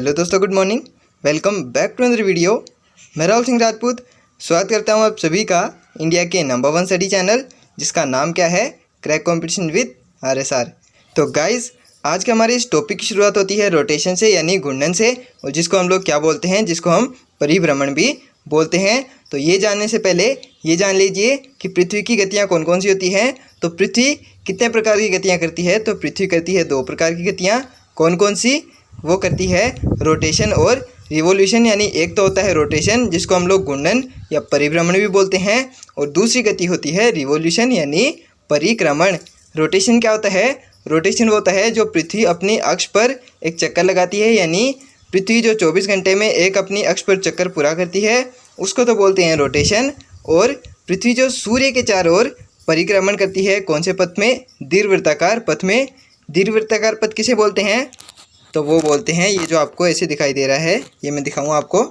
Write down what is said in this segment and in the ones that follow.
Hello दोस्तों, good morning. Welcome back to another video. मैं राहुल सिंह राजपूत स्वागत करता हूं आप सभी का इंडिया के नंबर 1 स्टडी चैनल जिसका नाम क्या है, क्रैक कंपटीशन विद आरएसआर। तो गाइस, आज के हमारे इस टॉपिक की शुरुआत होती है रोटेशन से यानी घूर्णन से, और जिसको हम लोग क्या बोलते हैं, जिसको हम परिभ्रमण भी बोलते हैं। तो ये जानने से पहले ये जान लीजिए कि पृथ्वी की गतियाँ कौन कौन सी होती हैं। तो पृथ्वी कितने प्रकार की गतियाँ करती है? तो पृथ्वी करती है 2 प्रकार की गतियाँ। कौन कौन सी? वो करती है रोटेशन और रिवॉल्यूशन। यानी एक तो होता है रोटेशन जिसको हम लोग घूर्णन या परिभ्रमण भी बोलते हैं, और दूसरी गति होती है रिवॉल्यूशन यानी परिक्रमण। रोटेशन क्या होता है? रोटेशन वो होता है जो पृथ्वी अपनी अक्ष पर एक चक्कर लगाती है, यानी पृथ्वी जो 24 घंटे में एक अपनी अक्ष पर चक्कर पूरा करती है उसको तो बोलते हैं रोटेशन। और पृथ्वी जो सूर्य के चारों ओर परिक्रमण करती है, कौन से पथ में? दीर्घवृत्ताकार पथ में। दीर्घवृत्ताकार पथ किसे बोलते हैं? तो वो बोलते हैं, ये जो आपको ऐसे दिखाई दे रहा है, ये मैं दिखाऊंगा आपको,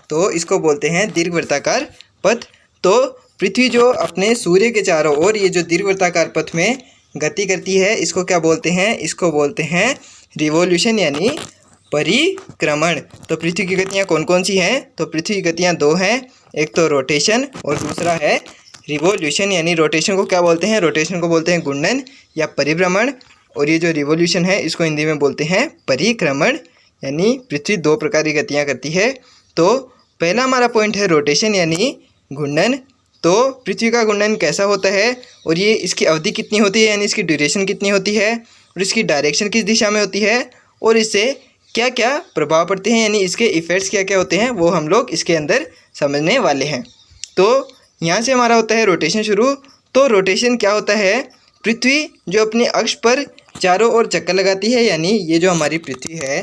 तो इसको बोलते हैं दीर्घवृत्ताकार पथ। तो पृथ्वी जो अपने सूर्य के चारों ओर ये जो दीर्घवृत्ताकार पथ में गति करती है, इसको क्या बोलते हैं? इसको बोलते हैं रिवॉल्यूशन यानी परिक्रमण। तो पृथ्वी की गतियाँ कौन कौन सी हैं? तो पृथ्वी की गतियाँ 2 हैं, एक तो रोटेशन और दूसरा है रिवॉल्यूशन। यानी रोटेशन को क्या बोलते हैं? रोटेशन को बोलते हैं घूर्णन या परिभ्रमण, और ये जो रिवॉल्यूशन है इसको हिंदी में बोलते हैं परिक्रमण। यानी पृथ्वी 2 प्रकार की गतियाँ करती है। तो पहला हमारा पॉइंट है रोटेशन यानी घूर्णन। तो पृथ्वी का घूर्णन कैसा होता है और ये इसकी अवधि कितनी होती है, यानी इसकी ड्यूरेशन कितनी होती है, और इसकी डायरेक्शन किस दिशा में होती है, और इससे क्या क्या प्रभाव पड़ते हैं, यानी इसके इफ़ेक्ट्स क्या क्या होते हैं, वो हम लोग इसके अंदर समझने वाले हैं। तो यहाँ से हमारा होता है रोटेशन शुरू। तो रोटेशन क्या होता है? पृथ्वी जो अपने अक्ष पर चारों ओर चक्कर लगाती है, यानी ये जो हमारी पृथ्वी है,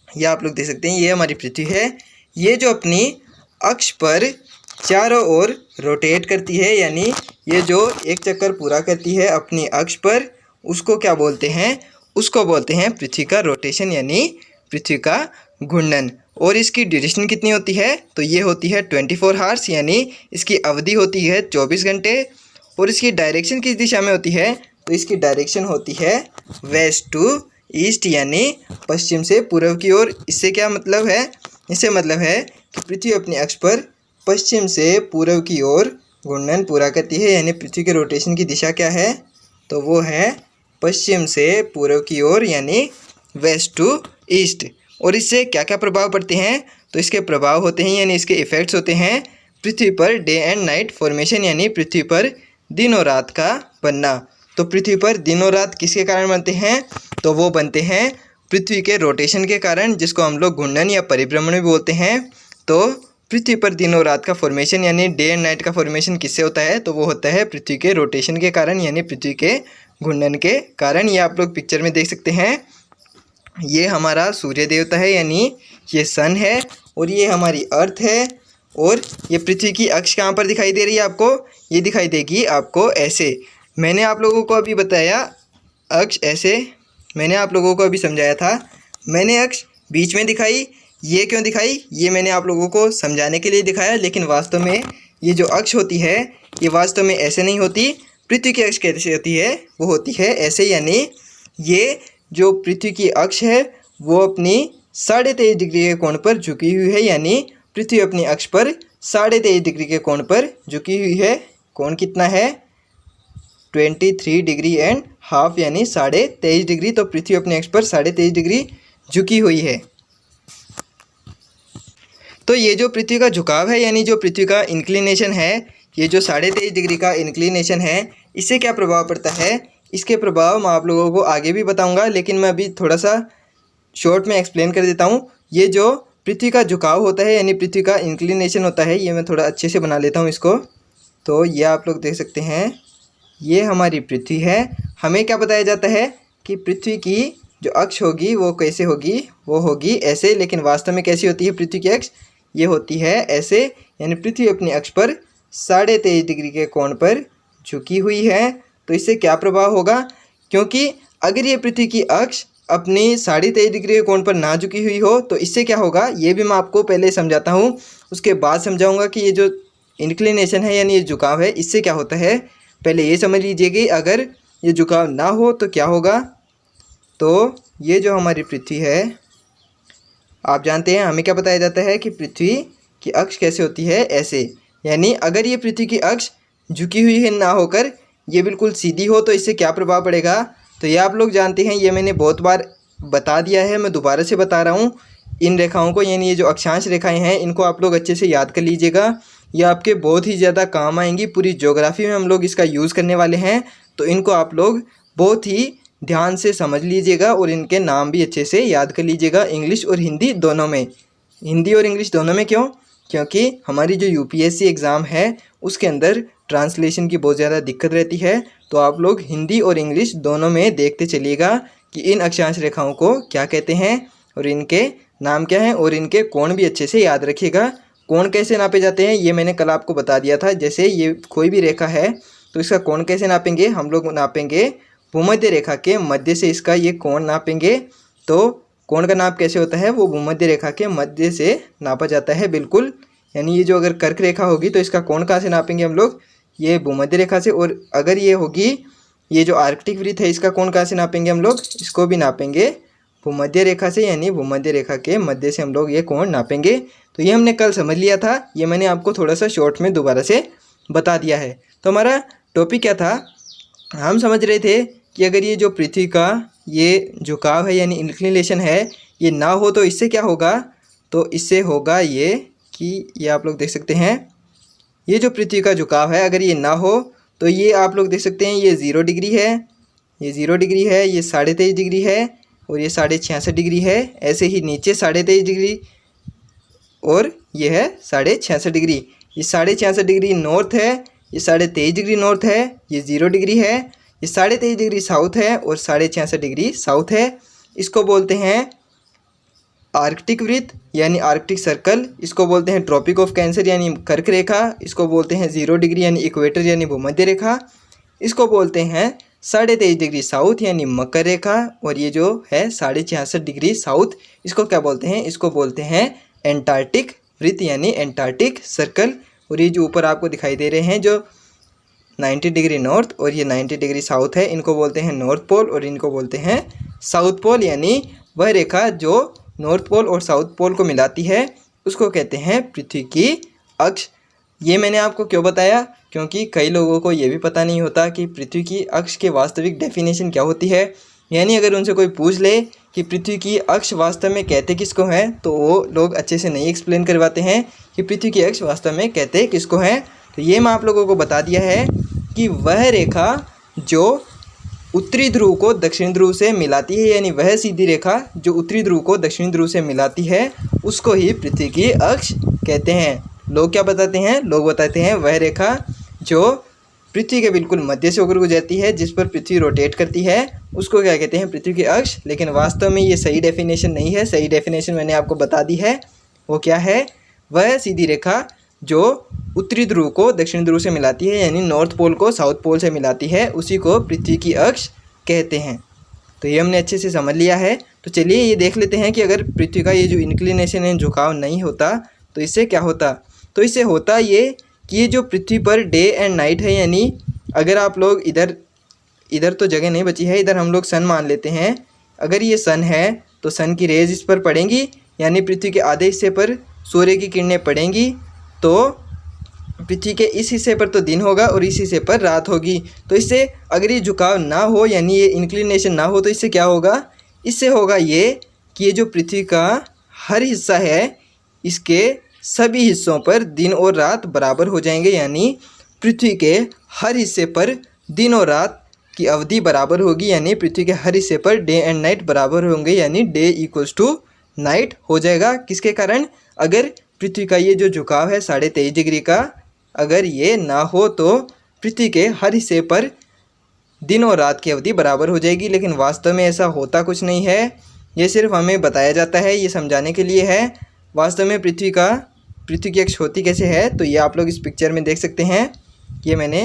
ये आप लोग देख सकते हैं, ये हमारी पृथ्वी है, ये जो अपनी अक्ष पर चारों ओर रोटेट करती है, यानी ये जो एक चक्कर पूरा करती है अपनी अक्ष पर, उसको क्या बोलते हैं? उसको बोलते हैं पृथ्वी का रोटेशन यानी पृथ्वी का घूर्णन। और इसकी ड्यूरेशन कितनी होती है? तो ये होती है 24 आवर्स, यानी इसकी अवधि होती है 24 घंटे। और इसकी डायरेक्शन किस दिशा में होती है? तो इसकी डायरेक्शन होती है वेस्ट टू ईस्ट यानी पश्चिम से पूर्व की ओर। इससे क्या मतलब है? इससे मतलब है कि पृथ्वी अपने अक्ष पर पश्चिम से पूर्व की ओर घूर्णन पूरा करती है, यानी पृथ्वी के रोटेशन की दिशा क्या है? तो वो है पश्चिम से पूर्व की ओर यानी वेस्ट टू ईस्ट। और इससे क्या क्या प्रभाव पड़ते हैं? तो इसके प्रभाव होते हैं यानी इसके इफ़ेक्ट्स होते हैं पृथ्वी per day and night formation, यानी पृथ्वी पर दिन और रात का बनना। तो पृथ्वी पर दिन और रात किसके कारण बनते हैं? तो वो बनते हैं पृथ्वी के रोटेशन के कारण, जिसको हम लोग घूर्णन या परिभ्रमण भी बोलते हैं। तो पृथ्वी पर दिन और रात का फॉर्मेशन यानी डे एंड नाइट का फॉर्मेशन किससे होता है? तो वो होता है पृथ्वी के रोटेशन के कारण यानी पृथ्वी के घूर्णन के कारण। ये आप लोग पिक्चर में देख सकते हैं, ये हमारा सूर्य देवता है यानी ये सन है, और ये हमारी अर्थ है, और ये पृथ्वी की अक्ष कहाँ पर दिखाई दे रही है आपको? ये दिखाई देगी आपको ऐसे। मैंने आप लोगों को अभी बताया अक्ष ऐसे, मैंने आप लोगों को अभी समझाया था, मैंने अक्ष बीच में दिखाई। ये क्यों दिखाई? ये मैंने आप लोगों को समझाने के लिए दिखाया, लेकिन वास्तव में ये जो अक्ष होती है ये वास्तव में ऐसे नहीं होती। पृथ्वी की अक्ष कैसे होती है? वो होती है ऐसे, यानी ये जो पृथ्वी की अक्ष है वो अपनी 23.5 डिग्री के कोण पर झुकी हुई है, यानी पृथ्वी अपनी अक्ष पर 23.5 डिग्री के कोण पर झुकी हुई है। कोण कितना है? 23 डिग्री एंड हाफ यानी 23.5 डिग्री। तो पृथ्वी अपने अक्ष पर 23.5 डिग्री झुकी हुई है। तो ये जो पृथ्वी का झुकाव है यानी जो पृथ्वी का इंक्लिनेशन है, ये जो 23.5 डिग्री का इंक्लिनेशन है, इससे क्या प्रभाव पड़ता है? इसके प्रभाव मैं आप लोगों को आगे भी बताऊंगा, लेकिन मैं अभी थोड़ा सा शॉर्ट में एक्सप्लेन कर देता हूँ। ये जो पृथ्वी का झुकाव होता है यानी पृथ्वी का इंक्लिनेशन होता है, ये मैं थोड़ा अच्छे से बना लेता हूँ इसको। तो ये आप लोग देख सकते हैं, ये हमारी पृथ्वी है। हमें क्या बताया जाता है कि पृथ्वी की जो अक्ष होगी वो कैसे होगी? वो होगी ऐसे, लेकिन वास्तव में कैसी होती है पृथ्वी की अक्ष? ये होती है ऐसे, यानी पृथ्वी अपनी अक्ष पर 23.5 डिग्री के कोण पर झुकी हुई है। तो इससे क्या प्रभाव होगा? क्योंकि अगर ये पृथ्वी की अक्ष अपनी 23.5 डिग्री के कोण पर ना झुकी हुई हो तो इससे क्या होगा, ये भी मैं आपको पहले समझाता हूँ, उसके बाद समझाऊंगा कि ये जो इंक्लिनेशन है यानी ये झुकाव है, इससे क्या होता है। पहले ये समझ लीजिए कि अगर ये झुकाव ना हो तो क्या होगा। तो ये जो हमारी पृथ्वी है, आप जानते हैं हमें क्या बताया जाता है कि पृथ्वी की अक्ष कैसे होती है, ऐसे। यानी अगर ये पृथ्वी की अक्ष झुकी हुई है ना होकर ये बिल्कुल सीधी हो तो इससे क्या प्रभाव पड़ेगा, तो ये आप लोग जानते हैं, ये मैंने बहुत बार बता दिया है, मैं दोबारा से बता रहा हूँ। इन रेखाओं को, यानी ये जो अक्षांश रेखाएं हैं, इनको आप लोग अच्छे से याद कर लीजिएगा। ये आपके बहुत ही ज़्यादा काम आएंगी। पूरी ज्योग्राफी में हम लोग इसका यूज़ करने वाले हैं, तो इनको आप लोग बहुत ही ध्यान से समझ लीजिएगा और इनके नाम भी अच्छे से याद कर लीजिएगा, इंग्लिश और हिंदी दोनों में। हिंदी और इंग्लिश दोनों में क्यों? क्योंकि हमारी जो यूपीएससी एग्ज़ाम है उसके अंदर ट्रांसलेशन की बहुत ज़्यादा दिक्कत रहती है, तो आप लोग हिंदी और इंग्लिश दोनों में देखते चलिएगा कि इन अक्षांश रेखाओं को क्या कहते हैं और इनके नाम क्या हैं, और इनके कोण भी अच्छे से याद रखिएगा। कोण कैसे नापे जाते हैं ये मैंने कल आपको बता दिया था। जैसे ये कोई भी रेखा है तो इसका कोण कैसे नापेंगे, हम लोग नापेंगे भूमध्य रेखा के मध्य से इसका ये कोण नापेंगे। तो कोण का नाप कैसे होता है, वो भूमध्य रेखा के मध्य से नापा जाता है, बिल्कुल। यानी ये जो अगर कर्क रेखा होगी तो इसका कोण कहाँ से नापेंगे हम लोग, ये भूमध्य रेखा से। और अगर ये होगी, ये जो आर्कटिक वृत्त है, इसका कोण कहाँ से नापेंगे हम लोग, इसको भी नापेंगे भूमध्य रेखा से, यानी भूमध्य रेखा के मध्य से हम लोग ये कोण नापेंगे। तो ये हमने कल समझ लिया था, ये मैंने आपको थोड़ा सा शॉर्ट में दोबारा से बता दिया है। तो हमारा टॉपिक क्या था, हम समझ रहे थे कि अगर ये जो पृथ्वी का ये झुकाव है यानी इंक्लिनेशन है, ये ना हो तो इससे क्या होगा, तो इससे होगा ये कि ये आप लोग देख सकते हैं, ये जो पृथ्वी का झुकाव है अगर ये ना हो तो ये आप लोग देख सकते हैं ये 0 डिग्री है, ये 0 डिग्री है, ये 23.5 डिग्री है और ये 66.5 डिग्री है। ऐसे ही नीचे 23.5 डिग्री और ये है 66.5 डिग्री। ये 66.5 डिग्री नॉर्थ है, ये 23.5 डिग्री नॉर्थ है, ये 0 डिग्री है, ये 23.5 डिग्री साउथ है और 66.5 डिग्री साउथ है। इसको बोलते हैं आर्कटिक वृत्त यानी आर्कटिक सर्कल, इसको बोलते हैं ट्रॉपिक ऑफ कैंसर यानी कर्क रेखा, इसको बोलते हैं 0 डिग्री यानी इक्वेटर यानी भूमध्य रेखा, इसको बोलते हैं 23.5 डिग्री साउथ यानी मकर रेखा, और ये जो है 66.5 डिग्री साउथ, इसको क्या बोलते हैं, इसको बोलते हैं एंटार्क्टिक वृत्त यानी एंटार्क्टिक सर्कल। और ये जो ऊपर आपको दिखाई दे रहे हैं जो 90 डिग्री नॉर्थ और ये 90 डिग्री साउथ है, इनको बोलते हैं नॉर्थ पोल और इनको बोलते हैं साउथ पोल। यानी वह रेखा जो नॉर्थ पोल और साउथ पोल को मिलाती है उसको कहते हैं पृथ्वी की अक्ष। ये मैंने आपको क्यों बताया, क्योंकि कई लोगों को ये भी पता नहीं होता कि पृथ्वी की अक्ष के वास्तविक डेफिनेशन क्या होती है। यानी अगर उनसे कोई पूछ ले कि पृथ्वी की अक्ष वास्तव में कहते किसको हैं, तो वो लोग अच्छे से नहीं एक्सप्लेन करवाते हैं कि पृथ्वी की अक्ष वास्तव में कहते किसको हैं। तो ये मैं आप लोगों को बता दिया है कि वह रेखा जो उत्तरी ध्रुव को दक्षिण ध्रुव से मिलाती है, यानी वह सीधी रेखा जो उत्तरी ध्रुव को दक्षिण ध्रुव से मिलाती है, उसको ही पृथ्वी की अक्ष कहते हैं। लोग क्या बताते हैं, लोग बताते हैं वह रेखा जो पृथ्वी के बिल्कुल मध्य से होकर गुजरती है, जिस पर पृथ्वी रोटेट करती है, उसको क्या कहते हैं, पृथ्वी की अक्ष। लेकिन वास्तव में ये सही डेफिनेशन नहीं है, सही डेफिनेशन मैंने आपको बता दी है। वो क्या है, वह सीधी रेखा जो उत्तरी ध्रुव को दक्षिण ध्रुव से मिलाती है, यानी नॉर्थ पोल को साउथ पोल से मिलाती है, उसी को पृथ्वी की अक्ष कहते हैं। तो ये हमने अच्छे से समझ लिया है। तो चलिए ये देख लेते हैं कि अगर पृथ्वी का ये जो इंक्लिनेशन है, झुकाव नहीं होता, तो इससे क्या होता। तो इससे होता ये कि ये जो पृथ्वी पर डे एंड नाइट है, यानी अगर आप लोग इधर तो जगह नहीं बची है, इधर हम लोग सन मान लेते हैं। अगर ये सन है तो सन की रेज इस पर पड़ेंगी, यानी पृथ्वी के आधे हिस्से पर सूर्य की किरणें पड़ेंगी, तो पृथ्वी के इस हिस्से पर तो दिन होगा और इस हिस्से पर रात होगी। तो इससे अगर ये झुकाव ना हो, यानी ये इंक्लिनेशन ना हो, तो इससे क्या होगा, इससे होगा ये कि ये जो पृथ्वी का हर हिस्सा है, इसके सभी हिस्सों पर दिन और रात बराबर हो जाएंगे। यानी पृथ्वी के हर हिस्से पर दिन और रात की अवधि बराबर होगी, यानी पृथ्वी के हर हिस्से पर डे एंड नाइट बराबर होंगे, यानी डे इक्वल्स टू नाइट हो जाएगा। किसके कारण, अगर पृथ्वी का ये जो झुकाव है 23.5 डिग्री का, अगर ये ना हो तो पृथ्वी के हर हिस्से पर दिन और रात की अवधि बराबर हो जाएगी। लेकिन वास्तव में ऐसा होता कुछ नहीं है, ये सिर्फ हमें बताया जाता है, ये समझाने के लिए है। वास्तव में पृथ्वी की अक्ष होती कैसे है, तो ये आप लोग इस पिक्चर में देख सकते हैं। ये मैंने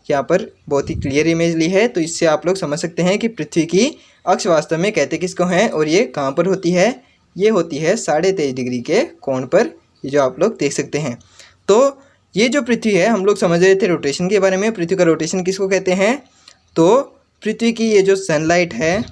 यहाँ पर बहुत ही क्लियर इमेज ली है, तो इससे आप लोग समझ सकते हैं कि पृथ्वी की अक्ष वास्तव में कहते किसको हैं और ये कहाँ पर होती है। ये होती है 23.5 डिग्री के कोण पर, ये जो आप लोग देख सकते हैं। तो ये जो पृथ्वी है, हम लोग समझ रहे थे रोटेशन के बारे में। पृथ्वी का रोटेशन किसको कहते हैं, तो पृथ्वी की ये जो सनलाइट है,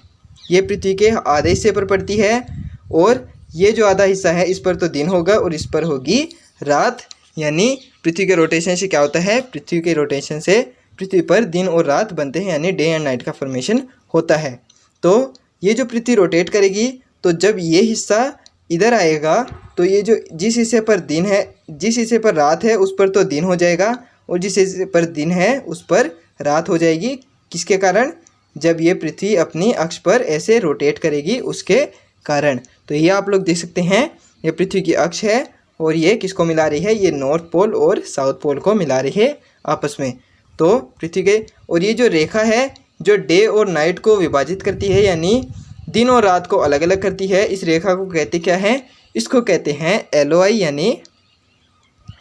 ये पृथ्वी के आधे हिस्से पर पड़ती है और ये जो आधा हिस्सा है इस पर तो दिन होगा और इस पर होगी रात। यानी पृथ्वी के रोटेशन से क्या होता है, पृथ्वी के रोटेशन से पृथ्वी पर दिन और रात बनते हैं, यानी डे एंड नाइट का फॉर्मेशन होता है। तो ये जो पृथ्वी रोटेट करेगी तो जब ये हिस्सा इधर आएगा तो ये जो जिस हिस्से पर दिन है, जिस हिस्से पर रात है उस पर तो दिन हो जाएगा और जिस हिस्से पर दिन है उस पर रात हो जाएगी। किसके कारण, जब ये पृथ्वी अपनी अक्ष पर ऐसे रोटेट करेगी उसके कारण। तो ये आप लोग देख सकते हैं, ये पृथ्वी की अक्ष है और ये किसको मिला रही है, ये नॉर्थ पोल और साउथ पोल को मिला रही है आपस में। तो पृथ्वी के, और ये जो रेखा है जो डे और नाइट को विभाजित करती है, यानी दिन और रात को अलग अलग करती है, इस रेखा को कहते क्या है, इसको कहते हैं एलओआई। यानी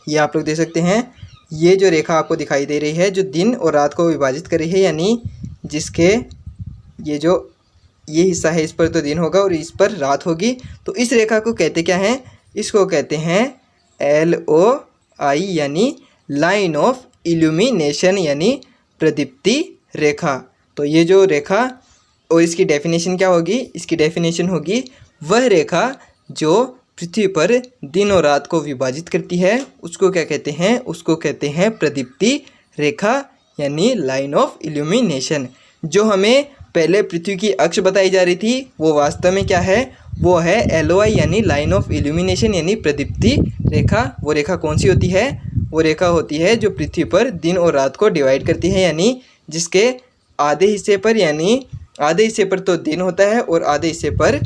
ये आप लोग देख सकते हैं, ये जो रेखा आपको दिखाई दे रही है जो दिन और रात को विभाजित कर रही है, यानी जिसके ये जो ये हिस्सा है इस पर तो दिन होगा और इस पर रात होगी, तो इस रेखा को कहते क्या हैं, इसको कहते हैं LOI, यानी लाइन ऑफ इल्यूमिनेशन, यानी प्रदीप्ति रेखा। तो ये जो रेखा, और इसकी डेफिनेशन क्या होगी, इसकी डेफिनेशन होगी वह रेखा जो पृथ्वी पर दिन और रात को विभाजित करती है, उसको क्या कहते हैं, उसको कहते हैं प्रदीप्ति रेखा, यानी लाइन ऑफ इल्यूमिनेशन। जो हमें पहले पृथ्वी की अक्ष बताई जा रही थी वो वास्तव में क्या है, वो है LOI, यानी लाइन ऑफ इल्यूमिनेशन, यानी प्रदीप्ति रेखा। वो रेखा कौन सी होती है, वो रेखा होती है जो पृथ्वी पर दिन और रात को डिवाइड करती है, यानी जिसके आधे हिस्से पर, यानी आधे हिस्से पर तो दिन होता है और आधे हिस्से पर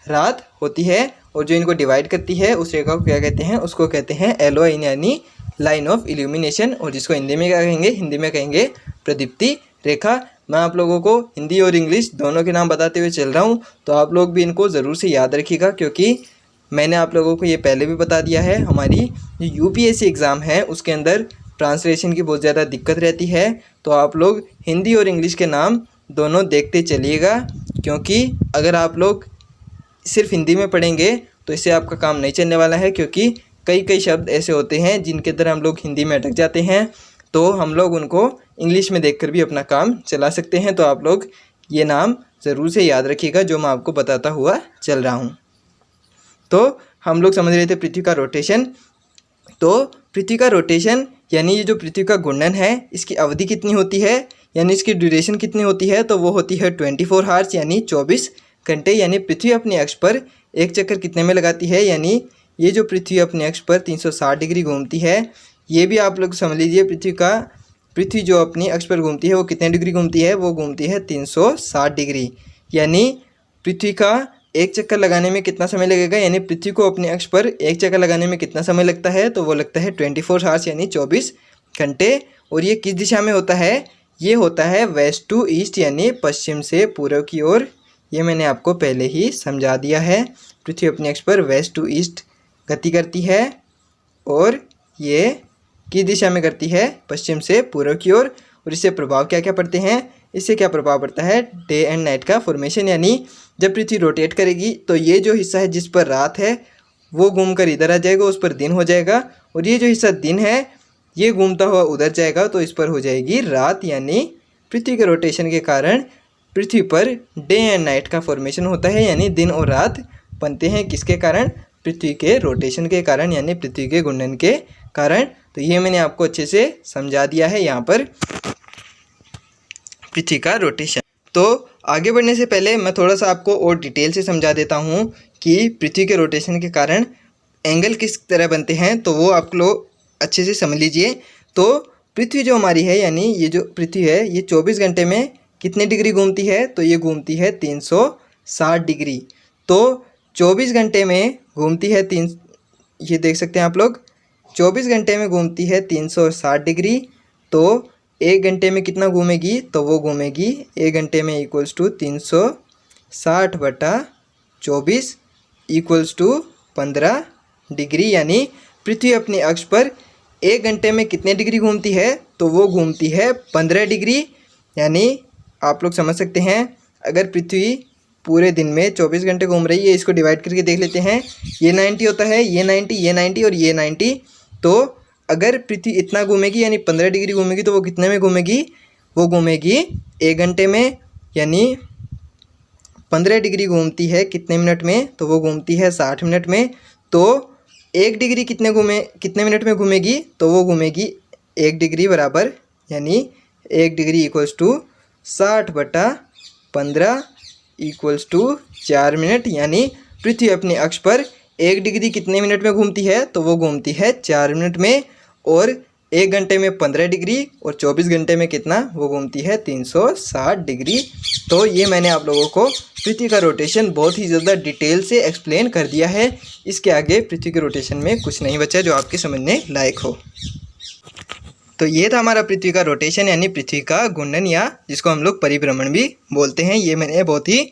रात होती है, और जो इनको डिवाइड करती है उस रेखा को क्या कहते हैं, उसको कहते हैं LOI, यानी लाइन ऑफ इल्यूमिनेशन, और जिसको हिंदी में क्या कहेंगे, हिंदी में कहेंगे प्रदीप्ति रेखा। मैं आप लोगों को हिंदी और इंग्लिश दोनों के नाम बताते हुए चल रहा हूँ, तो आप लोग भी इनको ज़रूर से याद रखिएगा, क्योंकि मैंने आप लोगों को ये पहले भी बता दिया है, हमारी जो UPSC एग्ज़ाम है उसके अंदर ट्रांसलेशन की बहुत ज़्यादा दिक्कत रहती है। तो आप लोग हिंदी और इंग्लिश के नाम दोनों देखते चलिएगा, क्योंकि अगर आप लोग सिर्फ हिंदी में पढ़ेंगे तो इससे आपका काम नहीं चलने वाला है, क्योंकि कई शब्द ऐसे होते हैं जिनके तरह हम लोग हिंदी में अटक जाते हैं, तो हम लोग उनको इंग्लिश में देखकर भी अपना काम चला सकते हैं। तो आप लोग ये नाम ज़रूर से याद रखिएगा जो मैं आपको बताता हुआ चल रहा हूँ। तो हम लोग समझ रहे थे पृथ्वी का रोटेशन। तो पृथ्वी का रोटेशन यानी ये जो पृथ्वी का घूर्णन है इसकी अवधि कितनी होती है, यानी इसकी ड्यूरेशन कितनी होती है, तो वो होती है 24 आवर्स, यानी 24 घंटे। यानी पृथ्वी अपनी अक्ष पर एक चक्कर कितने में लगाती है, यानी ये जो पृथ्वी अपनी अक्ष पर 360 डिग्री घूमती है, ये भी आप लोग समझ लीजिए पृथ्वी जो अपनी अक्ष पर घूमती है वो कितने डिग्री घूमती है, वो घूमती है 360 डिग्री। यानी पृथ्वी का एक चक्कर लगाने में कितना समय लगेगा, यानी पृथ्वी को अपने अक्ष पर एक चक्कर लगाने में कितना समय लगता है, तो वो लगता है 24 आवर्स, यानी 24 घंटे। और ये किस दिशा में होता है, ये होता है वेस्ट टू ईस्ट, यानी पश्चिम से पूर्व की ओर। ये मैंने आपको पहले ही समझा दिया है। पृथ्वी अपनी अक्ष पर वेस्ट टू ईस्ट गति करती है और ये किस दिशा में करती है, पश्चिम से पूर्व की ओर। और इससे प्रभाव क्या क्या पड़ते हैं, इससे क्या प्रभाव पड़ता है, डे एंड नाइट का फॉर्मेशन। यानी जब पृथ्वी रोटेट करेगी तो ये जो हिस्सा है जिस पर रात है वो घूमकर इधर आ जाएगा, उस पर दिन हो जाएगा, और ये जो हिस्सा दिन है ये घूमता हुआ उधर जाएगा तो इस पर हो जाएगी रात। यानी पृथ्वी के रोटेशन के कारण पृथ्वी पर डे एंड नाइट का फॉर्मेशन होता है, यानी दिन और रात बनते हैं। किसके कारण, पृथ्वी के रोटेशन के कारण, यानी पृथ्वी के घूर्णन के कारण। तो ये मैंने आपको अच्छे से समझा दिया है यहाँ पर पृथ्वी का रोटेशन। तो आगे बढ़ने से पहले मैं थोड़ा सा आपको और डिटेल से समझा देता हूँ कि पृथ्वी के रोटेशन के कारण एंगल किस तरह बनते हैं, तो वो आप लोग अच्छे से समझ लीजिए। तो पृथ्वी जो हमारी है, यानी ये जो पृथ्वी है ये 24 घंटे में कितने डिग्री घूमती है, तो ये घूमती है 360 डिग्री। तो 24 घंटे में घूमती है ये देख सकते हैं आप लोग, 24 घंटे में घूमती है 360 डिग्री। तो एक घंटे में कितना घूमेगी, तो वो घूमेगी एक घंटे में equals to 360/24 equals to 15 degree. यानी पृथ्वी अपनी अक्ष पर एक घंटे में कितने डिग्री घूमती है, तो वो घूमती है 15 डिग्री। यानी आप लोग समझ सकते हैं, अगर पृथ्वी पूरे दिन में 24 घंटे घूम रही है, इसको डिवाइड करके देख लेते हैं, ये 90 होता है, ये 90, ये 90 और ये 90। तो अगर पृथ्वी इतना घूमेगी यानी 15 डिग्री घूमेगी, तो वो कितने में घूमेगी, वो घूमेगी एक घंटे में, यानी 15 डिग्री घूमती है कितने मिनट में, तो वो घूमती है 60 मिनट में। तो 1 डिग्री कितने मिनट में घूमेगी, तो वो घूमेगी 1 डिग्री बराबर, यानी 1 degree equals to 60/15 equals to 4 minute. यानी पृथ्वी अपने अक्ष पर 1 डिग्री कितने मिनट में घूमती है, तो वो घूमती है 4 मिनट में। और 1 घंटे में 15 डिग्री और 24 घंटे में कितना, वो घूमती है 360 डिग्री। तो ये मैंने आप लोगों को पृथ्वी का रोटेशन बहुत ही ज़्यादा डिटेल से एक्सप्लेन कर दिया है। इसके आगे पृथ्वी के रोटेशन में कुछ नहीं बचा जो आपके समझने लायक हो। तो ये था हमारा पृथ्वी का रोटेशन यानी पृथ्वी का घूर्णन, या जिसको हम लोग परिभ्रमण भी बोलते हैं। ये मैंने बहुत ही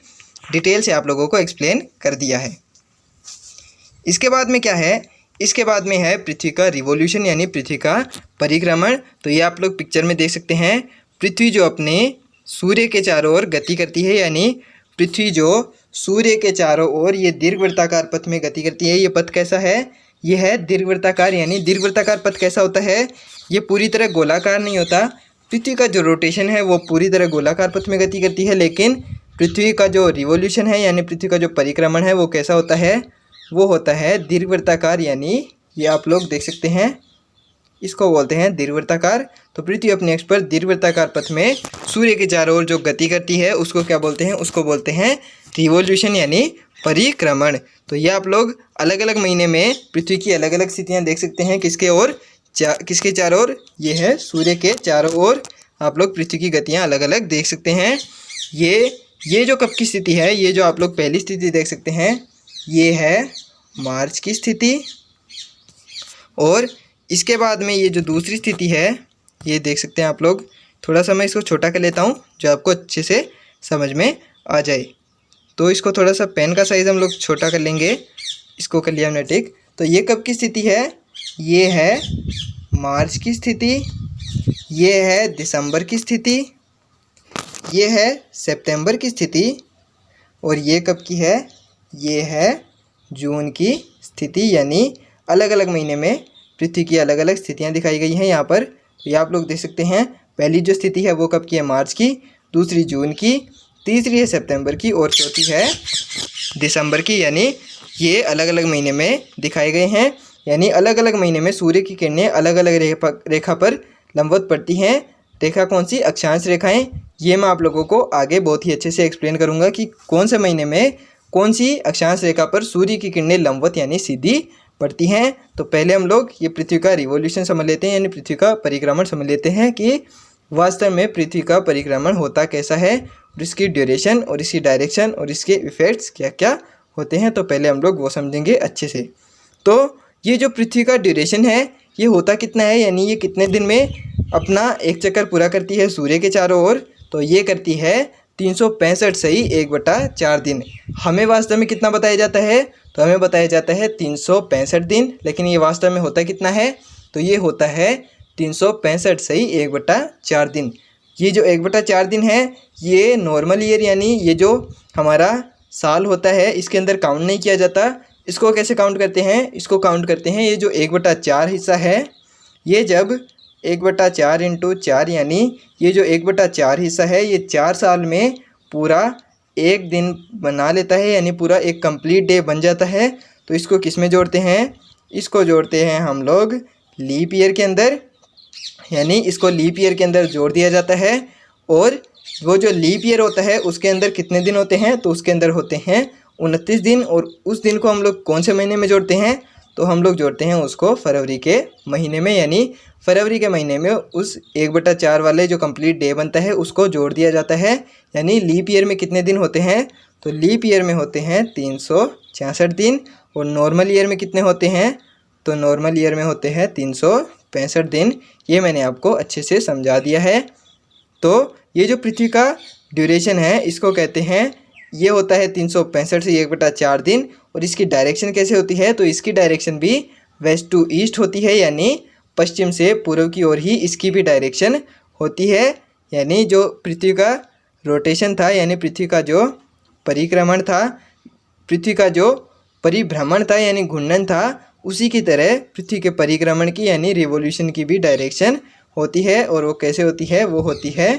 डिटेल से आप लोगों को एक्सप्लेन कर दिया है। इसके बाद में क्या है, इसके बाद में है पृथ्वी का रिवॉल्यूशन यानी पृथ्वी का परिक्रमण। तो ये आप लोग पिक्चर में देख सकते हैं, पृथ्वी जो अपने सूर्य के चारों ओर गति करती है, यानी पृथ्वी जो सूर्य के चारों ओर ये दीर्घवृत्ताकार पथ में गति करती है। ये पथ कैसा है, ये है दीर्घवृत्ताकार। यानी दीर्घवृत्ताकार पथ कैसा होता है, ये पूरी तरह गोलाकार नहीं होता। पृथ्वी का जो रोटेशन है वो पूरी तरह गोलाकार पथ में गति करती है, लेकिन पृथ्वी का जो रिवॉल्यूशन है यानी पृथ्वी का जो परिक्रमण है वो कैसा होता है, वो होता है दीर्घवृत्ताकार। यानी ये आप लोग देख सकते हैं, इसको बोलते हैं दीर्घवृत्ताकार। तो पृथ्वी अपने अक्ष पर दीर्घवृत्ताकार पथ में सूर्य के चारों ओर जो गति करती है उसको क्या बोलते हैं, उसको बोलते हैं रिवॉल्यूशन यानी परिक्रमण। तो ये आप लोग अलग अलग महीने में पृथ्वी की अलग अलग स्थितियाँ देख सकते हैं, किसके चारों ओर, ये है सूर्य के चारों ओर आप लोग पृथ्वी की गतियाँ अलग अलग देख सकते हैं। ये जो कब की स्थिति है, ये जो आप लोग पहली स्थिति देख सकते हैं, ये है मार्च की स्थिति। और इसके बाद में ये जो दूसरी स्थिति है, ये देख सकते हैं आप लोग। थोड़ा सा मैं इसको छोटा कर लेता हूँ जो आपको अच्छे से समझ में आ जाए। तो इसको थोड़ा सा पेन का साइज़ हम लोग छोटा कर लेंगे, इसको कर लिया हमने ठीक। तो ये कब की स्थिति है, ये है मार्च की स्थिति, ये है दिसंबर की स्थिति, ये है सितंबर की स्थिति, और ये कब की है, ये है जून की स्थिति। यानी अलग अलग महीने में पृथ्वी की अलग अलग स्थितियां दिखाई गई हैं यहाँ पर। ये आप लोग देख सकते हैं, पहली जो स्थिति है वो कब की है, मार्च की, दूसरी जून की, तीसरी है सितंबर की, और चौथी है दिसंबर की। यानी ये अलग अलग महीने में दिखाए गए हैं। यानी अलग अलग महीने में सूर्य की किरणें अलग अलग रेखा पर लंबवत पड़ती हैं। रेखा कौन सी, अक्षांश रेखाएं। ये मैं आप लोगों को आगे बहुत ही अच्छे से एक्सप्लेन करूंगा कि कौन से महीने में कौन सी अक्षांश रेखा पर सूर्य की किरणें लंबवत यानी सीधी पड़ती हैं। तो पहले हम लोग ये पृथ्वी का रिवॉल्यूशन समझ लेते हैं यानी पृथ्वी का परिक्रमण समझ लेते हैं कि वास्तव में पृथ्वी का परिक्रमण होता कैसा है, और इसकी ड्यूरेशन और इसकी डायरेक्शन और इसके इफ़ेक्ट्स क्या क्या होते हैं। तो पहले हम लोग वो समझेंगे अच्छे से। तो ये जो पृथ्वी का ड्यूरेशन है ये होता कितना है, यानी ये कितने दिन में अपना एक चक्कर पूरा करती है सूर्य के चारों ओर, तो ये करती है 365 सही 1/4 दिन। हमें वास्तव में कितना बताया जाता है, तो हमें बताया जाता है 365 दिन, लेकिन ये वास्तव में होता कितना है, तो ये होता है 365 सही 1/4 दिन। ये जो 1/4 दिन है ये नॉर्मल ईयर यानी ये जो हमारा साल होता है इसके अंदर काउंट नहीं किया जाता। इसको कैसे काउंट करते हैं, इसको काउंट करते हैं, ये जो 1/4 हिस्सा है, ये जब 1/4 × 4 यानी ये जो 1/4 हिस्सा है ये 4 साल में पूरा एक दिन बना लेता है, यानी पूरा एक कंप्लीट डे बन जाता है। तो इसको किस में जोड़ते हैं, इसको जोड़ते हैं हम लोग लीप ईयर के अंदर, यानी इसको लीप ईयर के अंदर जोड़ दिया जाता है। और वो जो लीप ईयर होता है उसके अंदर कितने दिन होते हैं, तो उसके अंदर होते हैं 29 दिन। और उस दिन को हम लोग कौन से महीने में जोड़ते हैं, तो हम लोग जोड़ते हैं उसको फरवरी के महीने में, यानी फरवरी के महीने में उस 1/4 वाले जो कंप्लीट डे बनता है उसको जोड़ दिया जाता है। यानी लीप ईयर में कितने दिन होते हैं, तो लीप ईयर में होते हैं 366 दिन। और नॉर्मल ईयर में कितने होते हैं, तो नॉर्मल ईयर में होते हैं 365 दिन। ये मैंने आपको अच्छे से समझा दिया है। तो ये जो पृथ्वी का ड्यूरेशन है इसको कहते हैं, ये होता है 365 से 1/4 दिन। और इसकी डायरेक्शन कैसे होती है, तो इसकी डायरेक्शन भी वेस्ट टू ईस्ट होती है, यानी पश्चिम से पूर्व की ओर ही इसकी भी डायरेक्शन होती है। यानी जो पृथ्वी का रोटेशन था यानी पृथ्वी का जो परिक्रमण था, पृथ्वी का जो परिभ्रमण था यानी घूर्णन था, उसी की तरह पृथ्वी के परिक्रमण की यानी रिवॉल्यूशन की भी डायरेक्शन होती है। और वो कैसे होती है, वो होती है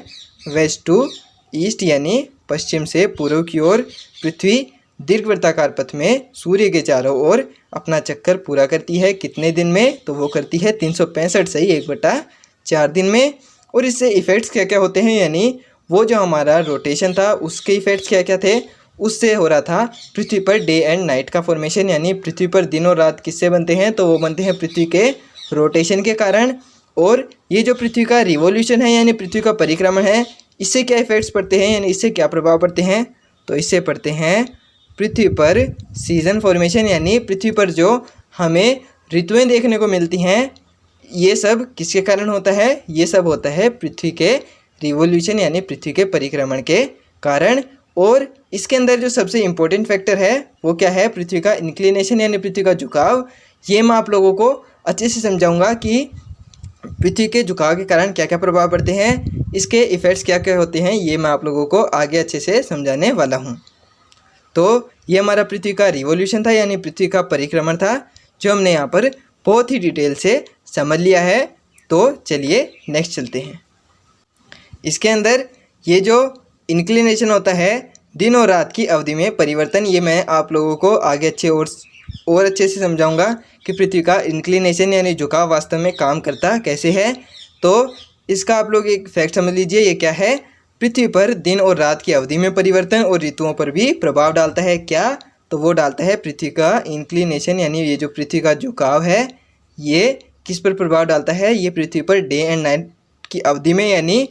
वेस्ट टू ईस्ट यानी पश्चिम से पूर्व की ओर पृथ्वी दीर्घवृत्ताकार पथ में सूर्य के चारों ओर अपना चक्कर पूरा करती है। कितने दिन में? तो वो करती है 365 सही 1/4 दिन में। और इससे इफ़ेक्ट्स क्या क्या होते हैं, यानी वो जो हमारा रोटेशन था उसके इफ़ेक्ट्स क्या क्या थे, उससे हो रहा था पृथ्वी पर डे एंड नाइट का फॉर्मेशन, यानी पृथ्वी पर दिन और रात किससे बनते हैं, तो वो बनते हैं पृथ्वी के रोटेशन के कारण। और ये जो पृथ्वी का रिवॉल्यूशन है यानी पृथ्वी का परिक्रमण है, इससे क्या इफ़ेक्ट्स पड़ते हैं, यानी इससे क्या प्रभाव पड़ते हैं, तो इससे पड़ते हैं पृथ्वी पर सीज़न फॉर्मेशन, यानी पृथ्वी पर जो हमें ऋतुएं देखने को मिलती हैं, ये सब किसके कारण होता है, ये सब होता है पृथ्वी के रिवॉल्यूशन यानी पृथ्वी के परिक्रमण के कारण। और इसके अंदर जो सबसे इम्पोर्टेंट फैक्टर है वो क्या है, पृथ्वी का इंक्लिनेशन यानी पृथ्वी का झुकाव। ये मैं आप लोगों को अच्छे से समझाऊंगा कि पृथ्वी के झुकाव के कारण क्या क्या प्रभाव पड़ते हैं, इसके इफ़ेक्ट्स क्या क्या होते हैं, ये मैं आप लोगों को आगे अच्छे से समझाने वाला हूँ। तो ये हमारा पृथ्वी का रिवॉल्यूशन था यानी पृथ्वी का परिक्रमण था, जो हमने यहाँ पर बहुत ही डिटेल से समझ लिया है। तो चलिए नेक्स्ट चलते हैं। इसके अंदर ये जो इंक्लिनेशन होता है, दिन और रात की अवधि में परिवर्तन, ये मैं आप लोगों को आगे अच्छे और अच्छे से समझाऊंगा कि पृथ्वी का इंक्लिनेशन यानी झुकाव वास्तव में काम करता कैसे है। तो इसका आप लोग एक फैक्ट समझ लीजिए, ये क्या है, पृथ्वी पर दिन और रात की अवधि में परिवर्तन और ऋतुओं पर भी प्रभाव डालता है। क्या? तो वो डालता है पृथ्वी का इंक्लिनेशन यानी ये जो पृथ्वी का झुकाव है, ये किस पर प्रभाव डालता है, ये पृथ्वी पर डे एंड नाइट की अवधि में यानी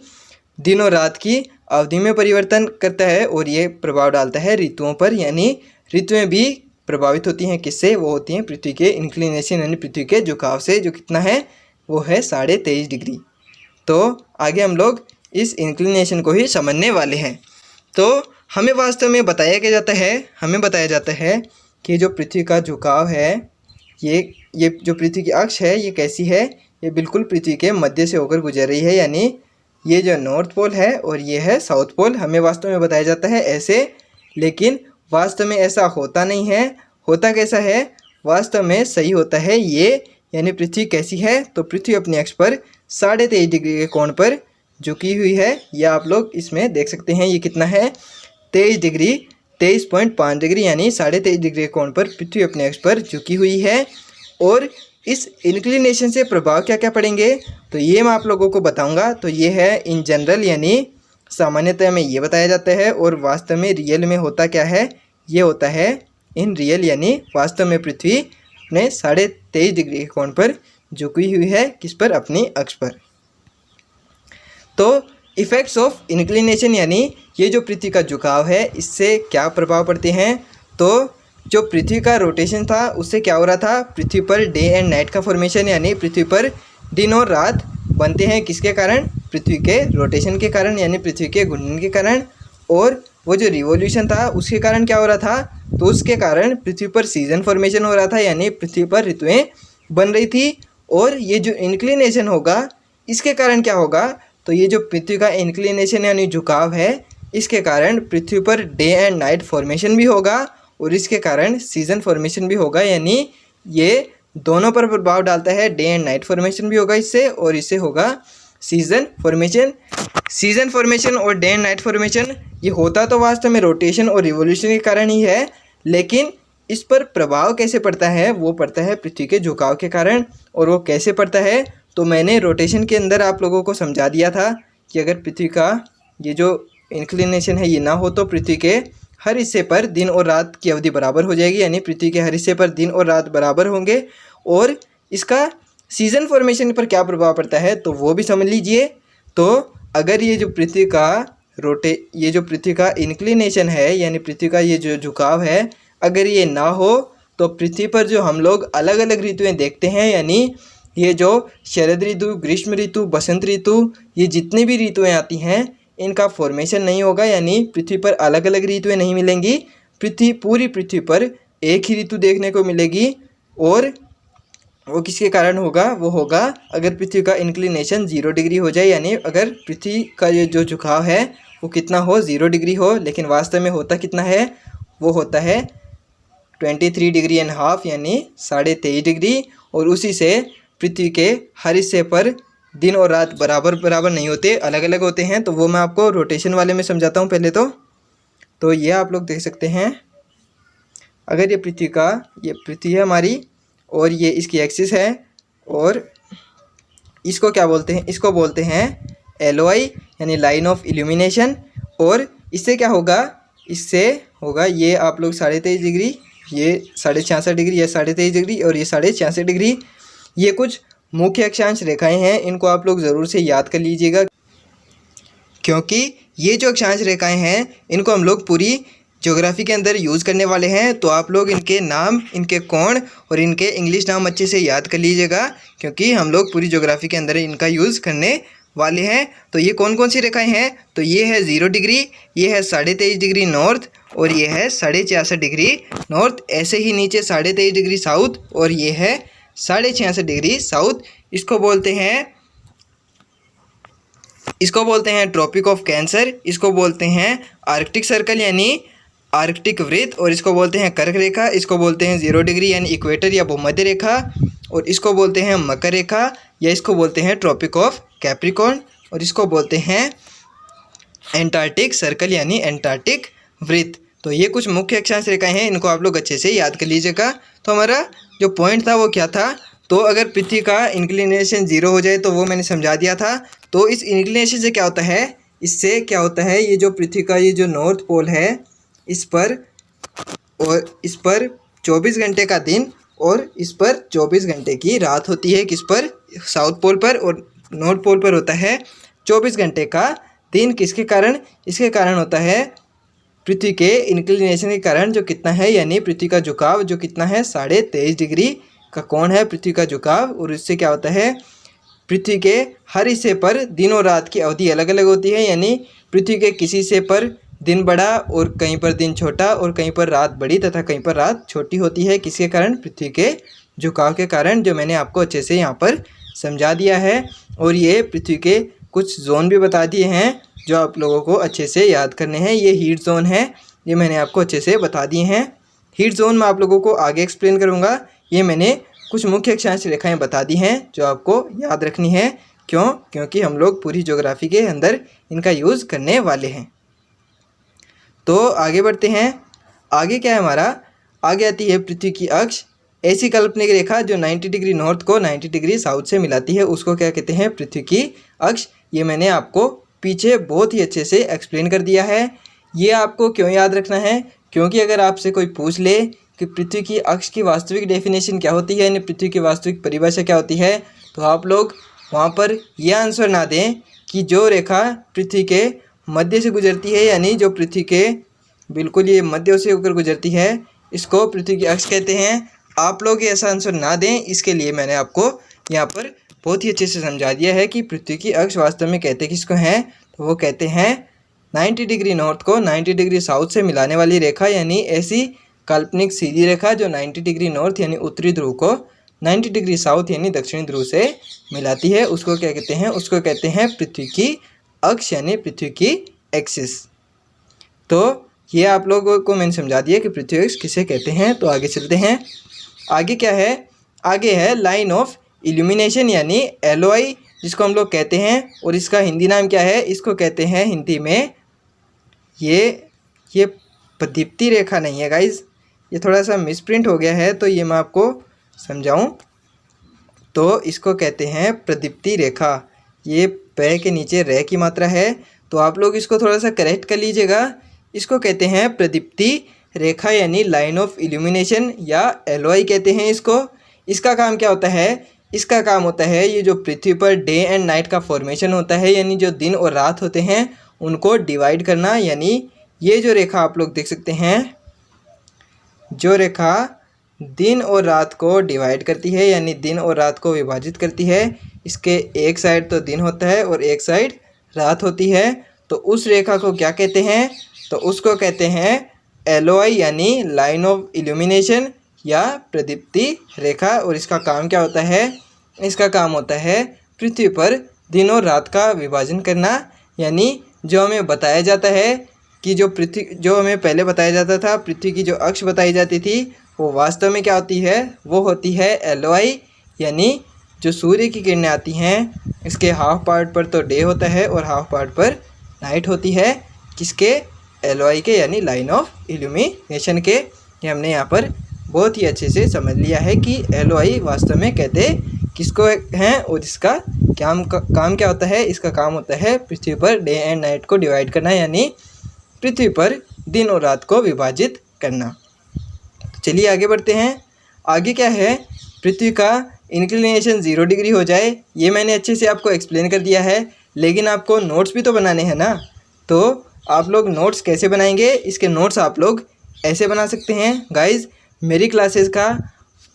दिन और रात की अवधि में परिवर्तन करता है। और ये प्रभाव डालता है ऋतुओं पर, यानी ऋतुएं भी प्रभावित होती हैं किससे, वो होती हैं पृथ्वी के इंक्लिनेशन यानी पृथ्वी के झुकाव से, जो कितना है, वो है 23.5 डिग्री। तो आगे हम लोग इस इंक्लिनेशन को ही समझने वाले हैं। तो हमें वास्तव में बताया जाता है कि जो पृथ्वी का झुकाव है, ये जो पृथ्वी की अक्ष है, ये कैसी है, ये बिल्कुल पृथ्वी के मध्य से होकर गुजर रही है, यानी ये जो नॉर्थ पोल है और ये है साउथ पोल। हमें वास्तव में बताया जाता है ऐसे, लेकिन वास्तव में ऐसा होता नहीं है। होता कैसा है, वास्तव में सही होता है ये, यानी पृथ्वी कैसी है, तो पृथ्वी अपनी अक्ष पर 23.5 डिग्री के कोण पर झुकी हुई है। यह आप लोग इसमें देख सकते हैं, ये कितना है, 23.5 डिग्री यानी 23.5 डिग्री के कोण पर पृथ्वी अपने अक्ष पर झुकी हुई है। और इस इंक्लिनेशन से प्रभाव क्या क्या पड़ेंगे, तो ये मैं आप लोगों को बताऊंगा। तो ये है इन जनरल यानी सामान्यतः में ये बताया जाता है, और वास्तव में रियल में होता क्या है, ये होता है इन रियल यानी वास्तव में पृथ्वी अपने 23.5 डिग्री के कोण पर झुकी हुई है, किस पर, अपनी अक्ष पर। तो इफ़ेक्ट्स ऑफ इंक्लिनेशन यानी ये जो पृथ्वी का झुकाव है, इससे क्या प्रभाव पड़ते हैं, तो जो पृथ्वी का रोटेशन था उससे क्या हो रहा था, पृथ्वी पर डे एंड नाइट का फॉर्मेशन, यानी पृथ्वी पर दिन और रात बनते हैं किसके कारण, पृथ्वी के रोटेशन के कारण यानी पृथ्वी के घूर्णन के कारण। और वो जो रिवॉल्यूशन था उसके कारण क्या हो रहा था, तो उसके कारण पृथ्वी पर सीजन फॉर्मेशन हो रहा था, यानी पृथ्वी पर ऋतुएं बन रही थी। और ये जो इंक्लिनेशन होगा, इसके कारण क्या होगा, तो ये जो पृथ्वी का इंक्लिनेशन यानी झुकाव है, इसके कारण पृथ्वी per day and night formation भी होगा और इसके कारण सीजन फॉर्मेशन भी होगा, यानी ये दोनों पर प्रभाव डालता है। डे एंड नाइट फॉर्मेशन भी होगा इससे, और इससे होगा सीजन फॉर्मेशन। सीजन फॉर्मेशन और डे एंड नाइट फॉर्मेशन ये होता तो वास्तव में रोटेशन और रिवॉल्यूशन के कारण ही है, लेकिन इस पर प्रभाव कैसे पड़ता है, वो पड़ता है पृथ्वी के झुकाव के कारण। और वो कैसे पड़ता है, तो मैंने रोटेशन के अंदर आप लोगों को समझा दिया था कि अगर पृथ्वी का ये जो इंक्लिनेशन है ये ना हो, तो पृथ्वी के हर हिस्से पर दिन और रात की अवधि बराबर हो जाएगी, यानी पृथ्वी के हर हिस्से पर दिन और रात बराबर होंगे। और इसका सीजन फॉर्मेशन पर क्या प्रभाव पड़ता है, तो वो भी समझ लीजिए। तो अगर ये जो पृथ्वी का इंक्लिनेशन है यानी पृथ्वी का ये जो झुकाव है, अगर ये ना हो, तो पृथ्वी पर जो हम लोग अलग अलग ऋतुएं देखते हैं, यानी ये जो शरद ऋतु, ग्रीष्म ऋतु, बसंत ऋतु, ये जितनी भी ऋतुएं आती हैं, इनका फॉर्मेशन नहीं होगा, यानी पृथ्वी पर अलग अलग ऋतुएं नहीं मिलेंगी। पूरी पृथ्वी पर एक ही ऋतु देखने को मिलेगी। और वो किसके कारण होगा, वो होगा अगर पृथ्वी का इंक्लिनेशन 0 डिग्री हो जाए, यानी अगर पृथ्वी का ये जो झुकाव है वो कितना हो, 0 डिग्री हो। लेकिन वास्तव में होता कितना है, वो होता है 23.5 डिग्री यानी 23.5 डिग्री। और उसी से पृथ्वी के हर हिस्से पर दिन और रात बराबर बराबर नहीं होते, अलग अलग होते हैं। तो वो मैं आपको रोटेशन वाले में समझाता हूँ पहले तो ये आप लोग देख सकते हैं, अगर ये पृथ्वी है हमारी और ये इसकी एक्सिस है और इसको क्या बोलते हैं, इसको बोलते हैं LOI यानी लाइन ऑफ इल्यूमिनेशन। और इससे क्या होगा, इससे होगा ये आप लोग 23.5 डिग्री, ये 66.5 डिग्री, ये 23.5 डिग्री और ये 66.5 डिग्री। ये कुछ मुख्य अक्षांश रेखाएं हैं, इनको आप लोग ज़रूर से याद कर लीजिएगा, क्योंकि ये जो अक्षांश रेखाएं हैं इनको हम लोग पूरी ज्योग्राफी के अंदर यूज़ करने वाले हैं। तो आप लोग इनके नाम, इनके कोण और इनके इंग्लिश नाम अच्छे से याद कर लीजिएगा, क्योंकि हम लोग पूरी ज्योग्राफी के अंदर इनका यूज़ करने वाले हैं। तो ये कौन कौन सी रेखाएं हैं, तो ये है 0 डिग्री, ये है 23.5 डिग्री नॉर्थ और ये है 66.5 डिग्री नॉर्थ। ऐसे ही नीचे 23.5 डिग्री साउथ और ये है 66.5 डिग्री साउथ। इसको बोलते हैं ट्रॉपिक ऑफ कैंसर, इसको बोलते हैं आर्कटिक सर्कल यानी आर्कटिक वृत्त, और इसको बोलते हैं कर्क रेखा, इसको बोलते हैं 0 डिग्री यानी इक्वेटर या भूमध्य रेखा, और इसको बोलते हैं मकर रेखा या इसको बोलते हैं ट्रॉपिक ऑफ कैप्रिकॉर्न, और इसको बोलते हैं एंटार्क्टिक सर्कल यानी एंटार्क्टिक वृत्त। तो ये कुछ मुख्य अक्षांश रेखाएं हैं, इनको आप लोग अच्छे से याद कर लीजिएगा। तो हमारा जो पॉइंट था वो क्या था, तो अगर पृथ्वी का इंक्लिनेशन 0 हो जाए तो वो मैंने समझा दिया था। तो इस इंक्लिनेशन से क्या होता है, इससे क्या होता है, ये जो पृथ्वी का ये जो नॉर्थ पोल है इस पर 24 घंटे का दिन और इस पर 24 घंटे की रात होती है। किस पर, साउथ पोल पर, और नॉर्थ पोल पर होता है 24 घंटे का दिन। किसके कारण, इसके कारण होता है पृथ्वी के इंक्लिनेशन के कारण, जो कितना है यानी पृथ्वी का झुकाव जो कितना है 23.5 डिग्री का कोण है पृथ्वी का झुकाव। और इससे क्या होता है, पृथ्वी के हर हिस्से पर दिन और रात की अवधि अलग अलग होती है, यानी पृथ्वी के किसी हिस्से पर दिन बड़ा और कहीं पर दिन छोटा और कहीं पर रात बड़ी तथा कहीं पर रात छोटी होती है। किसके कारण, पृथ्वी के झुकाव के कारण, जो मैंने आपको अच्छे से यहाँ पर समझा दिया है। और ये पृथ्वी के कुछ जोन भी बता दिए हैं जो आप लोगों को अच्छे से याद करने हैं। ये हीट जोन है, ये मैंने आपको अच्छे से बता दिए हैं। हीट जोन मैं आप लोगों को आगे एक्सप्लेन करूँगा। ये मैंने कुछ मुख्य अक्षांश रेखाएँ बता दी हैं जो आपको याद रखनी है। क्योंकि हम लोग पूरी ज्योग्राफी के अंदर इनका यूज़ करने वाले हैं। तो आगे बढ़ते हैं। आगे क्या है हमारा, आगे आती है पृथ्वी की अक्ष, ऐसी काल्पनिक रेखा जो 90 डिग्री नॉर्थ को 90 डिग्री साउथ से मिलाती है, उसको क्या कहते हैं, पृथ्वी की अक्ष। ये मैंने आपको पीछे बहुत ही अच्छे से एक्सप्लेन कर दिया है। ये आपको क्यों याद रखना है, क्योंकि अगर आपसे कोई पूछ ले कि पृथ्वी की अक्ष की वास्तविक डेफिनेशन क्या होती है, यानी पृथ्वी की वास्तविक परिभाषा क्या होती है, तो आप लोग वहाँ पर यह आंसर ना दें कि जो रेखा पृथ्वी के मध्य से गुजरती है, यानी जो पृथ्वी के बिल्कुल ये मध्य से होकर गुजरती है, इसको पृथ्वी की अक्ष कहते हैं। आप लोग ऐसा आंसर ना दें, इसके लिए मैंने आपको यहाँ पर बहुत ही अच्छे से समझा दिया है कि पृथ्वी की अक्ष वास्तव में कहते किसको हैं, तो वो कहते हैं 90 डिग्री नॉर्थ को 90 डिग्री साउथ से मिलाने वाली रेखा, यानी ऐसी काल्पनिक सीधी रेखा जो 90 डिग्री नॉर्थ यानी उत्तरी ध्रुव को 90 डिग्री साउथ यानी दक्षिणी ध्रुव से मिलाती है, उसको क्या कहते हैं, उसको कहते हैं पृथ्वी की अक्ष यानी पृथ्वी की एक्सिस। तो ये आप लोगों को मैंने समझा दिया कि पृथ्वी अक्ष किसे कहते हैं। तो आगे चलते हैं। आगे क्या है, आगे है लाइन ऑफ इल्यूमिनेशन यानी LOI, जिसको हम लोग कहते हैं, और इसका हिंदी नाम क्या है, इसको कहते हैं हिंदी में, ये प्रदीप्ति रेखा नहीं है गाइज, ये थोड़ा सा मिसप्रिंट हो गया है, तो ये मैं आपको समझाऊं तो इसको कहते हैं प्रदीप्ति रेखा। ये प के नीचे रे की मात्रा है, तो आप लोग इसको थोड़ा सा करेक्ट कर लीजिएगा। इसको कहते हैं प्रदीप्ति रेखा यानी लाइन ऑफ इल्यूमिनेशन या LOI कहते हैं इसको। इसका काम क्या होता है, इसका काम होता है ये जो पृथ्वी पर डे एंड नाइट का फॉर्मेशन होता है, यानी जो दिन और रात होते हैं उनको डिवाइड करना। यानी ये जो रेखा आप लोग देख सकते हैं, जो रेखा दिन और रात को डिवाइड करती है यानी दिन और रात को विभाजित करती है, इसके एक साइड तो दिन होता है और एक साइड रात होती है, तो उस रेखा को क्या कहते हैं, तो उसको कहते हैं LOI यानी लाइन ऑफ इल्यूमिनेशन या प्रदीप्ति रेखा। और इसका काम क्या होता है, इसका काम होता है पृथ्वी पर दिन और रात का विभाजन करना। यानी जो हमें बताया जाता है कि जो हमें पहले बताया जाता था, पृथ्वी की जो अक्ष बताई जाती थी, वो वास्तव में क्या होती है, वो होती है LOI यानी जो सूर्य की किरणें आती हैं इसके हाफ पार्ट पर तो डे होता है और हाफ पार्ट पर नाइट होती है। किसके? एलओआई के, यानी लाइन ऑफ इल्यूमिनेशन के। ये हमने यहाँ पर बहुत ही अच्छे से समझ लिया है कि एलओआई वास्तव में कहते किसको हैं और इसका काम क्या होता है। इसका काम होता है पृथ्वी पर डे एंड नाइट को डिवाइड करना, यानी पृथ्वी पर दिन और रात को विभाजित करना। तो चलिए आगे बढ़ते हैं। आगे क्या है, पृथ्वी का इंक्लिनेशन 0 डिग्री हो जाए, ये मैंने अच्छे से आपको एक्सप्लेन कर दिया है। लेकिन आपको नोट्स भी तो बनाने हैं ना, तो आप लोग नोट्स कैसे बनाएंगे? इसके नोट्स आप लोग ऐसे बना सकते हैं। गाइज़, मेरी क्लासेस का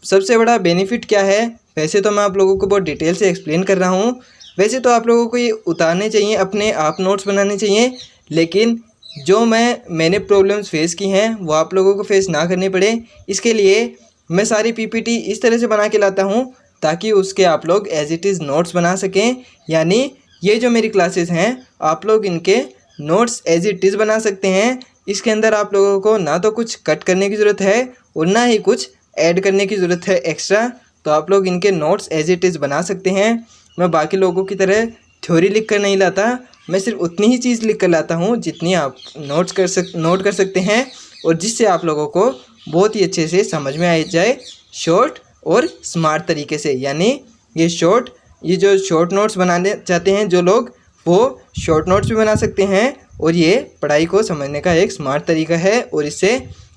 सबसे बड़ा बेनिफिट क्या है? वैसे तो मैं आप लोगों को बहुत डिटेल से एक्सप्लेन कर रहा हूँ, वैसे तो आप लोगों को ये उतारने चाहिए, अपने आप नोट्स बनाने चाहिए, लेकिन जो मैंने प्रॉब्लम्स फेस की हैं वो आप लोगों को फेस ना करनी पड़े, इसके लिए मैं सारी पीपीटी इस तरह से बना के लाता हूँ ताकि उसके आप लोग एज इट इज़ नोट्स बना सकें। यानी ये जो मेरी क्लासेस हैं आप लोग इनके नोट्स एज इट इज़ बना सकते हैं। इसके अंदर आप लोगों को ना तो कुछ कट करने की ज़रूरत है और ना ही कुछ ऐड करने की ज़रूरत है एक्स्ट्रा। तो आप लोग इनके नोट्स एज इट इज़ बना सकते हैं। मैं बाकी लोगों की तरह थ्योरी लिख कर नहीं लाता, मैं सिर्फ उतनी ही चीज़ लिख कर लाता हूँ जितनी आप नोट कर सकते हैं और जिससे आप लोगों को बहुत ही अच्छे से समझ में आ जाए, शॉर्ट और स्मार्ट तरीके से। यानी ये जो शॉर्ट नोट्स बनाने चाहते हैं जो लोग, वो शॉर्ट नोट्स भी बना सकते हैं और ये पढ़ाई को समझने का एक स्मार्ट तरीका है। और इससे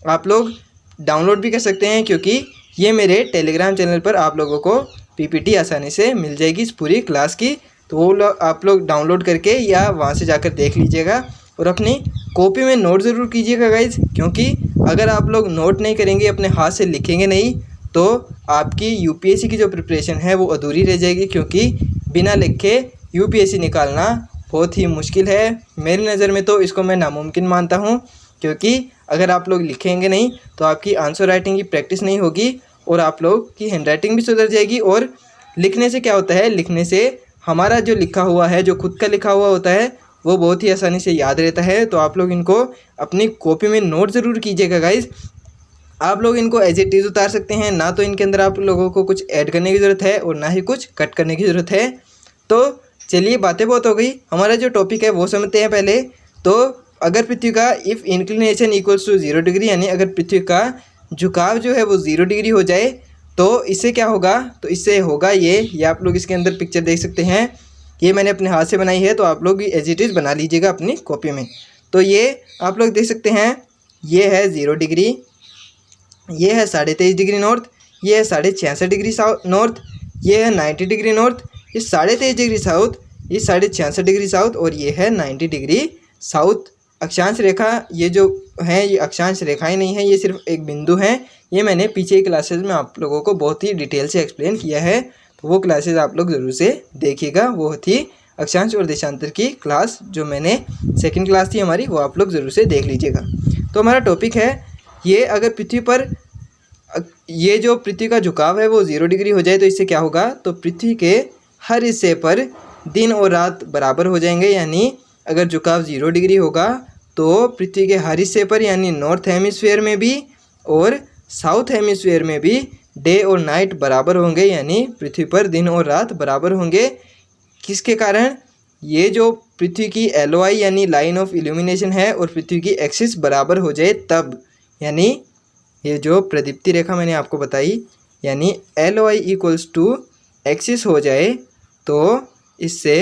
आप लोग डाउनलोड भी कर सकते हैं, क्योंकि ये मेरे टेलीग्राम चैनल पर आप लोगों को पीपीटी आसानी से मिल जाएगी इस पूरी क्लास की। तो वो आप लोग डाउनलोड करके या वहाँ से जाकर देख लीजिएगा और अपनी कॉपी में नोट ज़रूर कीजिएगा गाइज, क्योंकि अगर आप लोग नोट नहीं करेंगे, अपने हाथ से लिखेंगे नहीं, तो आपकी यूपीएससी की जो प्रिपरेशन है वो अधूरी रह जाएगी। क्योंकि बिना लिखे यूपीएससी निकालना बहुत ही मुश्किल है। मेरी नज़र में तो इसको मैं नामुमकिन मानता हूँ, क्योंकि अगर आप लोग लिखेंगे नहीं तो आपकी आंसर राइटिंग की प्रैक्टिस नहीं होगी और आप लोग की हैंड राइटिंग भी सुधर जाएगी। और लिखने से क्या होता है, लिखने से हमारा जो लिखा हुआ है, जो खुद का लिखा हुआ होता है, वो बहुत ही आसानी से याद रहता है। तो आप लोग इनको अपनी कॉपी में नोट ज़रूर कीजिएगा गाइज। आप लोग इनको एज इट इज़ उतार सकते हैं, ना तो इनके अंदर आप लोगों को कुछ ऐड करने की ज़रूरत है और ना ही कुछ कट करने की ज़रूरत है। तो चलिए, बातें बहुत हो गई, हमारा जो टॉपिक है वो समझते हैं पहले। तो अगर पृथ्वी का if inclination equals to 0 degree, यानी अगर पृथ्वी का झुकाव जो है वो 0 डिग्री हो जाए तो इससे क्या होगा? तो इससे होगा ये आप लोग इसके अंदर पिक्चर देख सकते हैं, ये मैंने अपने हाथ से बनाई है, तो आप लोग एज इट इज़ बना लीजिएगा अपनी कॉपी में। तो ये आप लोग देख सकते हैं, ये है 0 डिग्री, ये है 23.5 डिग्री नॉर्थ, ये है 66.5 डिग्री नॉर्थ, ये है 90 डिग्री नॉर्थ, ये 23.5 डिग्री साउथ, ये 66.5 डिग्री साउथ और ये है 90 डिग्री साउथ। अक्षांश रेखा ये जो है ये अक्षांश रेखाएं नहीं है, ये सिर्फ एक बिंदु है। ये मैंने पीछे की क्लासेस में आप लोगों को बहुत ही डिटेल से एक्सप्लेन किया है, तो वो क्लासेस आप लोग ज़रूर से देखिएगा। वो थी अक्षांश और देशांतर की क्लास, जो मैंने सेकंड क्लास थी हमारी, वो आप लोग ज़रूर से देख लीजिएगा। तो हमारा टॉपिक है ये, अगर पृथ्वी पर ये जो पृथ्वी का झुकाव है वो 0 डिग्री हो जाए तो इससे क्या होगा? तो पृथ्वी के हर हिस्से पर दिन और रात बराबर हो जाएंगे। यानी अगर झुकाव 0 डिग्री होगा तो पृथ्वी के हर हिस्से पर, यानी नॉर्थ हेमिस्फीयर में भी और साउथ हेमिस्फीयर में भी डे और नाइट बराबर होंगे, यानी पृथ्वी पर दिन और रात बराबर होंगे। किसके कारण? ये जो पृथ्वी की एलओआई यानी लाइन ऑफ इल्यूमिनेशन है और पृथ्वी की एक्सिस बराबर हो जाए तब, यानी ये जो प्रदीप्ति रेखा मैंने आपको बताई, यानी एलओआई इक्वल्स टू एक्सिस हो जाए तो इससे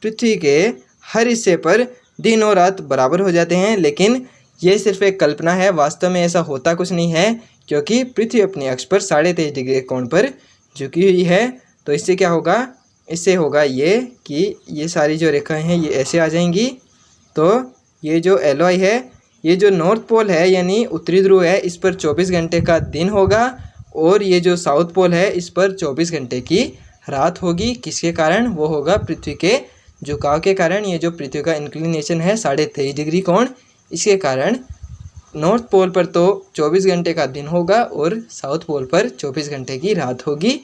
पृथ्वी के हर हिस्से पर दिन और रात बराबर हो जाते हैं। लेकिन ये सिर्फ एक कल्पना है, वास्तव में ऐसा होता कुछ नहीं है, क्योंकि पृथ्वी अपनी अक्ष पर 23.5 डिग्री कोण पर झुकी हुई है। तो इससे क्या होगा? इससे होगा ये कि ये सारी जो रेखाएं हैं ये ऐसे आ जाएंगी। तो ये जो एलओआई है, ये जो नॉर्थ पोल है यानी उत्तरी ध्रुव है, इस पर 24 घंटे का दिन होगा और ये जो साउथ पोल है इस पर 24 घंटे की रात होगी। किसके कारण? वो होगा पृथ्वी के झुकाव के कारण। ये जो पृथ्वी का इंक्लिनेशन है 23.5 डिग्री कोण, इसके कारण नॉर्थ पोल पर तो 24 घंटे का दिन होगा और साउथ पोल पर 24 घंटे की रात होगी।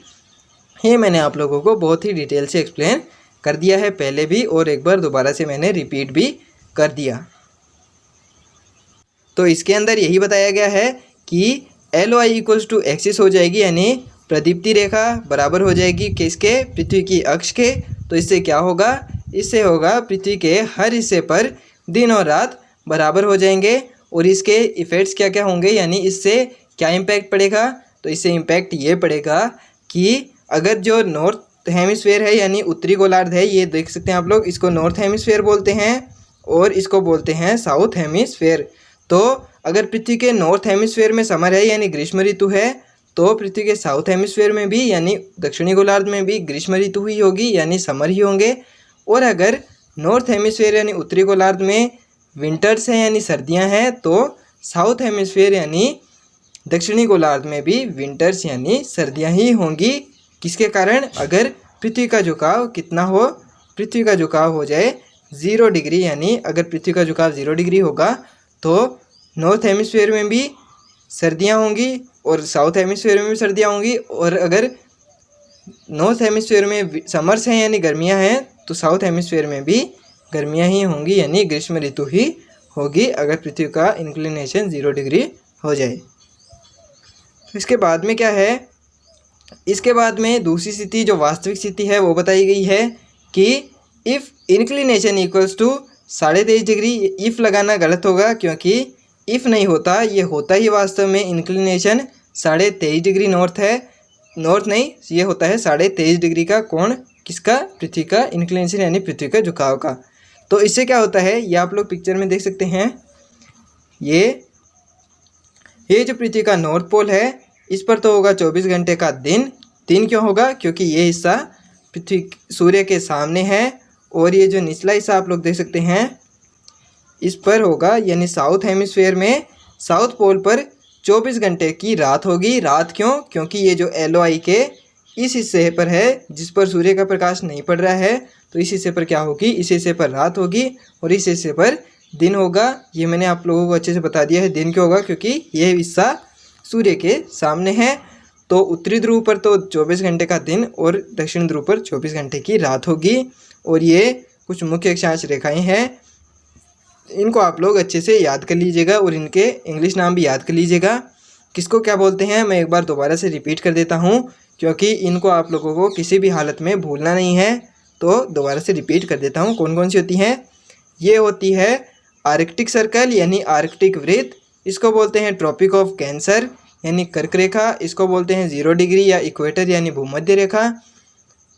ये मैंने आप लोगों को बहुत ही डिटेल से एक्सप्लेन कर दिया है पहले भी, और एक बार दोबारा से मैंने रिपीट भी कर दिया। तो इसके अंदर यही बताया गया है कि L Y equals to axis हो जाएगी, यानी प्रदीप्ति रेखा बराबर हो जाएगी किसके, पृथ्वी की अक्ष के। तो इससे क्या होगा, इससे होगा पृथ्वी के हर हिस्से पर दिन और रात बराबर हो जाएंगे। और इसके इफ़ेक्ट्स क्या क्या होंगे, यानी इससे क्या इम्पैक्ट पड़ेगा, तो इससे इम्पैक्ट ये पड़ेगा कि अगर जो नॉर्थ हेमिस्फीयर है यानी उत्तरी गोलार्ध है, ये देख सकते हैं आप लोग, इसको नॉर्थ हेमिस्फीयर बोलते हैं और इसको बोलते हैं साउथ हेमिस्फीयर। तो अगर पृथ्वी के नॉर्थ हेमिस्फीयर में समर है यानी ग्रीष्म ऋतु है, तो पृथ्वी के साउथ हेमिस्फीयर में भी यानी दक्षिणी गोलार्ध में भी ग्रीष्म ऋतु ही होगी यानी समर ही होंगे। और अगर नॉर्थ हेमिस्फीयर यानी उत्तरी गोलार्ध में विंटर्स हैं यानी सर्दियां हैं, तो साउथ हेमिस्फीयर यानी दक्षिणी गोलार्ध में भी विंटर्स यानी सर्दियां ही होंगी। किसके कारण, अगर पृथ्वी का झुकाव कितना हो, पृथ्वी का झुकाव हो जाए 0 डिग्री, यानी अगर पृथ्वी का झुकाव 0 डिग्री होगा तो नॉर्थ हेमिस्फीयर में भी सर्दियां होंगी और साउथ हेमिस्फीयर में भी सर्दियां होंगी। और अगर नॉर्थ हेमिस्फीयर में समर्स हैं यानी गर्मियां हैं, तो साउथ हेमिस्फीयर में भी गर्मियां ही होंगी यानी ग्रीष्म ऋतु ही होगी अगर पृथ्वी का इंक्लिनेशन 0 डिग्री हो जाए। इसके बाद में क्या है, इसके बाद में दूसरी स्थिति जो वास्तविक स्थिति है वो बताई गई है कि if inclination equals to 23.5 degree. If लगाना गलत होगा क्योंकि इफ़ नहीं होता, ये होता ही वास्तव में इंक्लिनेशन 23.5 डिग्री नॉर्थ है, नॉर्थ नहीं, ये होता है 23.5 डिग्री का कोण, किसका, पृथ्वी का इंक्लिनेशन यानी पृथ्वी का झुकाव का। तो इससे क्या होता है, ये आप लोग पिक्चर में देख सकते हैं, ये जो पृथ्वी का नॉर्थ पोल है इस पर तो होगा 24 घंटे का दिन। दिन क्यों होगा, क्योंकि ये हिस्सा पृथ्वी सूर्य के सामने है और ये जो निचला हिस्सा आप लोग देख सकते हैं इस पर होगा, यानी साउथ हेमिस्फीयर में साउथ पोल पर 24 घंटे की रात होगी। रात क्यों, क्योंकि ये जो LOI के इस हिस्से पर है जिस पर सूर्य का प्रकाश नहीं पड़ रहा है, तो इस हिस्से पर क्या होगी, इस हिस्से पर रात होगी और इस हिस्से पर दिन होगा। ये मैंने आप लोगों को अच्छे से बता दिया है। दिन क्यों होगा, क्योंकि ये हिस्सा सूर्य के सामने है। तो उत्तरी ध्रुव पर तो 24 घंटे का दिन और दक्षिण ध्रुव पर 24 घंटे की रात होगी। और ये कुछ मुख्य अक्षांश रेखाएं हैं, इनको आप लोग अच्छे से याद कर लीजिएगा और इनके इंग्लिश नाम भी याद कर लीजिएगा। किसको क्या बोलते हैं मैं एक बार दोबारा से रिपीट कर देता हूँ, क्योंकि इनको आप लोगों को किसी भी हालत में भूलना नहीं है। तो दोबारा से रिपीट कर देता हूँ कौन कौन सी होती हैं। ये होती है आर्कटिक सर्कल यानी आर्कटिक वृत्त, इसको बोलते हैं ट्रॉपिक ऑफ कैंसर यानी कर्क रेखा, इसको बोलते हैं 0 डिग्री या इक्वेटर यानी भूमध्य रेखा।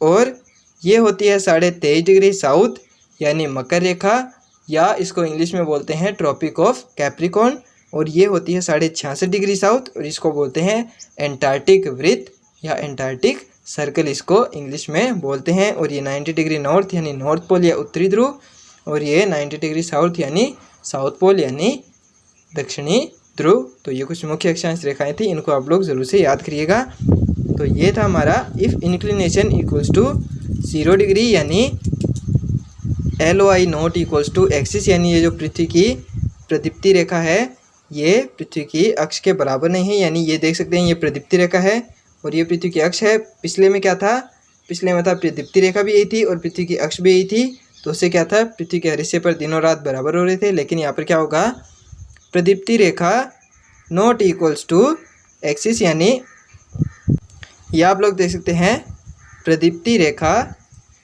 और ये होती है 23.5 डिग्री साउथ यानी मकर रेखा, या इसको इंग्लिश में बोलते हैं ट्रॉपिक ऑफ कैप्रिकॉर्न। और ये होती है 66.5 डिग्री साउथ और इसको बोलते हैं एंटार्क्टिक वृत्त या एंटार्क्टिक सर्कल, इसको इंग्लिश में बोलते हैं। और ये 90 डिग्री नॉर्थ यानी नॉर्थ पोल या उत्तरी ध्रुव, और ये 90 डिग्री साउथ यानी साउथ पोल यानी दक्षिणी ध्रुव। तो ये कुछ मुख्य अक्षांश रेखाएं थी, इनको आप लोग ज़रूर से याद करिएगा। तो ये था हमारा if inclination equals to 0 degree यानी LOI not equals to axis, यानी ये जो पृथ्वी की प्रदीप्ति रेखा है ये पृथ्वी की अक्ष के बराबर नहीं है, यानी ये देख सकते हैं ये प्रदीप्ति रेखा है और ये पृथ्वी की अक्ष है। पिछले में क्या था, पिछले में था प्रदीप्ति रेखा भी यही थी और पृथ्वी की अक्ष भी यही थी। तो उससे क्या था, पृथ्वी के हर हिस्से पर दिन और रात बराबर हो रहे थे। लेकिन यहाँ पर क्या होगा, प्रदीप्ति रेखा नॉट इक्वल्स टू एक्सिस, यानी ये आप लोग देख सकते हैं प्रदीप्ति रेखा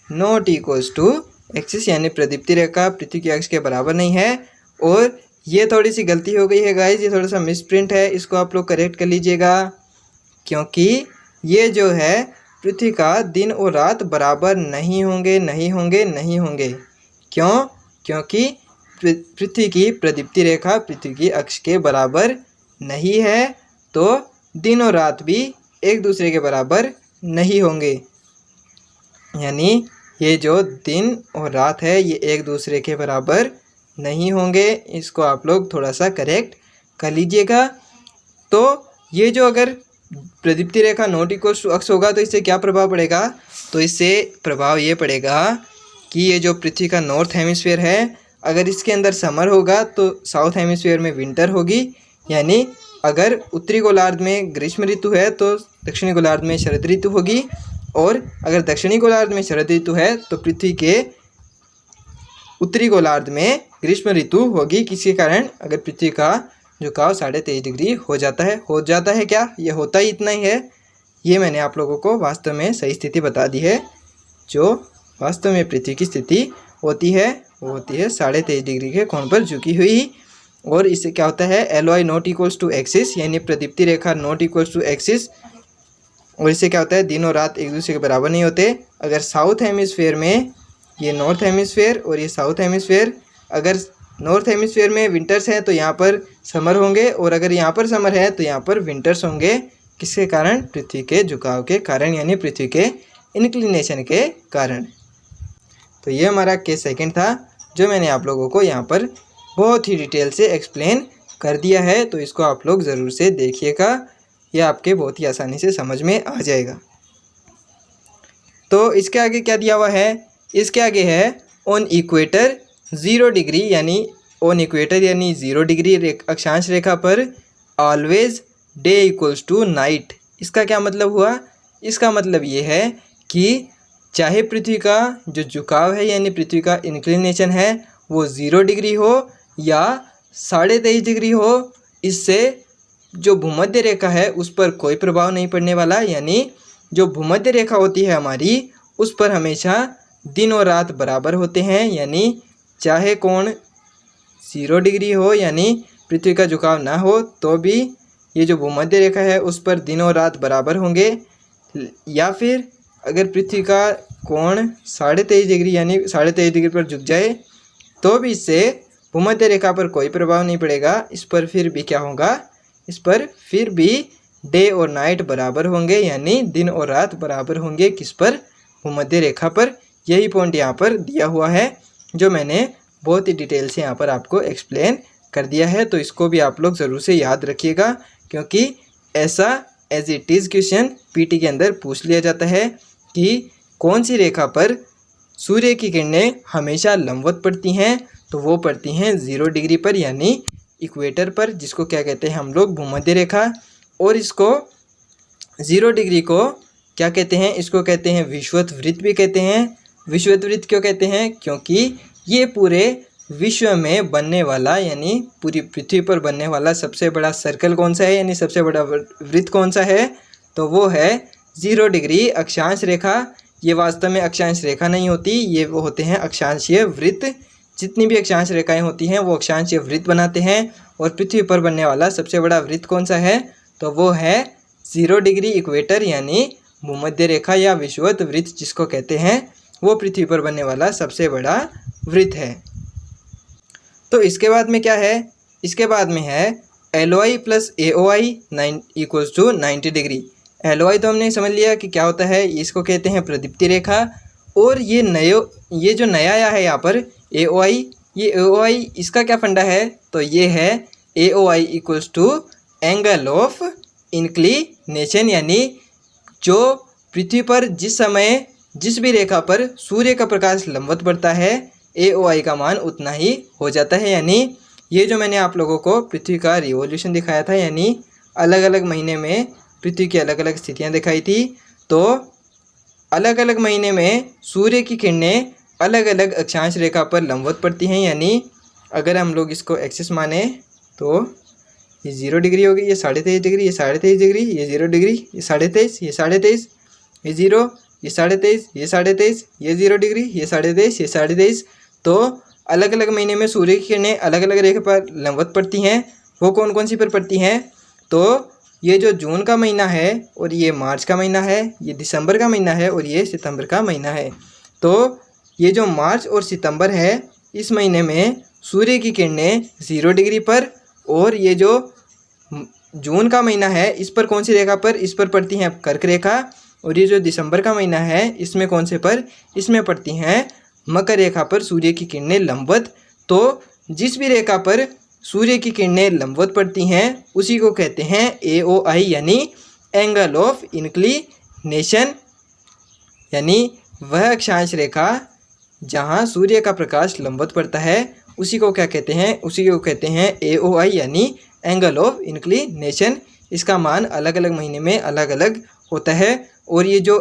नॉट इक्वल्स टू एक्सिस, यानी प्रदीप्ति रेखा पृथ्वी की अक्ष के बराबर नहीं है। और ये थोड़ी सी गलती हो गई है गाइस, ये थोड़ा सा मिसप्रिंट है, इसको आप लोग करेक्ट कर लीजिएगा, क्योंकि ये जो है पृथ्वी का दिन और रात बराबर नहीं होंगे, नहीं होंगे, नहीं होंगे। क्यों, क्योंकि पृथ्वी की प्रदीप्ति रेखा पृथ्वी की अक्ष के बराबर नहीं है, तो दिन और रात भी एक दूसरे के बराबर नहीं होंगे। यानी ये जो दिन और रात है ये एक दूसरे के बराबर नहीं होंगे, इसको आप लोग थोड़ा सा करेक्ट कर लीजिएगा। तो ये जो अगर प्रदीप्ति रेखा नॉट इक्वल्स टू अक्ष होगा तो इससे क्या प्रभाव पड़ेगा, तो इससे प्रभाव ये पड़ेगा कि ये जो पृथ्वी का नॉर्थ हेमिस्फीयर है अगर इसके अंदर समर होगा तो साउथ हेमिस्फीयर में विंटर होगी। यानी अगर उत्तरी गोलार्ध में ग्रीष्म ऋतु है तो दक्षिणी गोलार्ध में शरद ऋतु होगी, और अगर दक्षिणी गोलार्ध में शरद ऋतु है तो पृथ्वी के उत्तरी गोलार्ध में ग्रीष्म ऋतु होगी। किसी कारण अगर पृथ्वी का झुकाव 23.5 डिग्री हो जाता है क्या, ये होता ही इतना ही है, ये मैंने आप लोगों को वास्तव में सही स्थिति बता दी है। जो वास्तव में पृथ्वी की स्थिति होती है वो होती है 23.5 डिग्री के कोण पर झुकी हुई। और इससे क्या होता है, LOI not equals to axis, यानी प्रदीप्ति रेखा नॉट इक्वल्स टू एक्सिस। और इससे क्या होता है, दिन और रात एक दूसरे के बराबर नहीं होते। अगर साउथ हेमिस्फेयर में, ये नॉर्थ हेमिस्फेयर और ये साउथ हेमिस्फेयर, अगर नॉर्थ हेमिस्फेयर में विंटर्स हैं तो यहाँ पर समर होंगे, और अगर यहाँ पर समर है तो यहाँ पर विंटर्स होंगे। किसके कारण? पृथ्वी के झुकाव के कारण, यानी पृथ्वी के इंक्लिनेशन के कारण। तो ये हमारा केस सेकंड था, जो मैंने आप लोगों को यहाँ पर बहुत ही डिटेल से एक्सप्लेन कर दिया है। तो इसको आप लोग ज़रूर से देखिएगा, यह आपके बहुत ही आसानी से समझ में आ जाएगा। तो इसके आगे क्या दिया हुआ है, इसके आगे है ऑन इक्वेटर 0 डिग्री, यानी ऑन इक्वेटर यानी 0 डिग्री अक्षांश रेखा पर always day equals to night. इसका क्या मतलब हुआ? इसका मतलब ये है कि चाहे पृथ्वी का जो झुकाव है यानी पृथ्वी का इंक्लिनेशन है वो 0 डिग्री हो या 23.5 डिग्री हो, इससे जो भूमध्य रेखा है उस पर कोई प्रभाव नहीं पड़ने वाला। यानी जो भूमध्य रेखा होती है हमारी, उस पर हमेशा दिन और रात बराबर होते हैं। यानी चाहे कोण 0 डिग्री हो यानी पृथ्वी का झुकाव ना हो, तो भी ये जो भूमध्य रेखा है उस पर दिन और रात बराबर होंगे। या फिर अगर पृथ्वी का कोण 23.5 डिग्री यानी 23.5 डिग्री पर झुक जाए तो भी इससे भूमध्य रेखा पर कोई प्रभाव नहीं पड़ेगा। इस पर फिर भी क्या होगा, इस पर फिर भी डे और नाइट बराबर होंगे, यानी दिन और रात बराबर होंगे। किस पर? भूमध्य रेखा पर। यही पॉइंट यहाँ पर दिया हुआ है, जो मैंने बहुत ही डिटेल से यहाँ पर आपको एक्सप्लेन कर दिया है। तो इसको भी आप लोग ज़रूर से याद रखिएगा, क्योंकि ऐसा as it is question PT के अंदर पूछ लिया जाता है कि कौन सी रेखा पर सूर्य की किरणें हमेशा लंबवत पड़ती हैं। तो वो पड़ती हैं 0 डिग्री पर, यानी इक्वेटर पर, जिसको क्या कहते हैं हम लोग, भूमध्य रेखा। और इसको 0 डिग्री को क्या कहते हैं, इसको कहते हैं विषुवत वृत्त भी कहते हैं। विषुवत वृत्त क्यों कहते हैं? क्योंकि ये पूरे विश्व में बनने वाला, यानी पूरी पृथ्वी पर बनने वाला सबसे बड़ा सर्कल कौन सा है, यानी सबसे बड़ा वृत्त कौन सा है, तो वो है 0 डिग्री अक्षांश रेखा। ये वास्तव में अक्षांश रेखा नहीं होती, ये वो होते हैं अक्षांशीय वृत्त। जितनी भी अक्षांश रेखाएं होती हैं वो अक्षांशीय वृत्त बनाते हैं। और पृथ्वी पर बनने वाला सबसे बड़ा वृत्त कौन सा है, तो वो है 0 डिग्री इक्वेटर, यानी भूमध्य रेखा या विषुवत वृत्त जिसको कहते हैं, वो पृथ्वी पर बनने वाला सबसे बड़ा वृत्त है। तो इसके बाद में क्या है, इसके बाद में है LOI plus AOI equals to 90 degree. LOI तो हमने समझ लिया कि क्या होता है, इसको कहते हैं प्रदीप्ति रेखा। और ये जो नया आया है यहाँ पर AOI, ये AOI इसका क्या फंडा है, तो ये है AOI equals to angle of inclination. यानी जो पृथ्वी पर जिस समय जिस भी रेखा पर सूर्य का प्रकाश लंबवत पड़ता है, AOI का मान उतना ही हो जाता है। यानी ये जो मैंने आप लोगों को पृथ्वी का रिवॉल्यूशन दिखाया था, यानी अलग अलग महीने में पृथ्वी की अलग अलग स्थितियां दिखाई थी, तो अलग अलग महीने में सूर्य की किरणें अलग अलग अक्षांश रेखा पर लंबवत पड़ती हैं। यानी अगर हम लोग इसको एक्सिस माने तो ये 0 डिग्री होगी, ये 23.5 डिग्री, ये 23.5 डिग्री, ये 0 डिग्री, ये 23.5, ये 23.5, ये 0, ये 23.5, ये 23.5, ये 0 डिग्री, ये 23.5, ये 23.5। तो अलग अलग महीने में सूर्य की किरणें अलग अलग रेखा पर लंबवत पड़ती हैं। वो कौन कौन सी पर पड़ती हैं, तो ये जो जून का महीना है और ये मार्च का महीना है, ये दिसंबर का महीना है और ये सितंबर का महीना है। तो ये जो मार्च और सितंबर है, इस महीने में सूर्य की किरणें 0 डिग्री पर, और ये जो जून का महीना है इस पर कौन सी रेखा पर, इस पर पड़ती हैं कर्क रेखा। और ये जो दिसंबर का महीना है इसमें कौन से पर, इसमें पड़ती हैं मकर रेखा पर सूर्य की किरणें लंबवत। तो जिस भी रेखा पर सूर्य की किरणें लंबवत पड़ती हैं उसी को कहते हैं AOI, यानी एंगल ऑफ इंक्लिनेशन। यानी वह अक्षांश रेखा जहां सूर्य का प्रकाश लंबवत पड़ता है उसी को क्या कहते हैं, उसी को कहते हैं AOI, यानी एंगल ऑफ इंक्लिनेशन। इसका मान अलग अलग महीने में अलग अलग होता है। और ये जो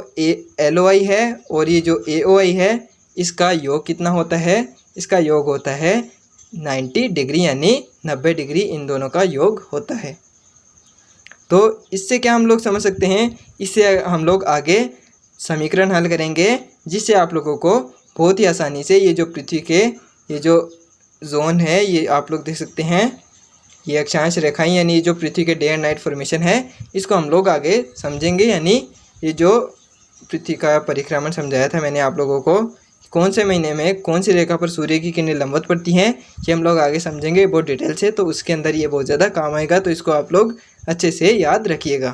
LOI है और ये जो AOI है, इसका योग कितना होता है, इसका योग होता है 90 डिग्री, यानी 90 डिग्री इन दोनों का योग होता है। तो इससे क्या हम लोग समझ सकते हैं, इससे हम लोग आगे समीकरण हल करेंगे, जिससे आप लोगों को बहुत ही आसानी से ये जो पृथ्वी के ये जो जोन है, ये आप लोग देख सकते हैं, ये अक्षांश रेखाएं यानी जो पृथ्वी के डे एंड नाइट फॉर्मेशन है, इसको हम लोग आगे समझेंगे। यानी ये जो पृथ्वी का परिक्रमण समझाया था मैंने आप लोगों को, कौन से महीने में कौन सी रेखा पर सूर्य की किरणें लंबवत पड़ती हैं, ये हम लोग आगे समझेंगे बहुत डिटेल से। तो उसके अंदर ये बहुत ज़्यादा काम आएगा, तो इसको आप लोग अच्छे से याद रखिएगा।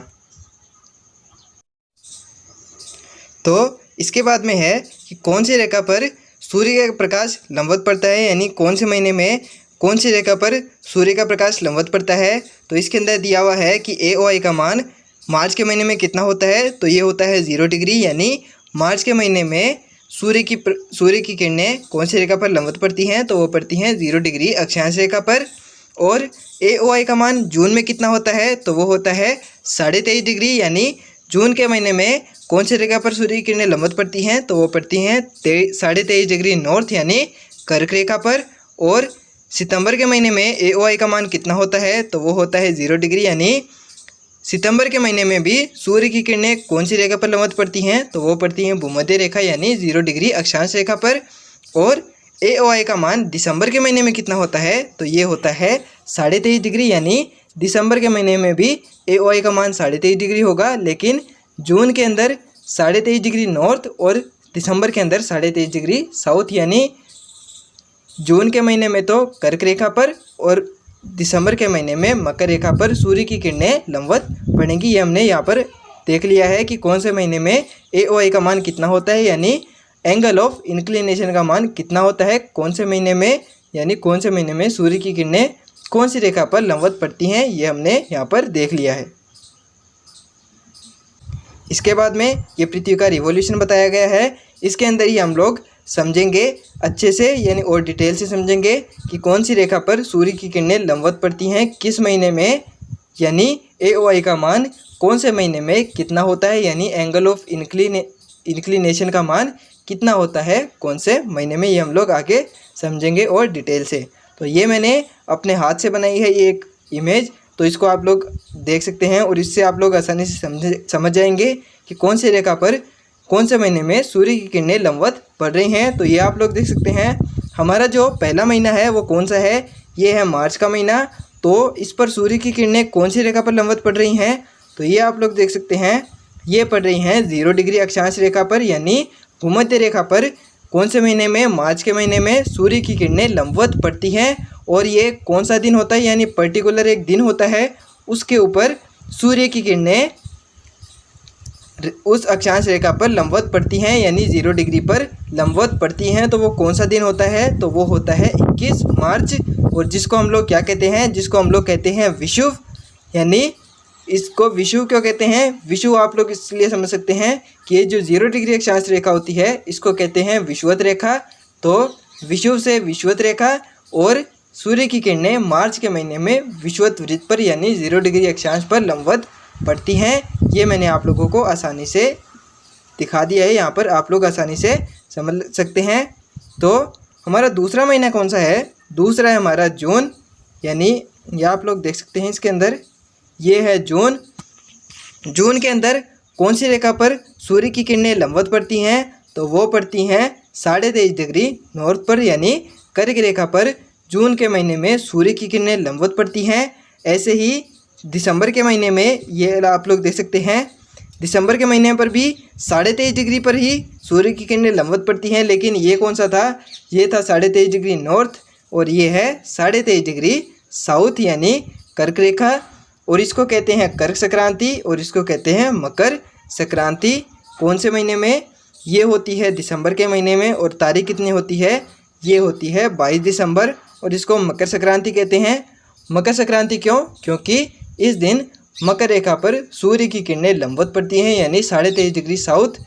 तो इसके बाद में है कि कौन सी रेखा पर सूर्य का प्रकाश लंबवत पड़ता है, यानी कौन से महीने में कौन सी रेखा पर सूर्य का प्रकाश लंबवत पड़ता है। तो इसके अंदर दिया हुआ है कि ए ओ आई का मान मार्च के महीने में कितना होता है, तो ये होता है 0 डिग्री। यानी मार्च के महीने में सूर्य की किरणें कौन सी रेखा पर लंबवत पड़ती हैं, तो वो पड़ती हैं 0 डिग्री अक्षांश रेखा पर। और ए ओ आई का मान जून में कितना होता है, तो वो होता है 23.5 डिग्री। यानी जून के महीने में कौन सी रेखा पर सूर्य की किरणें लंबवत पड़ती हैं, तो वो पड़ती हैं 23.5 डिग्री नॉर्थ यानी कर्क रेखा पर। और सितंबर के महीने में ए ओ आई का मान कितना होता है, तो वो होता है 0 डिग्री। यानी सितंबर के महीने में भी सूर्य की किरणें कौन सी रेखा पर लंबवत पड़ती हैं, तो वो पड़ती हैं भूमध्य रेखा यानी 0 डिग्री अक्षांश रेखा पर। और ए ओ आई का मान दिसंबर के महीने में कितना होता है, तो ये होता है 23.5 डिग्री। यानी दिसंबर के महीने में भी ए ओ आई का मान 23.5 डिग्री होगा, लेकिन जून के अंदर 23.5 डिग्री नॉर्थ और दिसंबर के अंदर 23.5 डिग्री साउथ। यानी जून के महीने में तो कर्क रेखा पर और दिसंबर के महीने में मकर रेखा पर सूर्य की किरणें लंबवत पड़ेंगी। ये हमने यहाँ पर देख लिया है कि कौन से महीने में ए ओ आई का मान कितना होता है, यानी एंगल ऑफ इंक्लिनेशन का मान कितना होता है कौन से महीने में, यानी कौन से महीने में सूर्य की किरणें कौन सी रेखा पर लंबवत पड़ती हैं, ये हमने यहाँ पर देख लिया है। इसके बाद में ये पृथ्वी का रिवॉल्यूशन बताया गया है, इसके अंदर ही हम लोग समझेंगे अच्छे से, यानी और डिटेल से समझेंगे कि कौन सी रेखा पर सूर्य की किरणें लंबवत पड़ती हैं किस महीने में, यानी ए ओ आई का मान कौन से महीने में कितना होता है, यानी एंगल ऑफ इंक्लिनेशन का मान कितना होता है कौन से महीने में, ये हम लोग आगे समझेंगे और डिटेल से। तो ये मैंने अपने हाथ से बनाई है ये एक इमेज, तो इसको आप लोग देख सकते हैं और इससे आप लोग आसानी से समझ जाएंगे कि कौन सी रेखा पर कौन से महीने में सूर्य की किरणें लंबवत पड़ रही हैं। तो ये आप लोग देख सकते हैं, हमारा जो पहला महीना है वो कौन सा है, ये है मार्च का महीना। तो इस पर सूर्य की किरणें कौन सी रेखा पर लंबवत पड़ रही हैं, तो ये आप लोग देख सकते हैं, ये पड़ रही हैं 0 डिग्री अक्षांश रेखा पर, यानी भूमध्य रेखा पर कौन से महीने में, मार्च के महीने में सूर्य की किरणें लंबवत पड़ती हैं। और ये कौन सा दिन होता है, यानी पर्टिकुलर एक दिन होता है, उसके ऊपर सूर्य की किरणें उस अक्षांश रेखा पर लंबवत पड़ती हैं, यानी 0 डिग्री पर लंबवत पड़ती हैं। तो वो कौन सा दिन होता है, तो वो होता है 21 मार्च। और जिसको हम लोग क्या कहते हैं, जिसको हम लोग कहते हैं विषुव। यानी इसको विषुव क्यों कहते हैं, विषुव आप लोग इसलिए समझ सकते हैं कि ये जो 0 डिग्री अक्षांश रेखा होती है इसको कहते हैं विषुवत रेखा। तो विषुव से विषुवत रेखा, और सूर्य की किरणें मार्च के महीने में विषुवत वृत्त पर यानी 0 डिग्री अक्षांश पर लंबवत पड़ती हैं। ये मैंने आप लोगों को आसानी से दिखा दिया है, यहाँ पर आप लोग आसानी से समझ सकते हैं। तो हमारा दूसरा महीना कौन सा है, दूसरा है हमारा जून। यानी ये आप लोग देख सकते हैं, इसके अंदर ये है जून। जून के अंदर कौन सी रेखा पर सूर्य की किरणें लंबवत पड़ती हैं, तो वो पड़ती हैं 23.5 डिग्री नॉर्थ पर, यानी कर्क रेखा पर जून के महीने में सूर्य की किरणें लंबवत पड़ती हैं। ऐसे ही दिसंबर के महीने में ये आप लोग देख सकते हैं, दिसंबर के महीने पर भी 23.5 डिग्री पर ही सूर्य की किरणें लंबवत पड़ती हैं, लेकिन ये कौन सा था, ये था 23.5 डिग्री नॉर्थ और ये है 23.5 डिग्री साउथ यानी कर्क रेखा। और इसको कहते हैं कर्क संक्रांति और इसको कहते हैं मकर संक्रांति। कौन से महीने में, ये होती है दिसंबर के महीने में, और तारीख कितनी होती है, ये होती है 22 दिसंबर, और इसको मकर संक्रांति कहते हैं। मकर संक्रांति क्यों, क्योंकि इस दिन मकर रेखा पर सूर्य की किरणें लंबवत पड़ती हैं, यानी 23.5 डिग्री साउथ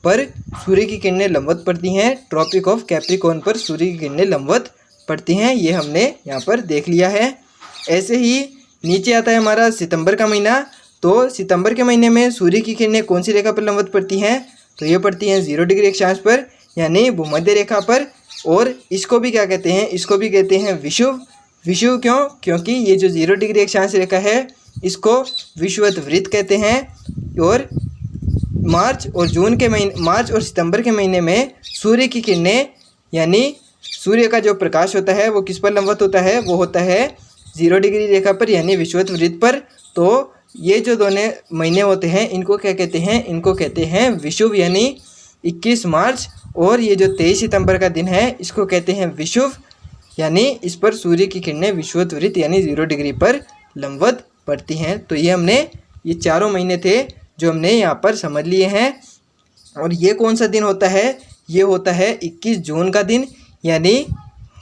पर सूर्य की किरणें लंबवत पड़ती हैं। ट्रॉपिक ऑफ कैप्रिकॉर्न पर सूर्य की किरणें लंबवत पड़ती हैं, ये हमने यहाँ पर देख लिया है। ऐसे ही नीचे आता है हमारा सितंबर का महीना। तो सितंबर के महीने में सूर्य की किरणें कौन सी रेखा पर लंबवत पड़ती हैं, तो ये पड़ती हैं 0 डिग्री अक्षांश पर, यानी भूमध्य रेखा पर। और इसको भी क्या कहते हैं, इसको भी कहते हैं विषुव। विषुव क्यों, क्योंकि ये जो 0 डिग्री अक्षांश रेखा है इसको विषुवत वृत्त कहते हैं। और मार्च और सितंबर के महीने में सूर्य की किरणें यानी सूर्य का जो प्रकाश होता है वो किस पर लंबवत होता है, वो होता है 0 डिग्री रेखा पर यानी विषुवत वृत्त पर। तो ये जो दोनों महीने होते हैं इनको क्या कहते हैं, इनको कहते हैं विषुव यानी 21 मार्च। और ये जो 23 सितंबर का दिन है इसको कहते हैं विषुव यानी इस पर सूर्य की किरणें विषुवत वृत्त यानी 0 डिग्री पर लंबवत पड़ती हैं। तो ये चारों महीने थे जो हमने यहाँ पर समझ लिए हैं। और ये कौन सा दिन होता है, ये होता है 21 जून का दिन यानी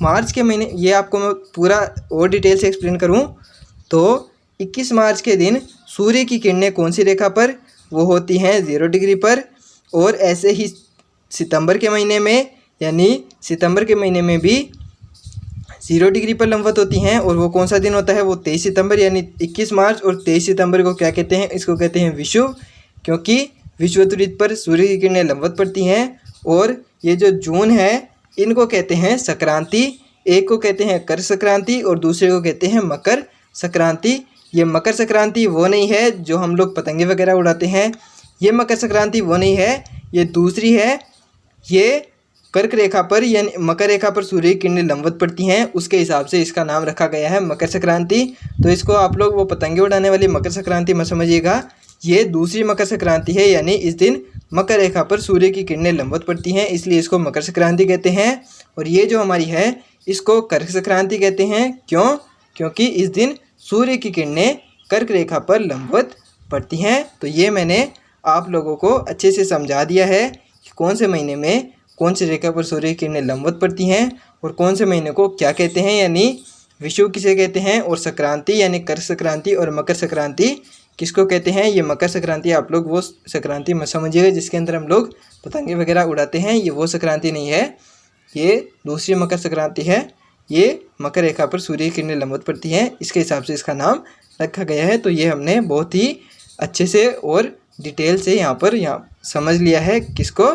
मार्च के महीने। ये आपको मैं पूरा और डिटेल से एक्सप्लेन करूँ तो 21 मार्च के दिन सूर्य की किरणें कौन सी रेखा पर, वो होती हैं 0 डिग्री पर। और ऐसे ही सितंबर के महीने में यानी सितंबर के महीने में भी 0 डिग्री पर लंबवत होती हैं। और वो कौन सा दिन होता है, वो 23 सितंबर यानी 21 मार्च और 23 सितंबर को क्या कहते हैं, इसको कहते हैं विषुव, क्योंकि विषुवत वृत्त पर सूर्य की किरणें लंबवत पड़ती हैं। और ये जो जून है इनको कहते हैं संक्रांति। एक को कहते हैं कर संक्रांति और दूसरे को कहते हैं मकर संक्रांति। ये मकर संक्रांति वो नहीं है जो हम लोग पतंगे वगैरह उड़ाते हैं, ये मकर संक्रांति वो नहीं है, ये दूसरी है। ये कर्क रेखा पर यानी मकर रेखा पर सूर्य की किरणें लंबवत पड़ती हैं, उसके हिसाब से इसका नाम रखा गया है मकर संक्रांति। तो इसको आप लोग वो पतंगे उड़ाने वाली मकर संक्रांति मत समझिएगा, ये दूसरी मकर संक्रांति है यानी इस दिन मकर रेखा पर सूर्य की किरणें लंबवत पड़ती हैं, इसलिए इसको मकर संक्रांति कहते हैं। और ये जो हमारी है इसको कर्क संक्रांति कहते हैं। क्यों? क्योंकि इस दिन सूर्य की किरणें कर्क रेखा पर लंबवत पड़ती हैं। तो ये मैंने आप लोगों को अच्छे से समझा दिया है कि कौन से महीने में कौन सी रेखा पर सूर्य की किरणें लंबवत पड़ती हैं और कौन से महीने को क्या कहते हैं यानी विषुव किसे कहते हैं, और संक्रांति यानी कर्क संक्रांति और मकर संक्रांति किसको कहते हैं। ये मकर संक्रांति आप लोग वो संक्रांति मत समझिएगा जिसके अंदर हम लोग पतंगे वगैरह उड़ाते हैं, ये वो संक्रांति नहीं है, ये दूसरी मकर संक्रांति है। ये मकर रेखा पर सूर्य की किरणें लंबवत पड़ती हैं, इसके हिसाब से इसका नाम रखा गया है। तो ये हमने बहुत ही अच्छे से और डिटेल से यहाँ समझ लिया है किसको,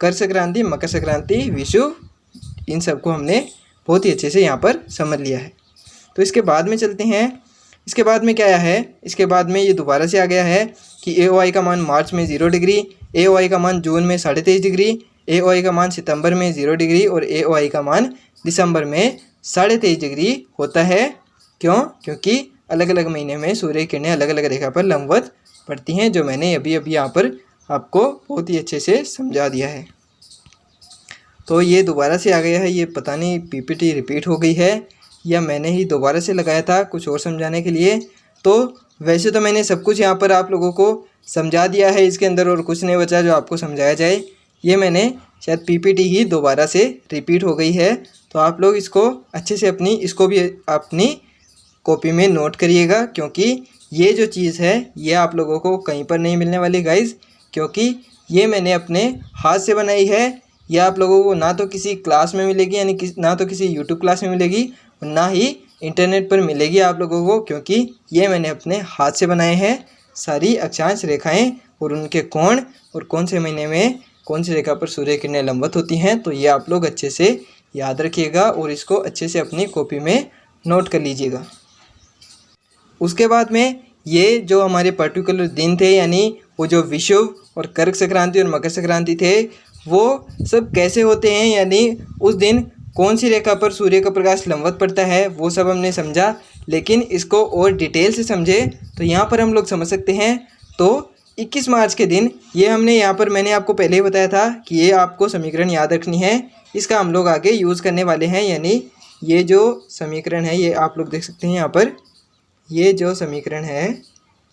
कर संक्रांति, मकर संक्रांति, विषुव, इन सबको हमने बहुत ही अच्छे से यहाँ पर समझ लिया है। तो इसके बाद में चलते हैं, इसके बाद में क्या आया है, इसके बाद में ये दोबारा से आ गया है कि AOI का मान मार्च में 0 डिग्री, AOI का मान जून में 23.5 डिग्री, AOI का मान सितंबर में 0 डिग्री और AOI का मान दिसंबर में 23.5 डिग्री होता है। क्यों? क्योंकि अलग अलग महीने में सूर्य की किरणें अलग अलग रेखा पर लंबवत पड़ती हैं, जो मैंने अभी यहाँ पर आपको बहुत ही अच्छे से समझा दिया है। तो ये दोबारा से आ गया है, ये पता नहीं PPT रिपीट हो गई है या मैंने ही दोबारा से लगाया था कुछ और समझाने के लिए। तो वैसे तो मैंने सब कुछ यहाँ पर आप लोगों को समझा दिया है इसके अंदर, और कुछ नहीं बचा जो आपको समझाया जाए। ये मैंने शायद PPT ही दोबारा से रिपीट हो गई है, तो आप लोग इसको अच्छे से इसको भी अपनी कॉपी में नोट करिएगा, क्योंकि ये जो चीज़ है ये आप लोगों को कहीं पर नहीं मिलने वाली गाइज़, क्योंकि ये मैंने अपने हाथ से बनाई है। ये आप लोगों को ना तो किसी क्लास में मिलेगी यानी ना तो किसी YouTube क्लास में मिलेगी, ना ही इंटरनेट पर मिलेगी आप लोगों को, क्योंकि ये मैंने अपने हाथ से बनाए हैं सारी अक्षांश रेखाएं और उनके कोण और कौन से महीने में कौन सी रेखा पर सूर्य की किरणें लंबवत होती हैं। तो ये आप लोग अच्छे से याद रखिएगा और इसको अच्छे से अपनी कॉपी में नोट कर लीजिएगा। उसके बाद में ये जो हमारे पर्टिकुलर दिन थे यानी वो जो विषुव और कर्क संक्रांति और मकर संक्रांति थे, वो सब कैसे होते हैं यानी उस दिन कौन सी रेखा पर सूर्य का प्रकाश लंबवत पड़ता है, वो सब हमने समझा। लेकिन इसको और डिटेल से समझे तो यहाँ पर हम लोग समझ सकते हैं। तो 21 मार्च के दिन ये हमने यहाँ पर मैंने आपको पहले ही बताया था कि ये आपको समीकरण याद रखनी है, इसका हम लोग आगे यूज़ करने वाले हैं। यानी ये जो समीकरण है ये आप लोग देख सकते हैं यहाँ पर, ये जो समीकरण है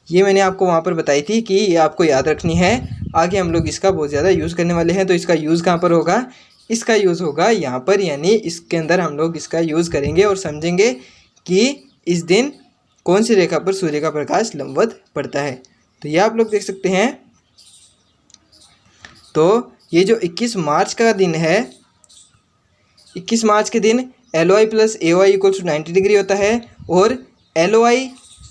ये मैंने आपको वहाँ पर बताई थी कि ये आपको याद रखनी है। आगे हम लोग इसका बहुत ज़्यादा यूज़ करने वाले हैं। तो इसका यूज़ कहाँ पर होगा, इसका यूज़ होगा यहाँ पर, यानी इसके अंदर हम लोग इसका यूज़ करेंगे और समझेंगे कि इस दिन कौन सी रेखा पर सूर्य का प्रकाश लंबवत पड़ता है। तो ये आप लोग देख सकते हैं। तो ये जो 21 मार्च का दिन है, 21 मार्च के दिन LOI plus AOI equals to 90 degree होता है, और LOI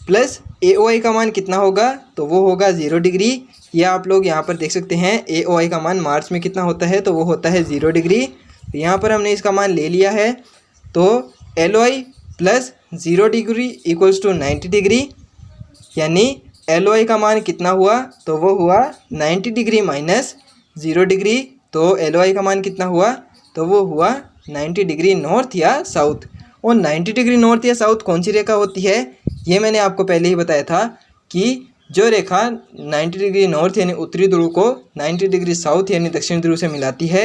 प्लस AOI का मान कितना होगा, तो वो होगा 0 डिग्री। ये आप लोग यहाँ पर देख सकते हैं AOI का मान मार्च में कितना होता है, तो वो होता है 0 डिग्री। तो यहाँ पर हमने इसका मान ले लिया है। तो LOI plus 0 degree equals to 90 degree, यानी एल ओ आई का मान कितना हुआ, तो वो हुआ 90 डिग्री माइनस 0 डिग्री। तो एल ओ आई का मान कितना हुआ, तो वो हुआ 90 डिग्री नॉर्थ या साउथ। और 90 डिग्री नॉर्थ या साउथ कौन सी रेखा होती है, ये मैंने आपको पहले ही बताया था कि जो रेखा 90 डिग्री नॉर्थ यानी उत्तरी ध्रुव को 90 डिग्री साउथ यानी दक्षिण ध्रुव से मिलाती है,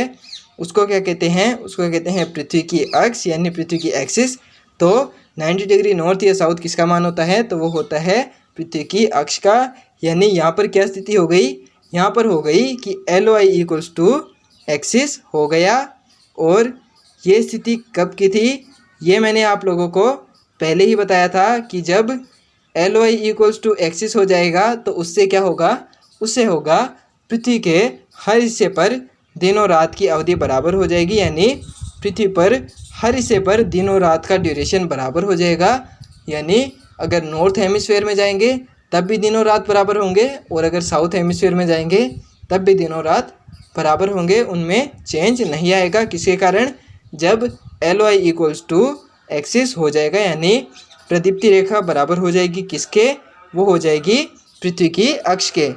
उसको क्या कहते हैं, उसको कहते हैं पृथ्वी की अक्ष यानी पृथ्वी की एक्सिस। तो 90 डिग्री नॉर्थ या साउथ किसका मान होता है, तो वो होता है पृथ्वी की अक्ष का। यानी यहाँ पर क्या स्थिति हो गई, यहाँ पर हो गई कि L O I equals to axis हो गया। और ये स्थिति कब की थी, ये मैंने आप लोगों को पहले ही बताया था कि जब L O I equals to axis हो जाएगा तो उससे क्या होगा, उससे होगा पृथ्वी के हर हिस्से पर दिन और रात की अवधि बराबर हो जाएगी। यानी पृथ्वी पर हर हिस्से पर दिन और रात का ड्यूरेशन बराबर हो जाएगा। यानी अगर नॉर्थ हेमिस्फीयर में जाएंगे तब भी दिन और रात बराबर होंगे, और अगर साउथ हेमिस्फीयर में जाएंगे तब भी दिन और रात बराबर होंगे, उनमें चेंज नहीं आएगा। किसके कारण, जब L O I equals to axis हो जाएगा, यानी प्रदीप्ति रेखा बराबर हो जाएगी किसके, वो हो जाएगी पृथ्वी की अक्ष के।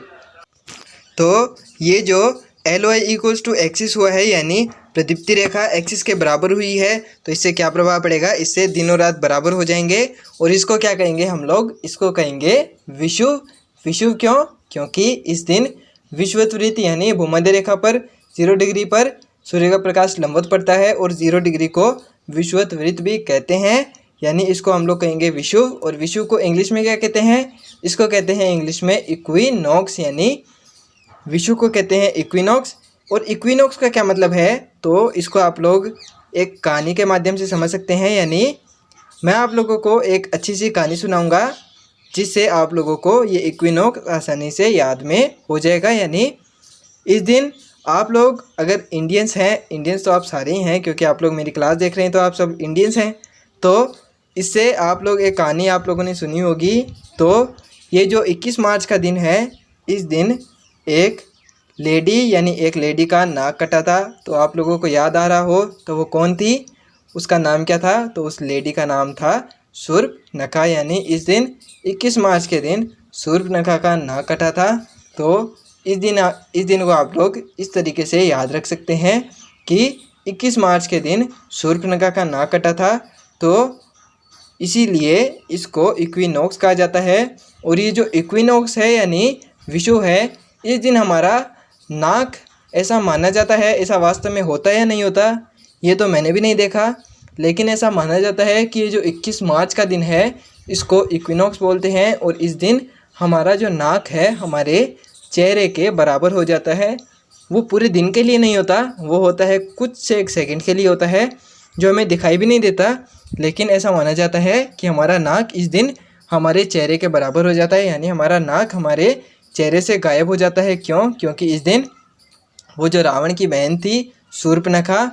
तो ये जो L O I equals to axis हुआ है यानी प्रदीप्ति रेखा एक्सिस के बराबर हुई है, तो इससे क्या प्रभाव पड़ेगा, इससे दिन और रात बराबर हो जाएंगे। और इसको क्या कहेंगे हम लोग, इसको कहेंगे विषुव। विषुव क्यों, क्योंकि इस दिन विषुवत वृत्त यानी भूमध्य रेखा पर 0 डिग्री पर सूर्य का प्रकाश लंबवत पड़ता है, और 0 डिग्री को विषुवत वृत्त भी कहते हैं। यानी इसको हम लोग कहेंगे विषुव। और विषुव को इंग्लिश में क्या कहते हैं, इसको कहते हैं इंग्लिश में इक्विनॉक्स, यानी विषुव को कहते हैं इक्विनॉक्स। और इक्विनॉक्स का क्या मतलब है, तो इसको आप लोग एक कहानी के माध्यम से समझ सकते हैं। यानी मैं आप लोगों को एक अच्छी सी कहानी सुनाऊंगा जिससे आप लोगों को ये इक्विनॉक्स आसानी से याद में हो जाएगा। यानी इस दिन आप लोग अगर इंडियंस हैं, इंडियंस तो आप सारे ही हैं क्योंकि आप लोग मेरी क्लास देख रहे हैं तो आप सब इंडियंस हैं, तो इससे आप लोग एक कहानी आप लोगों ने सुनी होगी। तो ये जो 21 मार्च का दिन है, इस दिन एक लेडी यानी एक लेडी का नाक कटा था। तो आप लोगों को याद आ रहा हो तो वो कौन थी, उसका नाम क्या था, तो उस लेडी का नाम था शूर्पणखा। यानी इस दिन 21 मार्च के दिन शूर्पणखा का नाक कटा था। तो इस दिन को आप लोग इस तरीके से याद रख सकते हैं कि 21 मार्च के दिन शूर्पणखा का नाक कटा था, तो इसीलिए इसको इक्विनॉक्स कहा जाता है। और ये जो इक्विनॉक्स है यानी विषुव है, इस दिन हमारा नाक ऐसा माना जाता है, ऐसा वास्तव में होता है या नहीं होता ये तो मैंने भी नहीं देखा, लेकिन ऐसा माना जाता है कि ये जो 21 मार्च का दिन है इसको इक्विनॉक्स बोलते हैं। और इस दिन हमारा जो नाक है हमारे चेहरे के बराबर हो जाता है। वो पूरे दिन के लिए नहीं होता, वो होता है कुछ से एक सेकंड के लिए होता है, जो हमें दिखाई भी नहीं देता, लेकिन ऐसा माना जाता है कि हमारा नाक इस दिन हमारे चेहरे के बराबर हो जाता है। यानी हमारा नाक हमारे चेहरे से गायब हो जाता है। क्यों, क्योंकि इस दिन वो जो रावण की बहन थी शूर्पणखा,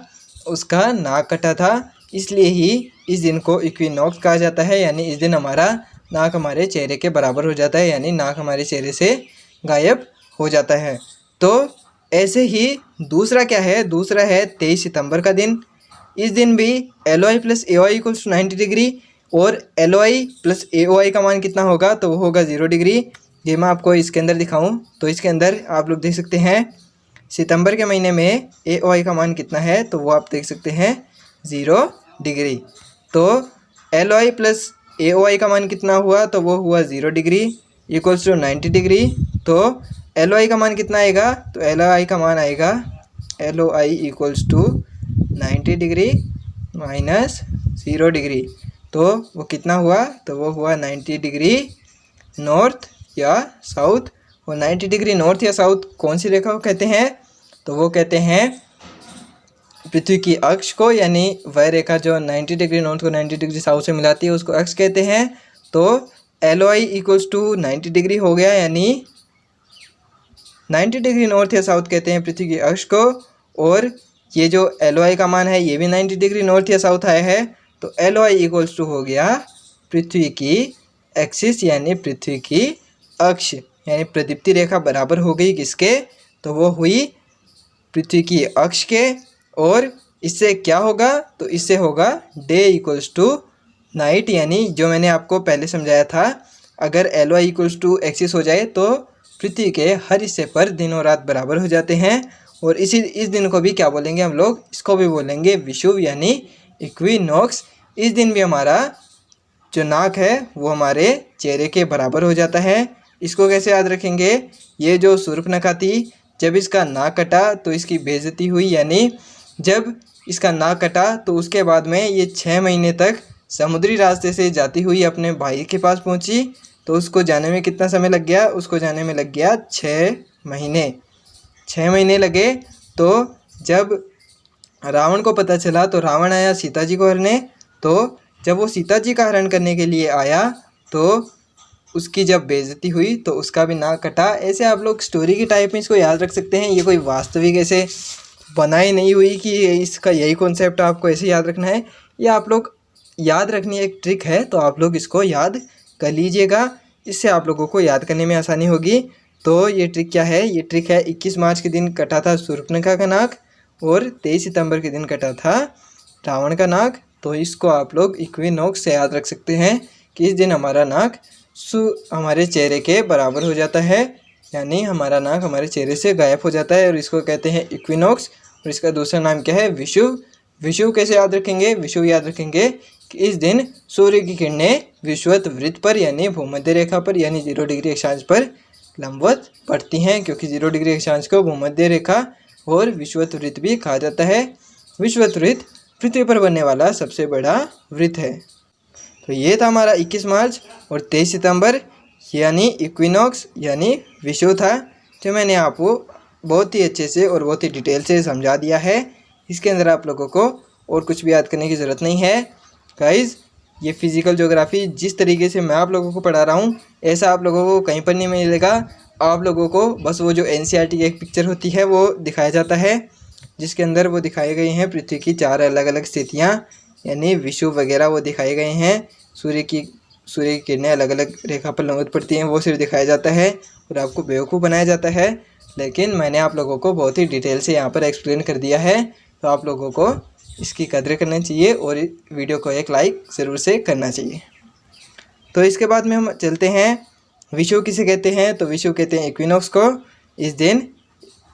उसका नाक कटा था, इसलिए ही इस दिन को इक्विनॉक्स कहा जाता है। यानी इस दिन हमारा नाक हमारे चेहरे के बराबर हो जाता है, यानी नाक हमारे चेहरे से गायब हो जाता है। तो ऐसे ही दूसरा क्या है, दूसरा है 23 सितंबर का दिन। इस दिन भी L O I plus A O I equals to 90 degree, और L O I plus A O I का मान कितना होगा, तो वो होगा 0 डिग्री। ये मैं आपको इसके अंदर दिखाऊं तो इसके अंदर आप लोग देख सकते हैं सितंबर के महीने में ए ओ आई का मान कितना है, तो वो आप देख सकते हैं 0 डिग्री। तो L O I plus A O I का मान कितना हुआ, तो वो हुआ 0 डिग्री इक्वल्स टू 90 डिग्री। तो एल ओ आई का मान कितना आएगा, तो एल ओ आई का मान आएगा L O I equals to 90 degree minus 0 degree. तो वो कितना हुआ, तो वो हुआ 90 डिग्री नॉर्थ या साउथ। और 90 डिग्री नॉर्थ या साउथ कौन सी रेखा को कहते हैं, तो वो कहते हैं पृथ्वी की अक्ष को, यानी वह रेखा जो 90 डिग्री नॉर्थ को 90 डिग्री साउथ से मिलाती है उसको अक्ष कहते हैं। तो L O I equals to 90 degree हो गया, यानी 90 डिग्री नॉर्थ या साउथ कहते हैं पृथ्वी की अक्ष को। और ये जो एल ओ आई का मान है ये भी 90 डिग्री नॉर्थ या साउथ आया है, तो L O I equals to हो गया पृथ्वी की एक्सिस यानी पृथ्वी की अक्ष, यानी प्रदीप्ति रेखा बराबर हो गई किसके, तो वो हुई पृथ्वी की अक्ष के। और इससे क्या होगा, तो इससे होगा डे इक्वल्स टू नाइट, यानी जो मैंने आपको पहले समझाया था अगर L Y equals to axis हो जाए तो पृथ्वी के हर हिस्से पर दिन और रात बराबर हो जाते हैं। और इस दिन को भी क्या बोलेंगे हम लोग, इसको भी बोलेंगे विषुव यानी इक्विनॉक्स। इस दिन भी हमारा जो नाक है वो हमारे चेहरे के बराबर हो जाता है। इसको कैसे याद रखेंगे, ये जो शूर्पणखा थी जब इसका नाक कटा तो इसकी बेइज्जती हुई, यानी जब इसका नाक कटा तो उसके बाद में ये 6 महीने तक समुद्री रास्ते से जाती हुई अपने भाई के पास पहुंची। तो उसको जाने में कितना समय लग गया, उसको जाने में लग गया 6 महीने। 6 महीने लगे। तो जब रावण को पता चला तो रावण आया सीता जी को हरने। तो जब वो सीता जी का हरण करने के लिए आया तो उसकी जब बेइज्जती हुई तो उसका भी नाक कटा। ऐसे आप लोग स्टोरी की टाइप में इसको याद रख सकते हैं। ये कोई वास्तविक ऐसे बनाई नहीं हुई कि इसका यही कॉन्सेप्ट आपको ऐसे याद रखना है। ये आप लोग याद रखनी एक ट्रिक है, तो आप लोग इसको याद कर लीजिएगा। इससे आप लोगों को याद करने में आसानी होगी। तो ये ट्रिक क्या है, ये ट्रिक है 21 मार्च के दिन कटा था शूर्पणखा का नाक और 23 सितंबर के दिन कटा था रावण का नाक। तो इसको आप लोग इक्विनॉक्स से याद रख सकते हैं कि इस दिन हमारा नाक हमारे चेहरे के बराबर हो जाता है, यानी हमारा नाक हमारे चेहरे से गायब हो जाता है और इसको कहते हैं इक्विनॉक्स। और इसका दूसरा नाम क्या है, विषुव। विषुव कैसे याद रखेंगे, विषुव याद रखेंगे कि इस दिन सूर्य की किरणें विषुवत वृत्त पर यानी भूमध्य रेखा पर यानी 0 डिग्री अक्षांश पर लंबवत पड़ती हैं, क्योंकि 0 डिग्री अक्षांश को भूमध्य रेखा और विषुवत वृत्त भी कहा जाता है। विषुवत वृत्त पृथ्वी पर बनने वाला सबसे बड़ा वृत्त है। तो ये था हमारा 21 मार्च और 23 सितंबर यानी इक्विनॉक्स यानी विषुव था, जो मैंने आपको बहुत ही अच्छे से और बहुत ही डिटेल से समझा दिया है। इसके अंदर आप लोगों को और कुछ भी याद करने की ज़रूरत नहीं है। गाइज़, ये फिज़िकल ज्योग्राफी जिस तरीके से मैं आप लोगों को पढ़ा रहा हूँ ऐसा आप लोगों को कहीं पर नहीं मिलेगा। आप लोगों को बस वो जो NCERT की एक पिक्चर होती है वो दिखाया जाता है, जिसके अंदर वो दिखाई गई हैं पृथ्वी की 4 अलग अलग स्थितियाँ यानी विषुव वगैरह वो दिखाए गए हैं। सूर्य की किरणें अलग अलग रेखा पर लंबवत पड़ती हैं, वो सिर्फ दिखाया जाता है और आपको बेवकूफ़ बनाया जाता है। लेकिन मैंने आप लोगों को बहुत ही डिटेल से यहाँ पर एक्सप्लेन कर दिया है, तो आप लोगों को इसकी कदर करना चाहिए और वीडियो को एक लाइक ज़रूर से करना चाहिए। तो इसके बाद में हम चलते हैं विषुव किसे कहते हैं, तो विषुव कहते हैं इक्विनॉक्स को इस दिन।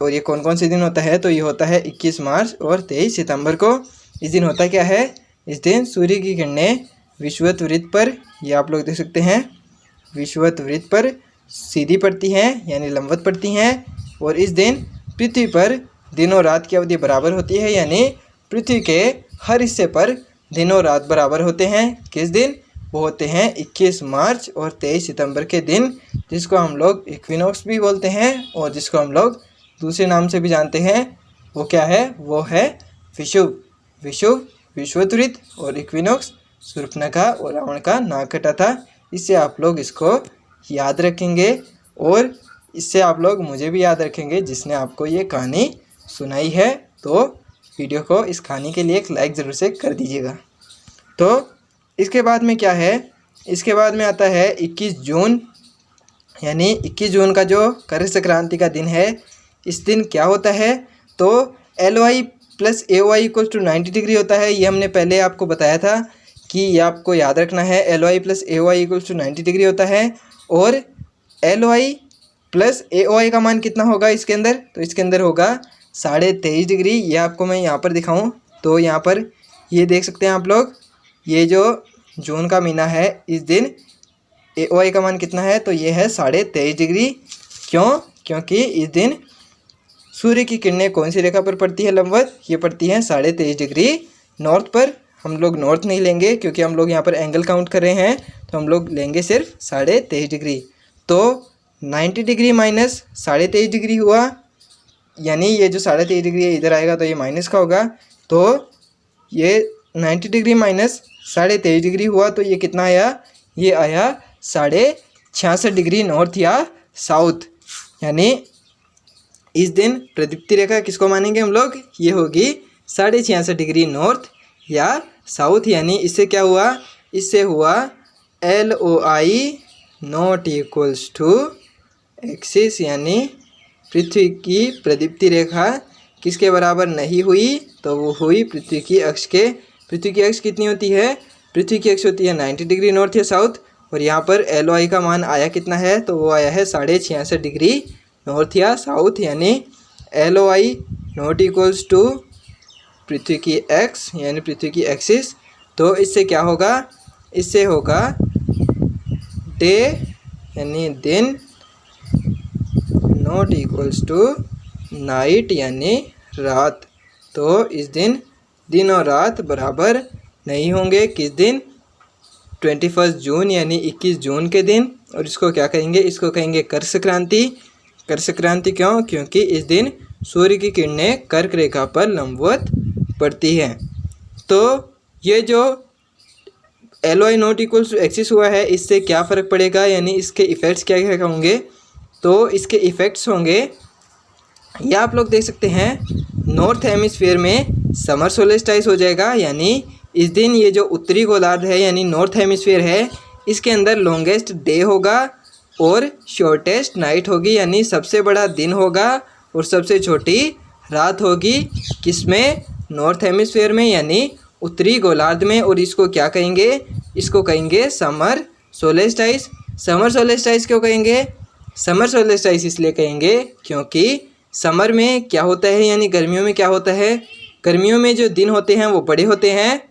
और ये कौन कौन से दिन होता है, तो ये होता है 21 मार्च और 23 सितंबर को। इस दिन होता क्या है, इस दिन सूर्य की किरणें विषुवत वृत्त पर, ये आप लोग देख सकते हैं, विषुवत वृत्त पर सीधी पड़ती हैं यानी लंबवत पड़ती हैं। और इस दिन पृथ्वी पर दिन और रात की अवधि बराबर होती है, यानी पृथ्वी के हर हिस्से पर दिन और रात बराबर होते हैं। किस दिन, वो होते हैं 21 मार्च और 23 सितंबर के दिन, जिसको हम लोग इक्विनॉक्स भी बोलते हैं और जिसको हम लोग दूसरे नाम से भी जानते हैं। वो क्या है, वो है विषुव। विषुव विषुवत वृत्त और इक्विनॉक्स शूर्पणखा और रावण का नाक कटा था। इससे आप लोग इसको याद रखेंगे और इससे आप लोग मुझे भी याद रखेंगे जिसने आपको ये कहानी सुनाई है। तो वीडियो को इस कहानी के लिए एक लाइक ज़रूर से कर दीजिएगा। तो इसके बाद में क्या है, इसके बाद में आता है 21 जून यानी 21 जून का जो कर संक्रांति का दिन है। इस दिन क्या होता है, तो LY + AOI = 90 डिग्री होता है। ये हमने पहले आपको बताया था कि ये आपको याद रखना है, LY + AOI = 90 डिग्री होता है। और LY + AOI का मान कितना होगा इसके अंदर, तो इसके अंदर होगा 23.5 डिग्री। ये आपको मैं यहाँ पर दिखाऊँ तो यहाँ पर ये देख सकते हैं आप लोग, ये जो जून का महीना है इस दिन AOI का मान कितना है, तो ये है 23.5 डिग्री। क्यों, क्योंकि इस दिन सूर्य की किरणें कौन सी रेखा पर पड़ती है लंबवत, ये पड़ती हैं 23.5 डिग्री नॉर्थ पर। हम लोग नॉर्थ नहीं लेंगे क्योंकि हम लोग यहाँ पर एंगल काउंट कर रहे हैं, तो हम लोग लेंगे सिर्फ 23.5 डिग्री। तो 90 डिग्री माइनस 23.5 डिग्री हुआ, यानी ये जो 23.5 डिग्री है इधर आएगा तो ये माइनस का होगा। तो ये 90 डिग्री माइनस 23.5 डिग्री हुआ, तो ये कितना आया, ये आया 66.5 डिग्री नॉर्थ या साउथ। यानी इस दिन प्रदीप्ति रेखा किसको मानेंगे हम लोग, ये होगी 66.5 डिग्री नॉर्थ या साउथ। यानी इससे क्या हुआ, इससे हुआ LOI ≠ एक्सिस, यानी पृथ्वी की प्रदीप्ति रेखा किसके बराबर नहीं हुई, तो वो हुई पृथ्वी की अक्ष के। पृथ्वी की अक्ष कितनी होती है, पृथ्वी की अक्ष होती है 90 डिग्री नॉर्थ या साउथ और यहाँ पर LOI का मान आया कितना है, तो वो आया है 66.5 डिग्री नॉर्थ या साउथ, यानी LOI नॉट इक्वल्स टू पृथ्वी की एक्स यानी पृथ्वी की एक्सिस। तो इससे क्या होगा, इससे होगा डे यानी दिन नॉट इक्वल्स टू नाइट यानी रात। तो इस दिन दिन और रात बराबर नहीं होंगे। किस दिन, 21 जून यानी 21 जून के दिन। और इसको क्या कहेंगे, इसको कहेंगे कर संक्रांति। कर संक्रांति क्यों, क्योंकि इस दिन सूर्य की किरणें कर्क रेखा पर लंबवत पड़ती हैं। तो ये जो LOI not equals to axis हुआ है, इससे क्या फ़र्क पड़ेगा, यानी इसके इफ़ेक्ट्स क्या क्या होंगे। तो इसके इफ़ेक्ट्स होंगे, ये आप लोग देख सकते हैं, नॉर्थ हेमिस्फीयर में समर सोलेस्टाइस हो जाएगा। यानी इस दिन ये जो उत्तरी गोलार्ध है यानी नॉर्थ हेमिस्फीयर है, इसके अंदर लॉन्गेस्ट डे होगा और शॉर्टेस्ट नाइट होगी, यानी सबसे बड़ा दिन होगा और सबसे छोटी रात होगी। किसमें, नॉर्थ हेमिस्फीयर में यानी उत्तरी गोलार्ध में। और इसको क्या कहेंगे, इसको कहेंगे समर सोलेस्टाइस। समर सोलेस्टाइस क्यों कहेंगे, समर सोलेस्टाइस इसलिए कहेंगे क्योंकि समर में क्या होता है, यानी गर्मियों में क्या होता है, गर्मियों में जो दिन होते हैं वो बड़े होते हैं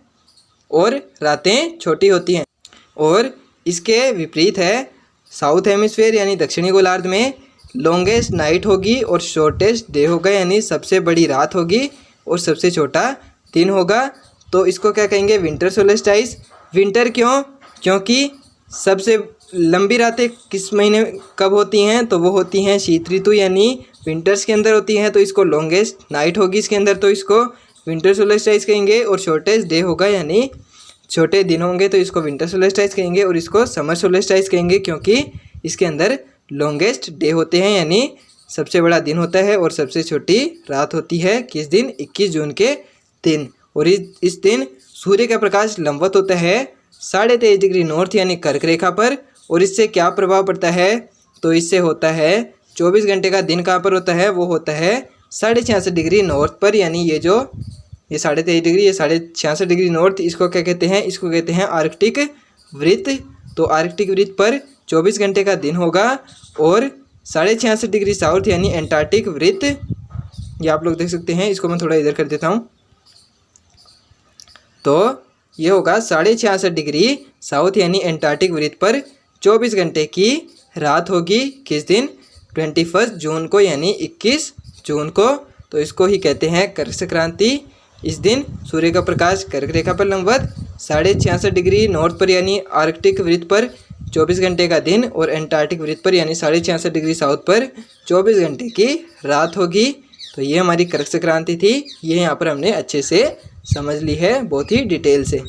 और रातें छोटी होती हैं। और इसके विपरीत है साउथ हेमिस्फीयर यानी दक्षिणी गोलार्ध में लॉन्गेस्ट नाइट होगी और शॉर्टेस्ट डे होगा, यानी सबसे बड़ी रात होगी और सबसे छोटा दिन होगा। तो इसको क्या कहेंगे, विंटर सोलेस्टाइस। विंटर क्यों, क्योंकि सबसे लंबी रातें किस महीने कब होती हैं, तो वो होती हैं शीत ऋतु यानी विंटर्स के अंदर होती हैं। तो इसको लॉन्गेस्ट नाइट होगी इसके अंदर, तो इसको विंटर सोलेस्टाइस कहेंगे। और शॉर्टेस्ट डे होगा यानी छोटे दिन होंगे, तो इसको विंटर सोलेस्टाइस कहेंगे। और इसको समर सोलेस्टाइस कहेंगे क्योंकि इसके अंदर लॉन्गेस्ट डे होते हैं यानी सबसे बड़ा दिन होता है और सबसे छोटी रात होती है। किस दिन, 21 जून के दिन। और इस दिन सूर्य का प्रकाश लंबवत होता है 23.5 डिग्री नॉर्थ यानी कर्क रेखा पर। और इससे क्या प्रभाव पड़ता है, तो इससे होता है 24 घंटे का दिन कहाँ पर होता है, वो होता है 66.5 डिग्री नॉर्थ पर। यानी ये 23.5 डिग्री, ये 66.5 डिग्री नॉर्थ, इसको क्या कहते हैं, इसको कहते हैं आर्कटिक वृत्त। तो आर्कटिक वृत्त पर 24 घंटे का दिन होगा। और 66.5 डिग्री साउथ यानी एंटार्क्टिक वृत्त, ये आप लोग देख सकते हैं, इसको मैं थोड़ा इधर कर देता हूँ। तो ये होगा 66.5 डिग्री साउथ यानी एंटार्क्टिक वृत्त पर 24 घंटे की रात होगी। किस दिन, 21 जून को यानी 21 जून को। तो इसको ही कहते हैं कर संक्रांति। इस दिन सूर्य का प्रकाश कर्क रेखा पर लंबवत 66.5 डिग्री नॉर्थ पर यानी आर्कटिक वृत्त पर 24 घंटे का दिन और एंटार्क्टिक वृत्त पर यानी 66.5 डिग्री साउथ पर 24 घंटे की रात होगी। तो ये हमारी कर संक्रांति थी, ये यहाँ पर हमने अच्छे से समझ ली है, बहुत ही डिटेल से।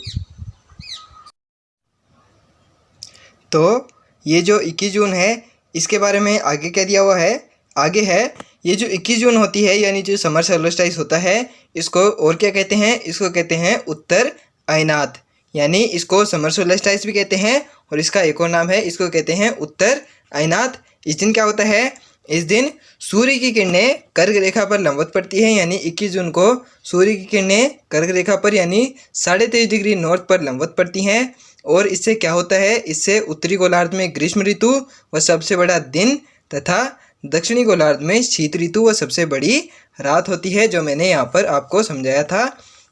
तो ये जो 21 जून है, इसके बारे में आगे क्या दिया हुआ है, आगे है ये जो 21 जून होती है यानी जो समर सोलेस्टाइस होता है, इसको और क्या कहते हैं, इसको कहते हैं उत्तर अयनात। यानी इसको समर सोलेस्टाइस भी कहते हैं और इसका एक और नाम है, इसको कहते हैं उत्तर अयनात। इस दिन क्या होता है, इस दिन सूर्य की किरणें कर्क रेखा पर लंबवत पड़ती है। यानी 21 जून को सूर्य की किरणें कर्क रेखा पर यानी 23.5 डिग्री नॉर्थ पर लंबवत पड़ती हैं। और इससे क्या होता है, इससे उत्तरी गोलार्ध में ग्रीष्म ऋतु व सबसे बड़ा दिन तथा दक्षिणी गोलार्ध में शीत ऋतु व सबसे बड़ी रात होती है, जो मैंने यहाँ पर आपको समझाया था।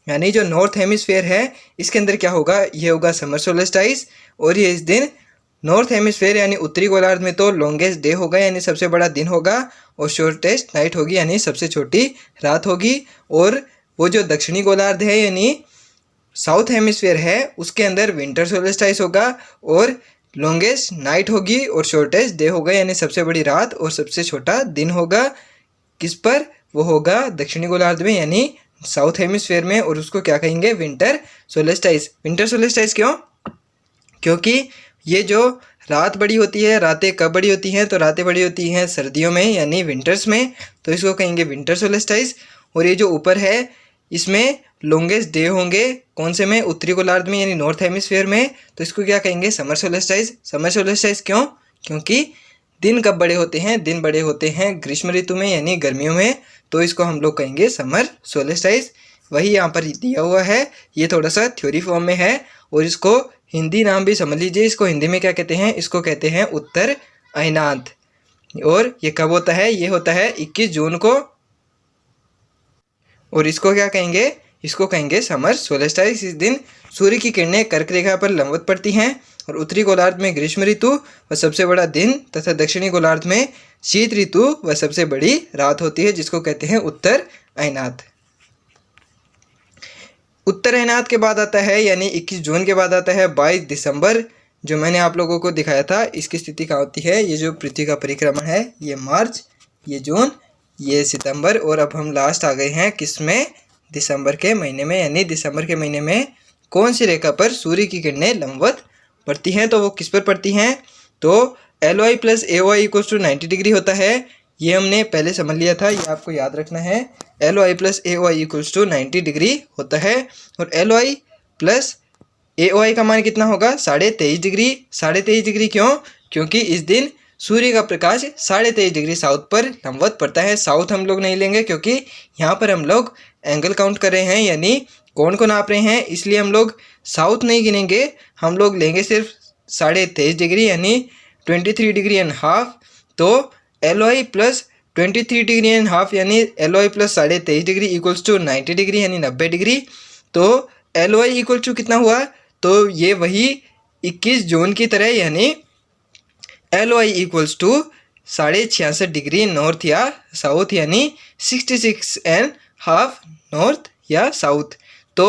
यानी जो नॉर्थ हेमिस्फीयर है, इसके अंदर क्या होगा, ये होगा समर सोलेस्टाइस। और ये इस दिन नॉर्थ हेमिस्फीयर यानी उत्तरी गोलार्ध में तो लॉन्गेस्ट डे होगा यानी सबसे बड़ा दिन होगा और शॉर्टेस्ट नाइट होगी यानी सबसे छोटी रात होगी। और वो जो दक्षिणी गोलार्ध है यानी साउथ हेमिस्फीयर है, उसके अंदर विंटर सोलेस्टाइस होगा और लॉन्गेस्ट नाइट होगी और शॉर्टेस्ट डे होगा यानी सबसे बड़ी रात और सबसे छोटा दिन होगा। किस पर, वो होगा दक्षिणी गोलार्ध में यानी साउथ हेमिस्फीयर में। और उसको क्या कहेंगे, विंटर सोलेस्टाइस। विंटर सोलेस्टाइस क्यों, क्योंकि ये जो रात बड़ी होती है, रातें कब बड़ी होती हैं, तो रातें बड़ी होती हैं सर्दियों में यानी विंटर्स में, तो इसको कहेंगे विंटर सोलेस्टाइस। और ये जो ऊपर है, इसमें लॉन्गेस्ट डे होंगे, कौन से में, उत्तरी गोलार्ध में यानी नॉर्थ हेमिस्फीयर में, तो इसको क्या कहेंगे, समर सोलेस्टाइस। समर सोलेस्टाइस क्यों, क्योंकि दिन कब बड़े होते हैं, दिन बड़े होते हैं ग्रीष्म ऋतु में यानी गर्मियों में, तो इसको हम लोग कहेंगे समर सोलेस्टाइस। वही यहाँ पर दिया हुआ है, ये थोड़ा सा थ्योरी फॉर्म में है और इसको हिंदी नाम भी समझ लीजिए, इसको हिंदी में क्या कहते हैं, इसको कहते हैं उत्तर अयनांत। और ये कब होता है, ये होता है 21 जून को। और इसको क्या कहेंगे, इसको कहेंगे समर सोलेस्टाइस। इस दिन सूर्य की किरणें कर्क रेखा पर लंबवत पड़ती हैं और उत्तरी गोलार्ध में ग्रीष्म ऋतु व सबसे बड़ा दिन तथा दक्षिणी गोलार्ध में शीत ऋतु व सबसे बड़ी रात होती है, जिसको कहते हैं उत्तर अयनात। उत्तर अयनात के बाद आता है, यानी 21 जून के बाद आता है 22 दिसंबर, जो मैंने आप लोगों को दिखाया था। इसकी स्थिति क्या होती है, ये जो पृथ्वी का परिक्रमण है, ये मार्च, ये जून, ये सितंबर, और अब हम लास्ट आ गए हैं किसमें, दिसंबर के महीने में। यानी दिसंबर के महीने में कौन सी रेखा पर सूर्य की किरणें लंबवत पड़ती हैं, तो वो किस पर पड़ती हैं, तो LOI plus AOI equals to 90 degree होता है। ये हमने पहले समझ लिया था, ये आपको याद रखना है। LOI plus AOI equals to 90 degree होता है। और LOI प्लस AOI का मान कितना होगा, 23.5 डिग्री। 23.5 डिग्री क्यों, क्योंकि इस दिन सूर्य का प्रकाश 23.5 डिग्री साउथ पर लंबवत पड़ता है। साउथ हम लोग नहीं लेंगे क्योंकि यहाँ पर हम लोग एंगल काउंट कर रहे हैं, यानी कोण को नाप रहे हैं, इसलिए हम लोग साउथ नहीं गिनेंगे। हम लोग लेंगे सिर्फ 23.5 डिग्री, यानी 23 डिग्री एंड हाफ। तो LOI प्लस 23 डिग्री एंड हाफ, यानी LOI plus 23.5 degree equals to 90 degree, यानी 90 डिग्री। तो LOI इक्वल टू कितना हुआ, तो ये वही 21 जून की तरह, यानी LOI equals to 66.5 degree north या साउथ, यानी 66.5 नॉर्थ या साउथ। तो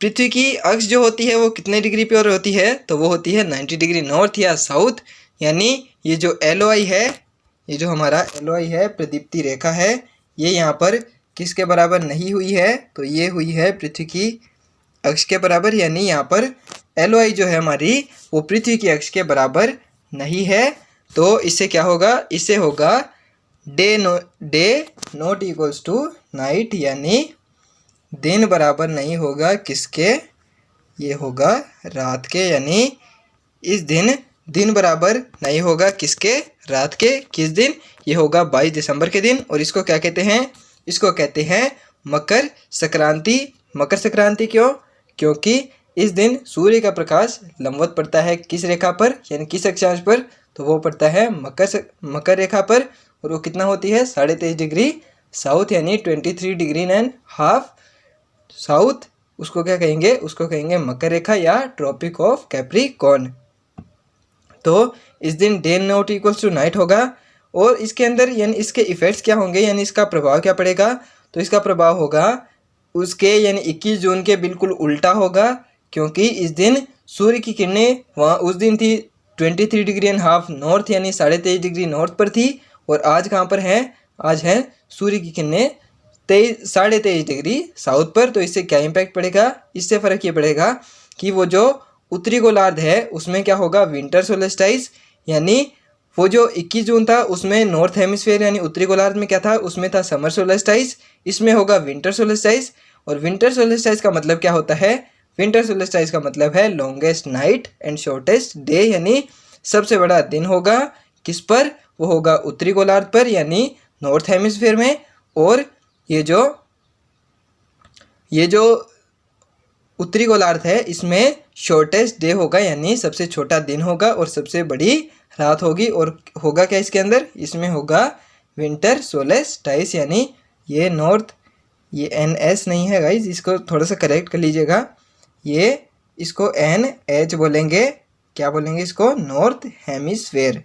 पृथ्वी की अक्ष जो होती है वो कितने डिग्री पर होती है, तो वो होती है 90 डिग्री नॉर्थ या साउथ। यानी ये जो LOI है, ये जो हमारा LOI है, प्रदीप्ति रेखा है, ये यहाँ पर किसके बराबर नहीं हुई है, तो ये हुई है पृथ्वी की अक्ष के बराबर। यानी यहाँ पर LOI जो है हमारी, वो पृथ्वी की अक्ष के बराबर नहीं है। तो इससे क्या होगा, इससे होगा day not equals to night, यानी दिन बराबर नहीं होगा किसके, ये होगा रात के। यानी इस दिन बराबर नहीं होगा किसके, रात के। किस दिन, ये होगा 22 दिसंबर के दिन। और इसको क्या कहते हैं, इसको कहते हैं मकर संक्रांति। मकर संक्रांति क्यों, क्योंकि इस दिन सूर्य का प्रकाश लंबवत पड़ता है किस रेखा पर, यानी किस अक्षांश पर, तो वो पड़ता है मकर रेखा पर। और वो कितना होती है, 23.5 डिग्री साउथ, यानी 23 डिग्री एंड हाफ साउथ। उसको क्या कहेंगे, उसको कहेंगे मकर रेखा या ट्रॉपिक ऑफ कैप्रिकॉर्न। तो इस दिन day not equals to night होगा। और इसके अंदर यानी इसके इफेक्ट्स क्या होंगे, यानी इसका प्रभाव क्या पड़ेगा, तो इसका प्रभाव होगा उसके यानी 21 जून के बिल्कुल उल्टा होगा, क्योंकि इस दिन सूर्य की किरणें वहाँ उस दिन थी 23 डिग्री एंड हाफ नॉर्थ, यानी 23.5 डिग्री नॉर्थ पर थी। और आज कहाँ पर है, आज है सूर्य की किरणें 23.5 डिग्री साउथ पर। तो इससे क्या इम्पैक्ट पड़ेगा, इससे फ़र्क ये पड़ेगा कि वो जो उत्तरी गोलार्ध है उसमें क्या होगा, विंटर सोलेस्टाइस। यानी वो जो 21 जून था उसमें नॉर्थ हेमिस्फीयर यानी उत्तरी गोलार्ध में क्या था, उसमें था समर सोलेस्टाइस, इसमें होगा विंटर सोलेस्टाइस। और विंटर सोलेस्टाइस का मतलब क्या होता है, विंटर सोलेस्टाइस का मतलब है longest night and shortest day, यानी सबसे बड़ा दिन होगा किस पर, वो होगा उत्तरी गोलार्ध पर, यानी नॉर्थ हेमिस्फीयर में। और ये जो उत्तरी गोलार्ध है इसमें शॉर्टेस्ट डे होगा, यानी सबसे छोटा दिन होगा और सबसे बड़ी रात होगी। और होगा क्या इसके अंदर, इसमें होगा विंटर सोलेस्टाइस, यानी ये नॉर्थ, ये NS नहीं है गाइज, इसको थोड़ा सा करेक्ट कर लीजिएगा, ये इसको NH बोलेंगे, क्या बोलेंगे इसको, नॉर्थ हेमिस्फीयर।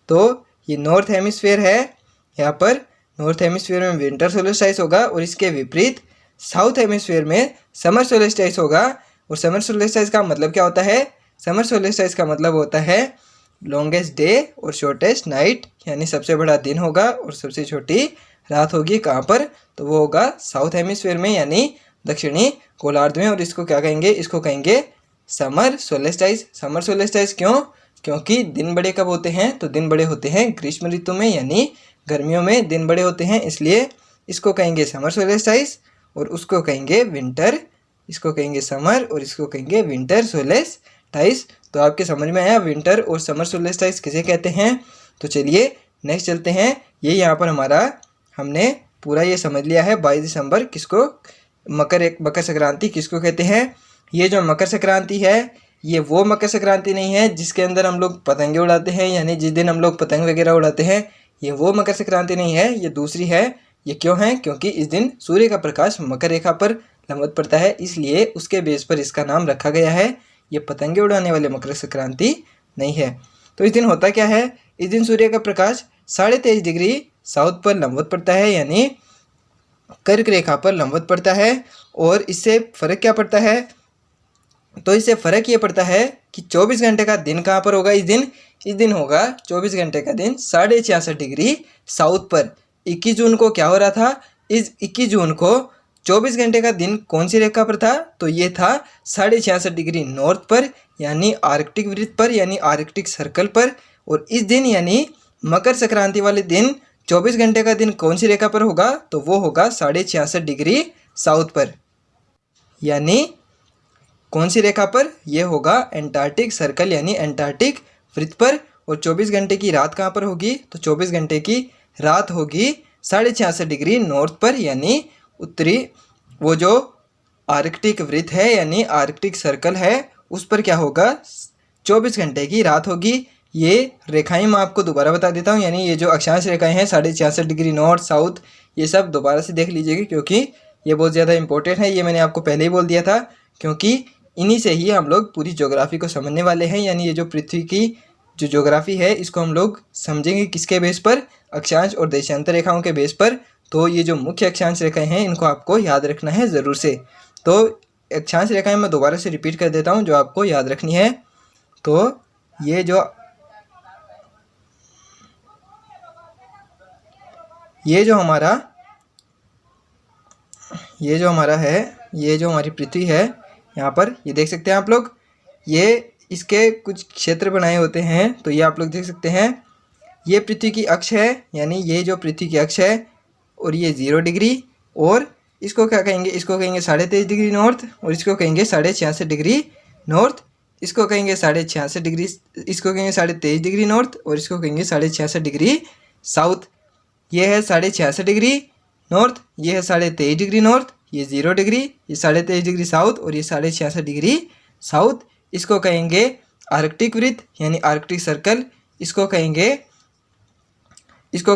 तो ये नॉर्थ हेमिस्फीयर है, यहाँ पर नॉर्थ हेमिस्फीयर में विंटर सोलेस्टाइस होगा और इसके विपरीत साउथ हेमिस्फीयर में समर सोलेस्टाइस होगा। और समर सोलेस्टाइस का मतलब क्या होता है, समर सोलेस्टाइस का मतलब होता है लॉन्गेस्ट डे और शॉर्टेस्ट नाइट, यानी सबसे बड़ा दिन होगा और सबसे छोटी रात होगी। कहाँ पर, तो वो होगा साउथ हेमिस्फीयर में, यानी दक्षिणी गोलार्ध में। और इसको क्या कहेंगे, इसको कहेंगे समर सोलेस्टाइस। समर सोलेस्टाइस क्यों, क्योंकि दिन बड़े कब होते हैं, तो दिन बड़े होते हैं ग्रीष्म ऋतु में, यानी गर्मियों में दिन बड़े होते हैं, इसलिए इसको कहेंगे समर सोलेस्टाइस। और उसको कहेंगे विंटर, इसको कहेंगे समर और इसको कहेंगे विंटर सोलेस्टाइस। तो आपके समझ में आया विंटर और समर सोलेस्टाइस किसे कहते हैं। तो चलिए नेक्स्ट चलते हैं। ये यहाँ पर हमारा हमने पूरा ये समझ लिया है 22 दिसंबर किसको, मकर संक्रांति किसको कहते हैं। ये जो मकर संक्रांति है ये वो मकर संक्रांति नहीं है जिसके अंदर हम लोग पतंगे उड़ाते हैं, यानी जिस दिन हम लोग पतंग वगैरह उड़ाते हैं, ये वो मकर संक्रांति नहीं है, ये दूसरी है। ये क्यों है? क्योंकि इस दिन सूर्य का प्रकाश मकर रेखा पर लंबवत पड़ता है, इसलिए उसके बेस पर इसका नाम रखा गया है। ये पतंगे उड़ाने वाले मकर संक्रांति नहीं है। तो इस दिन होता क्या है? इस दिन सूर्य का प्रकाश 23.5 डिग्री साउथ पर लंबवत पड़ता है, यानी कर्क रेखा पर लंबवत पड़ता है। और इससे फ़र्क क्या पड़ता है? तो इससे फ़र्क ये पड़ता है कि 24 घंटे का दिन कहाँ पर होगा इस दिन होगा 24 घंटे का दिन 66.5 डिग्री साउथ पर। 21 जून को क्या हो रहा था? इस 21 जून को 24 घंटे का दिन कौन सी रेखा पर था? तो ये था 66.5 डिग्री नॉर्थ पर, यानी आर्कटिक वृत्त पर, यानी आर्कटिक सर्कल पर। और इस दिन यानी मकर संक्रांति वाले दिन 24 घंटे का दिन कौन सी रेखा पर होगा? तो वो होगा 66.5 डिग्री साउथ पर, यानी कौन सी रेखा पर? ये होगा एंटार्क्टिक सर्कल यानी एंटार्क्टिक वृत्त पर। और 24 घंटे की रात कहाँ पर होगी? तो 24 घंटे की रात होगी 66.5 डिग्री नॉर्थ पर, यानी उत्तरी वो जो आर्कटिक वृत्त है यानी आर्कटिक सर्कल है उस पर क्या होगा? 24 घंटे की रात होगी। ये रेखाएं मैं आपको दोबारा बता देता हूँ, यानी ये जो अक्षांश रेखाएं हैं 66.5 डिग्री नॉर्थ साउथ, ये सब दोबारा से देख लीजिएगा क्योंकि ये बहुत ज़्यादा इंपॉर्टेंट है। ये मैंने आपको पहले ही बोल दिया था, क्योंकि इन्हीं से ही हम लोग पूरी ज्योग्राफी को समझने वाले हैं। यानी ये जो पृथ्वी की जो ज्योग्राफी है इसको हम लोग समझेंगे किसके बेस पर? अक्षांश और देशांतर रेखाओं के बेस पर। तो ये जो मुख्य अक्षांश रेखाएं हैं इनको आपको याद रखना है ज़रूर से। तो अक्षांश रेखाएं मैं दोबारा से रिपीट कर देता हूँ जो आपको याद रखनी है। तो ये जो हमारी पृथ्वी है, यहाँ पर ये देख सकते हैं आप लोग, ये इसके कुछ क्षेत्र बनाए होते हैं। तो ये आप लोग देख सकते हैं, ये पृथ्वी की अक्ष है, यानी ये जो पृथ्वी की अक्ष है और ये 0 डिग्री, और इसको क्या कहेंगे? इसको कहेंगे 23.5 डिग्री नॉर्थ, और इसको कहेंगे 66.5 डिग्री नॉर्थ, इसको कहेंगे 66.5 डिग्री, इसको कहेंगे 23.5 डिग्री नॉर्थ, और इसको कहेंगे 66.5 डिग्री साउथ। ये है 66.5 डिग्री नॉर्थ, ये है 23.5 डिग्री नॉर्थ, ये 0 डिग्री, ये 23.5 डिग्री साउथ, और ये 66.5 डिग्री साउथ। इसको कहेंगे आर्कटिक वृत्त यानी आर्कटिक सर्कल, इसको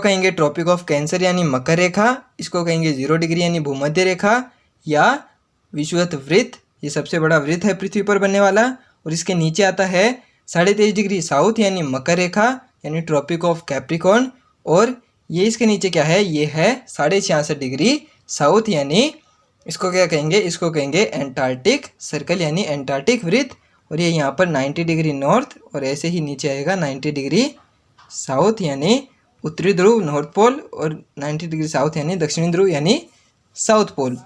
कहेंगे ट्रॉपिक ऑफ कैंसर यानी मकर रेखा, इसको कहेंगे 0 डिग्री यानी भूमध्य रेखा या विषुवत वृत्त, ये सबसे बड़ा वृत्त है पृथ्वी पर बनने वाला। और इसके नीचे आता है 23.5 डिग्री साउथ यानी मकर रेखा यानी ट्रॉपिक ऑफ कैप्रिकॉर्न, और ये इसके नीचे क्या है? ये है 66.5 डिग्री साउथ, यानी इसको क्या कहेंगे? इसको कहेंगे एंटार्क्टिक सर्कल यानी एंटार्क्टिक वृत्त। और ये यहाँ पर 90 डिग्री नॉर्थ, और ऐसे ही नीचे आएगा 90 डिग्री साउथ यानी उत्तरी ध्रुव नॉर्थ पोल, और 90 डिग्री साउथ यानी दक्षिणी ध्रुव यानी साउथ पोल।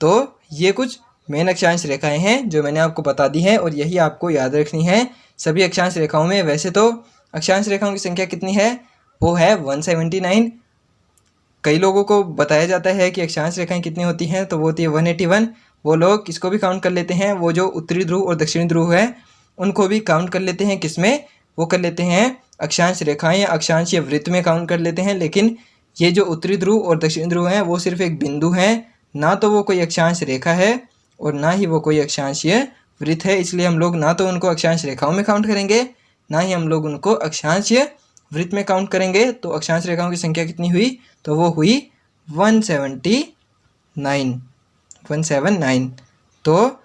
तो ये कुछ मेन अक्षांश रेखाएं हैं जो मैंने आपको बता दी हैं, और यही आपको याद रखनी है सभी अक्षांश रेखाओं में। वैसे तो अक्षांश रेखाओं की संख्या कितनी है? वो है 179। कई लोगों को बताया जाता है कि अक्षांश रेखाएं कितनी होती हैं, तो वो होती है 181। वो लोग किसको भी काउंट कर लेते हैं, वो जो उत्तरी ध्रुव और दक्षिणी ध्रुव है उनको भी काउंट कर लेते हैं। किसमें? वो कर लेते हैं अक्षांश रेखाएं या अक्षांशीय वृत्त में काउंट कर लेते हैं। लेकिन ये जो उत्तरी ध्रुव और दक्षिणी ध्रुव हैं वो सिर्फ एक बिंदु हैं, ना तो वो कोई अक्षांश रेखा है और ना ही वो कोई अक्षांशीय वृत्त है। इसलिए हम लोग ना तो उनको अक्षांश रेखाओं में काउंट करेंगे, ना ही हम लोग उनको अक्षांशीय वृत्त में काउंट करेंगे। तो अक्षांश रेखाओं की संख्या कितनी हुई? तो वो हुई 179। तो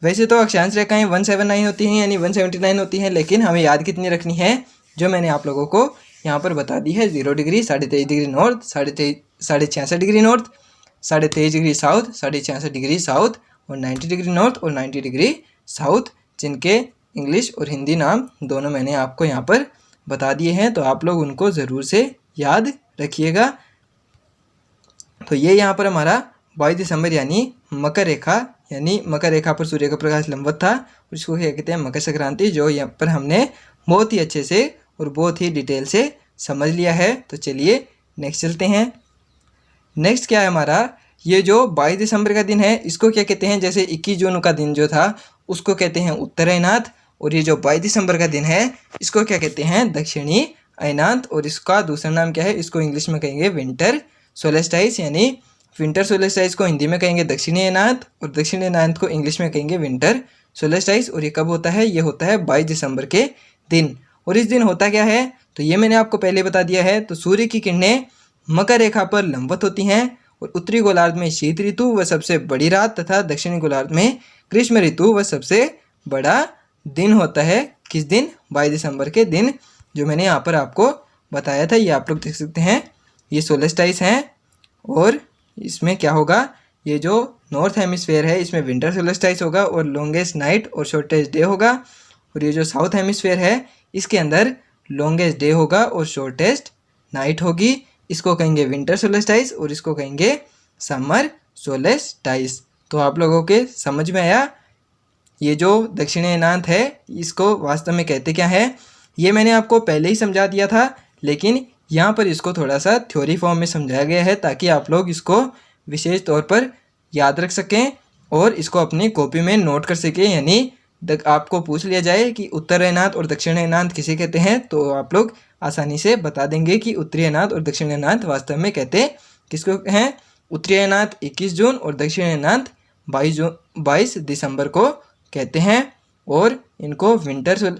वैसे तो अक्षांश रेखाएं 179 होती हैं यानी 179 होती हैं, लेकिन हमें याद कितनी रखनी है जो मैंने आप लोगों को यहाँ पर बता दी है। 0 degree, 23.5 degree north, 66.5 degree north, 23.5 degree south, 66.5 degree south, और 90 डिग्री नॉर्थ और 90 डिग्री साउथ, जिनके इंग्लिश और हिंदी नाम दोनों मैंने आपको यहाँ पर बता दिए हैं। तो आप लोग उनको ज़रूर से याद रखिएगा। तो ये यहाँ पर हमारा 22 दिसंबर यानी मकर रेखा पर सूर्य का प्रकाश लंबवत था, और इसको क्या कहते हैं? मकर संक्रांति, जो यहाँ पर हमने बहुत ही अच्छे से और बहुत ही डिटेल से समझ लिया है। तो चलिए नेक्स्ट चलते हैं। नेक्स्ट क्या है हमारा? ये जो 22 दिसंबर का दिन है इसको क्या कहते हैं? जैसे 21 जून का दिन जो था उसको कहते हैं उत्तरायणात, और ये जो 22 दिसंबर का दिन है इसको क्या कहते हैं? दक्षिणी अयनांत। और इसका दूसरा नाम क्या है? इसको इंग्लिश में कहेंगे विंटर सोलेस्टाइस यानी विंटर सोलेस्टाइस को हिंदी में कहेंगे दक्षिणी अनांत और दक्षिणी अनांत को इंग्लिश में कहेंगे विंटर सोलेस्टाइस। और ये कब होता है? ये होता है 22 दिसंबर के दिन। और इस दिन होता क्या है तो ये मैंने आपको पहले बता दिया है। तो सूर्य की किरणें मकर रेखा पर लंबवत होती हैं और उत्तरी गोलार्ध में शीत ऋतु व सबसे बड़ी रात तथा दक्षिणी गोलार्ध में ग्रीष्म ऋतु व सबसे बड़ा दिन होता है। किस दिन? 22 दिसंबर के दिन, जो मैंने यहाँ पर आपको बताया था। ये आप लोग देख सकते हैं, ये सोलेस्टाइस हैं। और इसमें क्या होगा, ये जो नॉर्थ हेमिस्फेयर है इसमें विंटर सोलेस्टाइस होगा और लॉन्गेस्ट नाइट और शॉर्टेस्ट डे होगा। और ये जो साउथ हेमिस्फेयर है इसके अंदर लॉन्गेस्ट डे होगा और शॉर्टेस्ट नाइट होगी। इसको कहेंगे विंटर सोलेस्टाइस और इसको कहेंगे समर सोलेस्टाइस। तो आप लोगों के समझ में आया? ये जो दक्षिणी अनांत है इसको वास्तव में कहते क्या है, ये मैंने आपको पहले ही समझा दिया था, लेकिन यहाँ पर इसको थोड़ा सा थ्योरी फॉर्म में समझाया गया है ताकि आप लोग इसको विशेष तौर पर याद रख सकें और इसको अपनी कॉपी में नोट कर सकें। यानी आपको पूछ लिया जाए कि उत्तरी अनांत और दक्षिणी अनांत किसे कहते हैं तो आप लोग आसानी से बता देंगे कि उत्तरी अनांत और दक्षिणी अनांत वास्तव में कहते किसको हैं। उत्तरी अनांत 21 जून और दक्षिणी अनांत 22 दिसंबर को कहते हैं। और इनको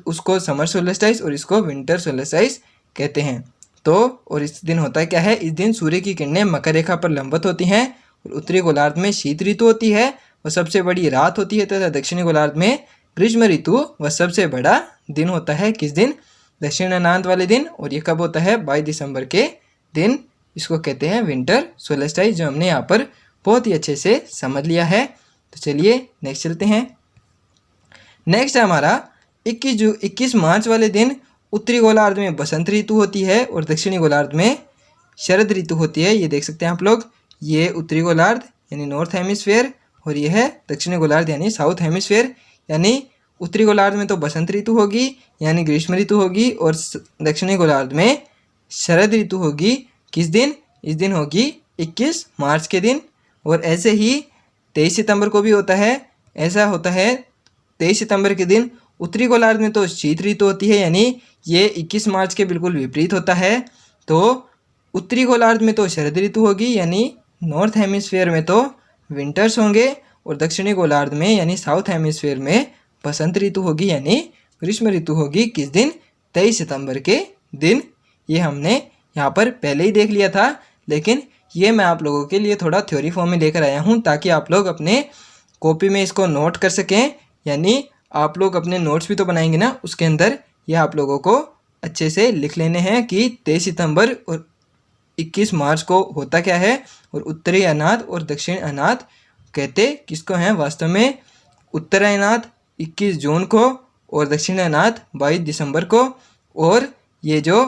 उसको समर सोलेस्टाइस और इसको विंटर सोलेस्टाइस कहते हैं। तो और इस दिन होता क्या है, इस दिन सूर्य की किरणें मकर रेखा पर लंबवत होती हैं और उत्तरी गोलार्ध में शीत ऋतु होती है और सबसे बड़ी रात होती है तथा दक्षिणी गोलार्ध में ग्रीष्म ऋतु व सबसे बड़ा दिन होता है। किस दिन? दक्षिण अनांत वाले दिन। और ये कब होता है? 22 दिसंबर के दिन। इसको कहते हैं विंटर सोलेस्टाइस, जो हमने यहाँ पर बहुत ही अच्छे से समझ लिया है। तो चलिए नेक्स्ट चलते हैं। नेक्स्ट है हमारा 21 मार्च वाले दिन उत्तरी गोलार्ध में बसंत ऋतु होती है और दक्षिणी गोलार्ध में शरद ऋतु होती है। ये देख सकते हैं आप लोग, ये उत्तरी गोलार्ध यानी नॉर्थ हेमिस्फेयर और ये है दक्षिणी गोलार्ध यानी साउथ हेमिस्फेयर। यानी उत्तरी गोलार्ध में तो बसंत ऋतु होगी यानी ग्रीष्म ऋतु होगी और दक्षिणी गोलार्ध में शरद ऋतु होगी। किस दिन? इस दिन होगी 21 मार्च के दिन। और ऐसे ही 23 सितंबर को भी होता है। ऐसा होता है 23 सितंबर के दिन उत्तरी गोलार्ध में तो शीत ऋतु होती है, यानी ये 21 मार्च के बिल्कुल विपरीत होता है। तो उत्तरी गोलार्ध में तो शरद ऋतु होगी यानी नॉर्थ हेमिस्फीयर में तो विंटर्स होंगे और दक्षिणी गोलार्ध में यानी साउथ हेमिस्फीयर में बसंत ऋतु होगी यानी ग्रीष्म ऋतु होगी। किस दिन? 23 सितंबर के दिन। ये हमने यहाँ पर पहले ही देख लिया था, लेकिन ये मैं आप लोगों के लिए थोड़ा थ्योरी फॉर्म में लेकर आया हूँ ताकि आप लोग अपने कॉपी में इसको नोट कर सकें। यानी आप लोग अपने नोट्स भी तो बनाएंगे ना, उसके अंदर ये आप लोगों को अच्छे से लिख लेने हैं कि 23 सितंबर और 21 मार्च को होता क्या है और उत्तरी अनाथ और दक्षिण अनाथ कहते किसको हैं। वास्तव में उत्तरी अनाथ 21 जून को और दक्षिण अनाथ 22 दिसंबर को। और ये जो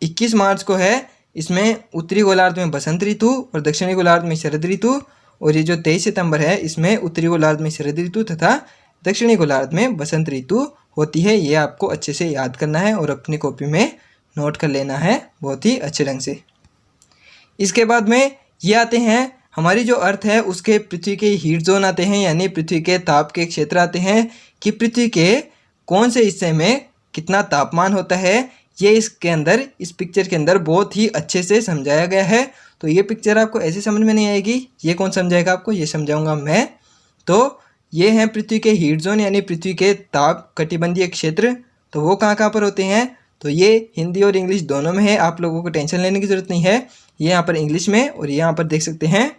21 मार्च को है इसमें उत्तरी गोलार्ध में बसंत ऋतु और दक्षिणी गोलार्ध में शरद ऋतु। और ये जो 23 सितंबर है इसमें उत्तरी गोलार्ध में शरद ऋतु तथा दक्षिणी गोलार्ध में बसंत ऋतु होती है। ये आपको अच्छे से याद करना है और अपनी कॉपी में नोट कर लेना है बहुत ही अच्छे ढंग से। इसके बाद में ये आते हैं हमारी जो अर्थ है उसके पृथ्वी के हीट जोन आते हैं, यानी पृथ्वी के ताप के क्षेत्र आते हैं कि पृथ्वी के कौन से हिस्से में कितना तापमान होता है। ये इसके अंदर इस पिक्चर के अंदर बहुत ही अच्छे से समझाया गया है। तो ये पिक्चर आपको ऐसे समझ में नहीं आएगी, ये कौन समझाएगा आपको, ये समझाऊंगा मैं। तो ये हैं पृथ्वी के हीट जोन यानी पृथ्वी के ताप कटिबंधीय क्षेत्र। तो वो कहाँ पर होते हैं, तो ये हिंदी और इंग्लिश दोनों में है, आप लोगों को टेंशन लेने की ज़रूरत नहीं है। ये यहाँ पर इंग्लिश में और यहाँ पर देख सकते हैं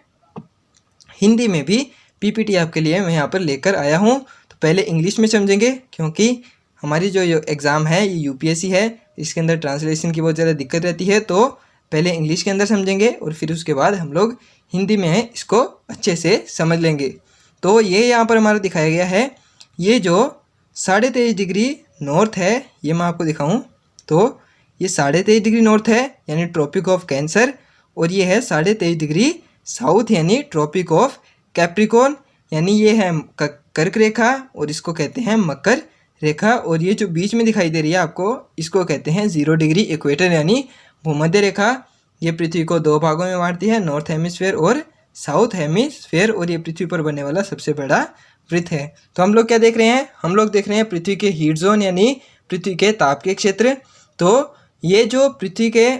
हिंदी में भी पीपीटी आपके लिए मैं यहाँ पर लेकर आया हूँ। तो पहले इंग्लिश में समझेंगे क्योंकि हमारी जो एग्ज़ाम है ये यूपीएससी है, इसके अंदर ट्रांसलेशन की बहुत ज़्यादा दिक्कत रहती है। तो पहले इंग्लिश के अंदर समझेंगे और फिर उसके बाद हम लोग हिंदी में है इसको अच्छे से समझ लेंगे। तो ये यहाँ पर हमारा दिखाया गया है, ये जो 23.5 डिग्री नॉर्थ है ये मैं आपको दिखाऊँ तो ये 23.5 डिग्री नॉर्थ है यानी ट्रॉपिक ऑफ कैंसर। और ये है 23.5 डिग्री साउथ यानी ट्रॉपिक ऑफ कैप्रिकॉर्न, यानी ये है कर्क रेखा और इसको कहते हैं मकर रेखा। और ये जो बीच में दिखाई दे रही है आपको इसको कहते हैं 0 डिग्री इक्वेटर यानी भूमध्य रेखा। ये पृथ्वी को 2 भागों में बांटती है, नॉर्थ हेमिस्फीयर और साउथ हेमिस्फीयर। और ये पृथ्वी पर बनने वाला सबसे बड़ा वृत्त है। तो हम लोग क्या देख रहे हैं, हम लोग देख रहे हैं पृथ्वी के हीट जोन यानी पृथ्वी के ताप के क्षेत्र। तो ये जो पृथ्वी के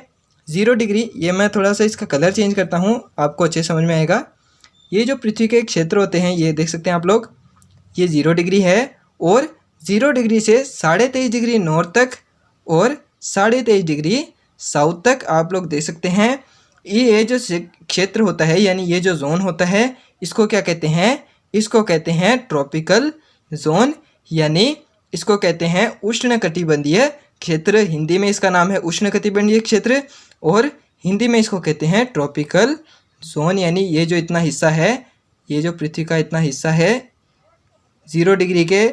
0 डिग्री, ये मैं थोड़ा सा इसका कलर चेंज करता हूँ, आपको अच्छे समझ में आएगा। ये जो पृथ्वी के क्षेत्र होते हैं, ये देख सकते हैं आप लोग, ये 0 डिग्री है और 0 डिग्री से 23.5 डिग्री नॉर्थ तक और 23.5 डिग्री साउथ तक आप लोग देख सकते हैं। ये जो क्षेत्र होता है यानी ये जो जोन होता है, इसको क्या कहते हैं? इसको कहते हैं ट्रॉपिकल जोन, यानी इसको कहते हैं उष्णकटिबंधीय क्षेत्र। हिंदी में इसका नाम है उष्णकटिबंधीय क्षेत्र और हिंदी में इसको कहते हैं ट्रॉपिकल जोन। यानी ये जो इतना हिस्सा है, ये जो पृथ्वी का इतना हिस्सा है, 0 डिग्री के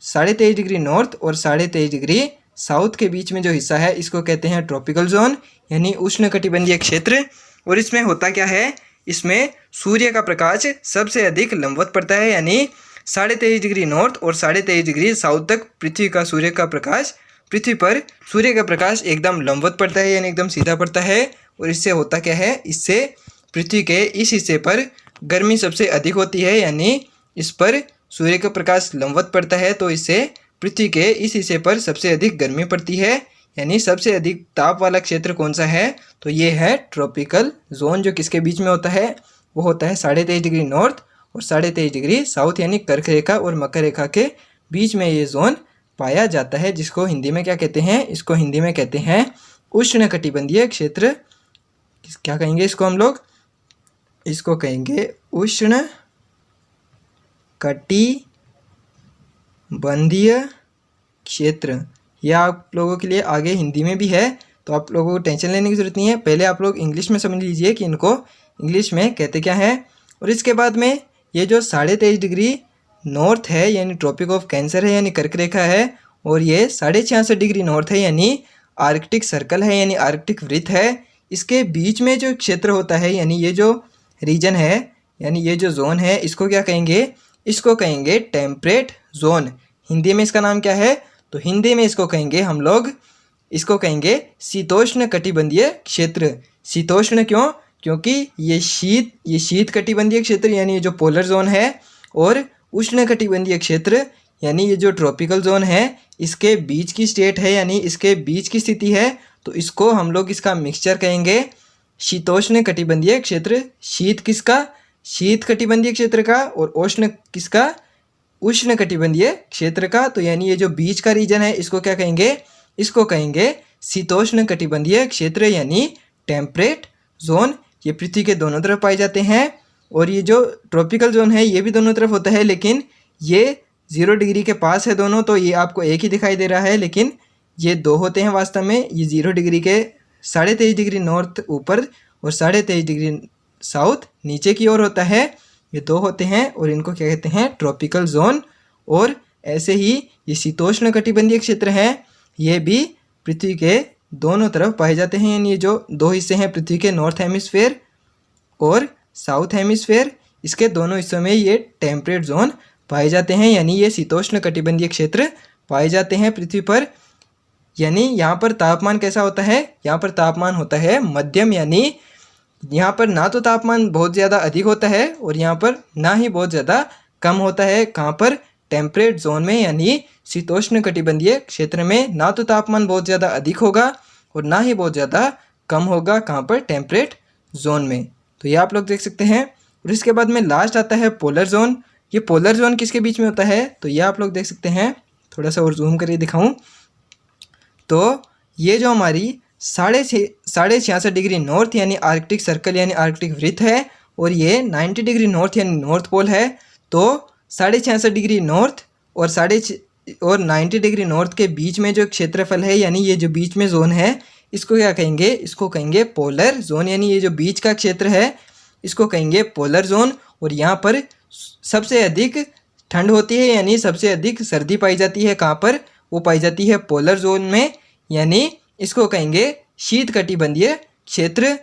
23.5 डिग्री नॉर्थ और 23.5 डिग्री साउथ के बीच में जो हिस्सा है, इसको कहते हैं ट्रॉपिकल जोन यानी उष्णकटिबंधीय क्षेत्र। और इसमें होता क्या है? इसमें सूर्य का प्रकाश सबसे अधिक लंबवत पड़ता है, यानी 23.5 डिग्री नॉर्थ और 23.5 डिग्री साउथ तक पृथ्वी का सूर्य का प्रकाश, पृथ्वी पर सूर्य का प्रकाश एकदम लंबवत पड़ता है यानी एकदम सीधा पड़ता है। और इससे होता क्या है? इससे पृथ्वी के इस हिस्से पर गर्मी सबसे अधिक होती है, यानी इस पर सूर्य का प्रकाश लंबवत पड़ता है, तो इससे पृथ्वी के इस हिस्से पर सबसे अधिक गर्मी पड़ती है। यानी सबसे अधिक ताप वाला क्षेत्र कौन सा है? तो ये है ट्रॉपिकल जोन, जो किसके बीच में होता है? वो होता है 23.5 डिग्री नॉर्थ और 23.5 डिग्री साउथ, यानी कर्क रेखा और मकर रेखा के बीच में ये जोन पाया जाता है, जिसको हिंदी में क्या कहते हैं? इसको हिंदी में कहते हैं उष्णकटिबंधीय क्षेत्र। क्या कहेंगे इसको हम लोग? इसको कहेंगे उष्णकटिबंधीय क्षेत्र। यह आप लोगों के लिए आगे हिंदी में भी है, तो आप लोगों को टेंशन लेने की ज़रूरत नहीं है। पहले आप लोग इंग्लिश में समझ लीजिए कि इनको इंग्लिश में कहते क्या है। और इसके बाद में ये जो 23.5 डिग्री नॉर्थ है यानी ट्रॉपिक ऑफ कैंसर है यानी कर्क रेखा है, और ये 66.5 डिग्री नॉर्थ है यानी आर्कटिक सर्कल है यानी आर्कटिक वृत्त है। इसके बीच में जो क्षेत्र होता है यानी ये जो रीजन है यानी ये जो जोन है, इसको क्या कहेंगे? इसको कहेंगे टेम्परेट जोन। हिंदी में इसका नाम क्या है? तो हिंदी में इसको कहेंगे हम लोग, इसको कहेंगे शीतोष्ण कटिबंधीय क्षेत्र। शीतोष्ण क्यों? क्योंकि ये शीत कटिबंधीय क्षेत्र यानी ये जो पोलर जोन है, और उष्ण कटिबंधीय क्षेत्र यानी ये जो ट्रॉपिकल जोन है, इसके बीच की स्टेट है यानी इसके बीच की स्थिति है, तो इसको हम लोग इसका मिक्सचर कहेंगे शीतोष्ण कटिबंधीय क्षेत्र। शीत किसका? शीत कटिबंधीय क्षेत्र का, और उष्ण किसका? उष्ण कटिबंधीय क्षेत्र का। तो यानी ये जो बीच का रीजन है, इसको क्या कहेंगे? इसको कहेंगे शीतोष्ण कटिबंधीय क्षेत्र यानी टेम्परेट जोन। ये पृथ्वी के दोनों तरफ पाए जाते हैं, और ये जो ट्रॉपिकल जोन है ये भी दोनों तरफ होता है, लेकिन ये 0 डिग्री के पास है दोनों, तो ये आपको एक ही दिखाई दे रहा है, लेकिन ये दो होते हैं वास्तव में। ये 0 डिग्री के 23.5 डिग्री नॉर्थ ऊपर और 23.5 डिग्री साउथ नीचे की ओर होता है, ये दो होते हैं, और इनको क्या कहते हैं? Tropical zone. और ऐसे ही ये शीतोष्ण कटिबंधीय क्षेत्र हैं, ये भी पृथ्वी के दोनों तरफ पाए जाते हैं, यानी ये जो दो हिस्से हैं पृथ्वी के, नॉर्थ हेमिस्फेयर और साउथ हेमिस्फेयर, इसके दोनों हिस्सों में ये टेम्परेट जोन पाए जाते हैं, यानी ये शीतोष्ण कटिबंधीय क्षेत्र पाए जाते हैं पृथ्वी पर। यानी यहाँ पर तापमान कैसा होता है? यहाँ पर तापमान होता है मध्यम, यानी यहाँ पर ना तो तापमान बहुत ज़्यादा अधिक होता है और यहाँ पर ना ही बहुत ज़्यादा कम होता है। कहाँ पर? टेम्परेट जोन में, यानी शीतोष्ण कटिबंधीय क्षेत्र में ना तो तापमान बहुत ज़्यादा अधिक होगा और ना ही बहुत ज़्यादा कम होगा। कहाँ पर? टेम्परेट जोन में। तो ये आप लोग देख सकते हैं। और इसके बाद में लास्ट आता है पोलर जोन। ये पोलर जोन किसके बीच में होता है? तो ये आप लोग देख सकते हैं, थोड़ा सा और जूम करके दिखाऊं तो ये जो हमारी 66.5 डिग्री नॉर्थ यानी आर्कटिक सर्कल यानी आर्कटिक वृत्त है, और ये 90 डिग्री नॉर्थ यानी नॉर्थ पोल है। तो 66.5 डिग्री नॉर्थ और 90 डिग्री नॉर्थ के बीच में जो क्षेत्रफल है यानी ये जो बीच में जोन है, इसको क्या कहेंगे? इसको कहेंगे पोलर जोन, यानी ये जो बीच का क्षेत्र है इसको कहेंगे पोलर जोन। और यहाँ पर सबसे अधिक ठंड होती है यानी सबसे अधिक सर्दी पाई जाती है। कहाँ पर? वो पाई जाती है पोलर जोन में, यानी इसको कहेंगे शीत कटिबंधीय क्षेत्र।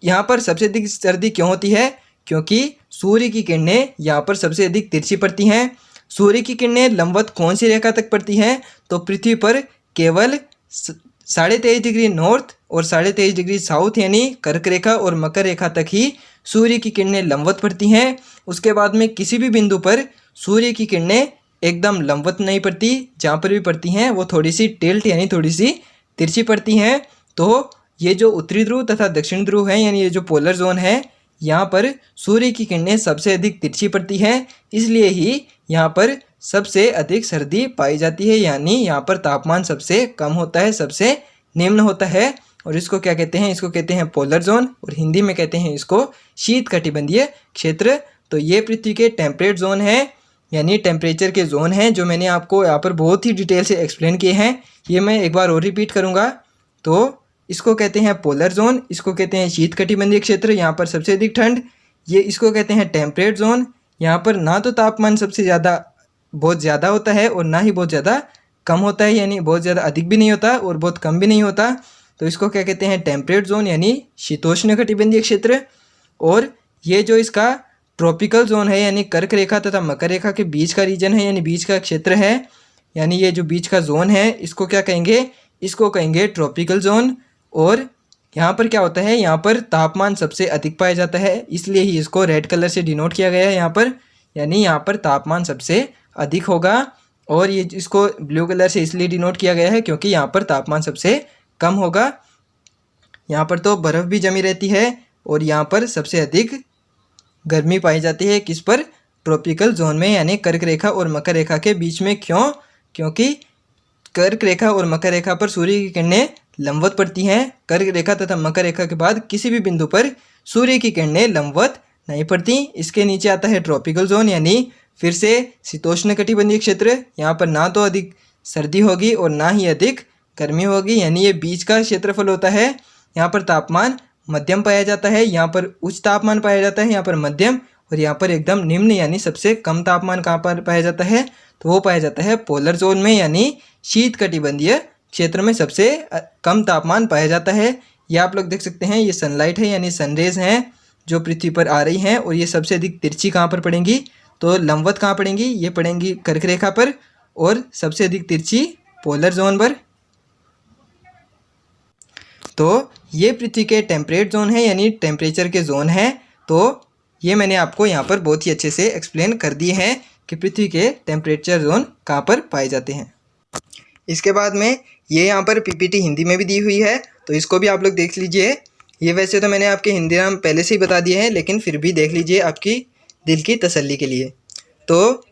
यहाँ पर सबसे अधिक सर्दी क्यों होती है? क्योंकि सूर्य की किरणें यहाँ पर सबसे अधिक तिरछी पड़ती हैं। सूर्य की किरणें लंबवत कौन सी रेखा तक पड़ती हैं? तो पृथ्वी पर केवल 23.5 डिग्री नॉर्थ और 23.5 डिग्री साउथ यानी कर्क रेखा और मकर रेखा तक ही सूर्य की किरणें लंबवत पड़ती हैं। उसके बाद में किसी भी बिंदु पर सूर्य की किरणें एकदम लंबवत नहीं पड़ती, जहाँ पर भी पड़ती हैं वो थोड़ी सी टिल्ट यानी थोड़ी सी तिरछी पड़ती हैं। तो ये जो उत्तरी ध्रुव तथा दक्षिण ध्रुव है यानी ये जो पोलर जोन है, यहाँ पर सूर्य की किरणें सबसे अधिक तिरछी पड़ती हैं, इसलिए ही यहाँ पर सबसे अधिक सर्दी पाई जाती है, यानी यहाँ पर तापमान सबसे कम होता है, सबसे निम्न होता है। और इसको क्या कहते हैं? इसको कहते हैं पोलर जोन, और हिंदी में कहते हैं इसको शीत कटिबंधीय क्षेत्र। तो ये पृथ्वी के टेम्परेट जोन है, यानी टेम्परेचर के जोन हैं, जो मैंने आपको यहाँ पर बहुत ही डिटेल से एक्सप्लेन किए हैं। ये मैं एक बार और रिपीट करूँगा। तो इसको कहते हैं पोलर जोन, इसको कहते हैं शीत कटिबंधीय क्षेत्र, यहाँ पर सबसे अधिक ठंड। ये इसको कहते हैं टेम्परेट जोन, यहाँ पर ना तो तापमान सबसे ज़्यादा बहुत ज़्यादा होता है और ना ही बहुत ज़्यादा कम होता है, यानी बहुत ज़्यादा अधिक भी नहीं होता और बहुत कम भी नहीं होता। तो इसको क्या कहते हैं? टेम्परेट जोन यानी शीतोष्ण कटिबंधीय क्षेत्र। और ये जो इसका ट्रॉपिकल जोन है यानी कर्क रेखा तथा मकर रेखा के बीच का रीजन है, यानी बीच का क्षेत्र है, यानी ये जो बीच का जोन है इसको क्या कहेंगे? इसको कहेंगे ट्रॉपिकल जोन। और यहाँ पर क्या होता है? यहाँ पर तापमान सबसे अधिक पाया जाता है, इसलिए ही इसको रेड कलर से डिनोट किया गया है यहाँ पर, यानी यहाँ पर तापमान सबसे अधिक होगा। और ये इसको ब्लू कलर से इसलिए डिनोट किया गया है क्योंकि यहाँ पर तापमान सबसे कम होगा। यहाँ पर तो बर्फ़ भी जमी रहती है और यहाँ पर सबसे अधिक गर्मी पाई जाती है। किस पर? ट्रॉपिकल जोन में, यानी कर्क रेखा और मकर रेखा के बीच में। क्यों? क्योंकि कर्क रेखा और मकर रेखा पर सूर्य की किरणें लंबवत पड़ती हैं। कर्क रेखा तथा मकर रेखा के बाद किसी भी बिंदु पर सूर्य की किरणें लंबवत नहीं पड़ती। इसके नीचे आता है ट्रॉपिकल जोन, यानी फिर से शीतोष्ण कटिबंधीय क्षेत्र। यहाँ पर ना तो अधिक सर्दी होगी और ना ही अधिक गर्मी होगी, यानी ये बीच का क्षेत्रफल होता है। यहाँ पर तापमान मध्यम पाया जाता है, यहाँ पर उच्च तापमान पाया जाता है, यहाँ पर मध्यम, और यहाँ पर एकदम निम्न यानी सबसे कम तापमान कहाँ पर पाया जाता है? तो वो पाया जाता है पोलर जोन में, यानी शीत कटिबंधीय क्षेत्र में सबसे कम तापमान पाया जाता है। ये आप लोग देख सकते हैं, ये सनलाइट है यानी सनरेज हैं जो पृथ्वी पर आ रही हैं, और ये सबसे अधिक तिरछी कहाँ पर पड़ेंगी? तो लंबवत कहाँ पड़ेंगी? ये पड़ेंगी कर्क रेखा पर, और सबसे अधिक तिरछी पोलर जोन पर। तो ये पृथ्वी के टेम्परेट जोन है यानी टेम्परेचर के जोन है। तो ये मैंने आपको यहाँ पर बहुत ही अच्छे से एक्सप्लेन कर दिए हैं कि पृथ्वी के टेम्परेचर जोन कहाँ पर पाए जाते हैं। इसके बाद में ये यहाँ पर पीपीटी हिंदी में भी दी हुई है, तो इसको भी आप लोग देख लीजिए। ये वैसे तो मैंने आपके हिंदी नाम पहले से ही बता दिए हैं, लेकिन फिर भी देख लीजिए आपकी दिल की तसल्ली के लिए। तो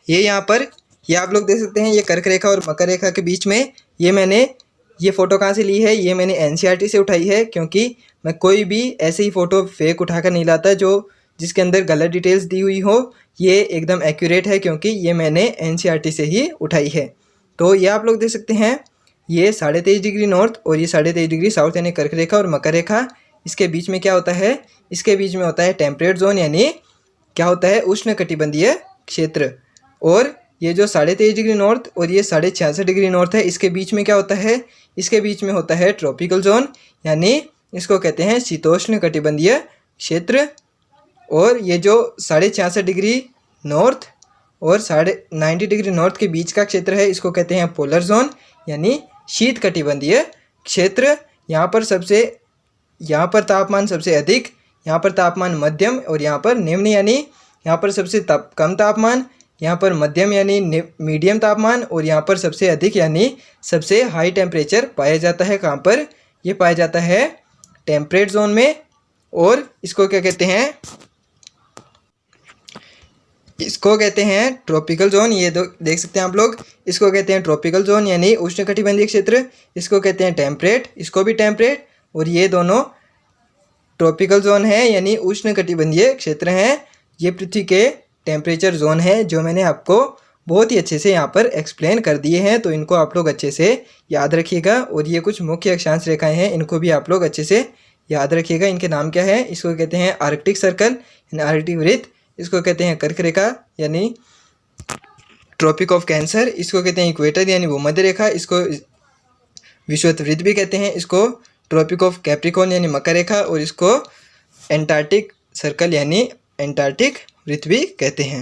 ये यहाँ पर ये आप लोग देख सकते हैं, ये कर्क रेखा और मकर रेखा के बीच में ये मैंने ये फ़ोटो कहाँ से ली है? ये मैंने एनसीईआरटी से उठाई है, क्योंकि मैं कोई भी ऐसे ही फ़ोटो फेक उठाकर नहीं लाता जो जिसके अंदर गलत डिटेल्स दी हुई हो। ये एकदम एक्यूरेट है क्योंकि ये मैंने एनसीईआरटी से ही उठाई है। तो ये आप लोग देख सकते हैं, ये 23.5 डिग्री नॉर्थ और ये 23.5 डिग्री साउथ यानी कर्क रेखा और मकर रेखा। इसके बीच में क्या होता है? इसके बीच में होता है टेम्परेट जोन, यानी क्या होता है? उष्ण कटिबंधीय क्षेत्र। और ये जो 23.5 डिग्री नॉर्थ और ये 66.5 डिग्री नॉर्थ है, इसके बीच में क्या होता है? इसके बीच में होता है ट्रॉपिकल जोन, यानी इसको कहते हैं शीतोष्ण कटिबंधीय क्षेत्र। और ये जो 66.5 डिग्री नॉर्थ और 90 डिग्री नॉर्थ के बीच का क्षेत्र है, इसको कहते हैं पोलर जोन, यानी शीत कटिबंधीय क्षेत्र। यहाँ पर तापमान सबसे अधिक, यहाँ पर तापमान मध्यम और यहाँ पर निम्न, यानी यहाँ पर सबसे कम तापमान, यहाँ पर मध्यम यानी मीडियम तापमान, और यहाँ पर सबसे अधिक यानी सबसे हाई टेम्परेचर पाया जाता है। कहाँ पर? ये पाया जाता है टेम्परेट जोन में। और इसको क्या कहते हैं? इसको कहते हैं ट्रॉपिकल जोन। ये देख सकते हैं आप लोग, इसको कहते हैं ट्रॉपिकल जोन यानी उष्णकटिबंधीय क्षेत्र। इसको कहते हैं टेम्परेट, इसको भी टेम्परेट। और ये दोनों ट्रॉपिकल जोन है यानी उष्णकटिबंधीय क्षेत्र हैं। ये पृथ्वी के टेम्परेचर जोन है जो मैंने आपको बहुत ही अच्छे से यहाँ पर एक्सप्लेन कर दिए हैं। तो इनको आप लोग अच्छे से याद रखिएगा। और ये कुछ मुख्य अक्षांश रेखाएं हैं, इनको भी आप लोग अच्छे से याद रखिएगा। इनके नाम क्या है? इसको कहते हैं आर्कटिक सर्कल यानी आर्कटिक वृत्त। इसको कहते हैं कर्क रेखा यानी ट्रॉपिक ऑफ कैंसर। इसको कहते हैं इक्वेटर यानी भूमध्य रेखा। इसको विषुवत वृत्त भी कहते हैं। इसको ट्रॉपिक ऑफ कैप्रिकॉर्न यानी मकर रेखा, और इसको एंटार्क्टिक सर्कल यानी एंटार्क्टिक वृत्त भी कहते हैं।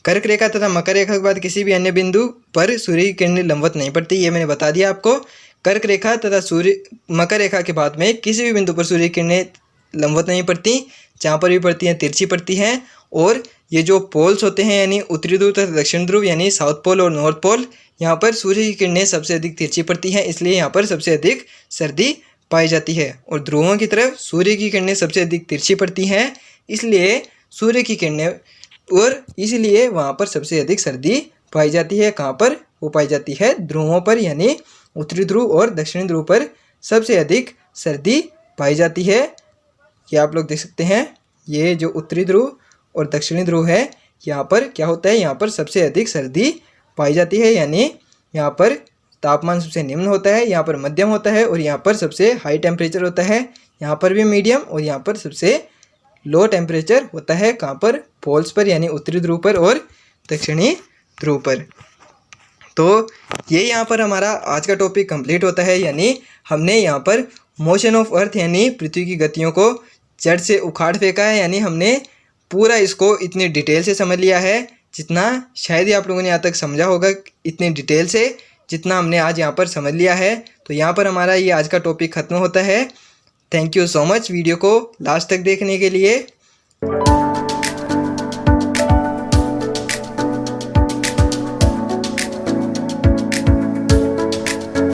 कर्क रेखा तथा मकर रेखा के बाद किसी भी अन्य बिंदु पर सूर्य की किरणें लंबवत नहीं पड़ती, ये मैंने बता दिया आपको। कर्क रेखा तथा मकर रेखा के बाद में किसी भी बिंदु पर सूर्य की किरणें लंबवत नहीं पड़ती, जहाँ पर भी पड़ती हैं तिरछी पड़ती हैं। और ये जो पोल्स होते हैं यानी उत्तरी ध्रुव तथा दक्षिण ध्रुव यानी साउथ पोल और नॉर्थ पोल, यहाँ पर सूर्य की किरणें सबसे अधिक तिरछी पड़ती हैं, इसलिए यहाँ पर सबसे अधिक सर्दी पाई जाती है। और ध्रुवों की तरफ सूर्य की किरणें सबसे अधिक तिरछी पड़ती हैं, इसलिए सूर्य की किरणें और इसलिए वहाँ पर सबसे अधिक सर्दी पाई जाती है। कहाँ पर? वो पाई जाती है ध्रुवों पर, यानी उत्तरी ध्रुव और दक्षिणी ध्रुव पर सबसे अधिक सर्दी पाई जाती है। ये आप लोग देख सकते हैं, ये जो उत्तरी ध्रुव और दक्षिणी ध्रुव है, यहाँ पर क्या होता है, यहाँ पर सबसे अधिक सर्दी पाई जाती है, यानी यहाँ पर तापमान सबसे निम्न होता है, यहाँ पर मध्यम होता है और यहाँ पर सबसे हाई टेम्परेचर होता है। यहाँ पर भी मीडियम और यहाँ पर सबसे लो टेम्परेचर होता है। कहाँ पर? पोल्स पर, यानी उत्तरी ध्रुव पर और दक्षिणी ध्रुव पर। तो ये यहाँ पर हमारा आज का टॉपिक कंप्लीट होता है, यानी हमने यहाँ पर मोशन ऑफ अर्थ यानी पृथ्वी की गतियों को जड़ से उखाड़ फेंका है, यानी हमने पूरा इसको इतनी डिटेल से समझ लिया है, जितना शायद ही आप लोगों ने यहाँ तक समझा होगा इतनी डिटेल से जितना हमने आज यहाँ पर समझ लिया है। तो यहाँ पर हमारा ये आज का टॉपिक ख़त्म होता है। Thank you so much video को लास्ट तक देखने के लिए।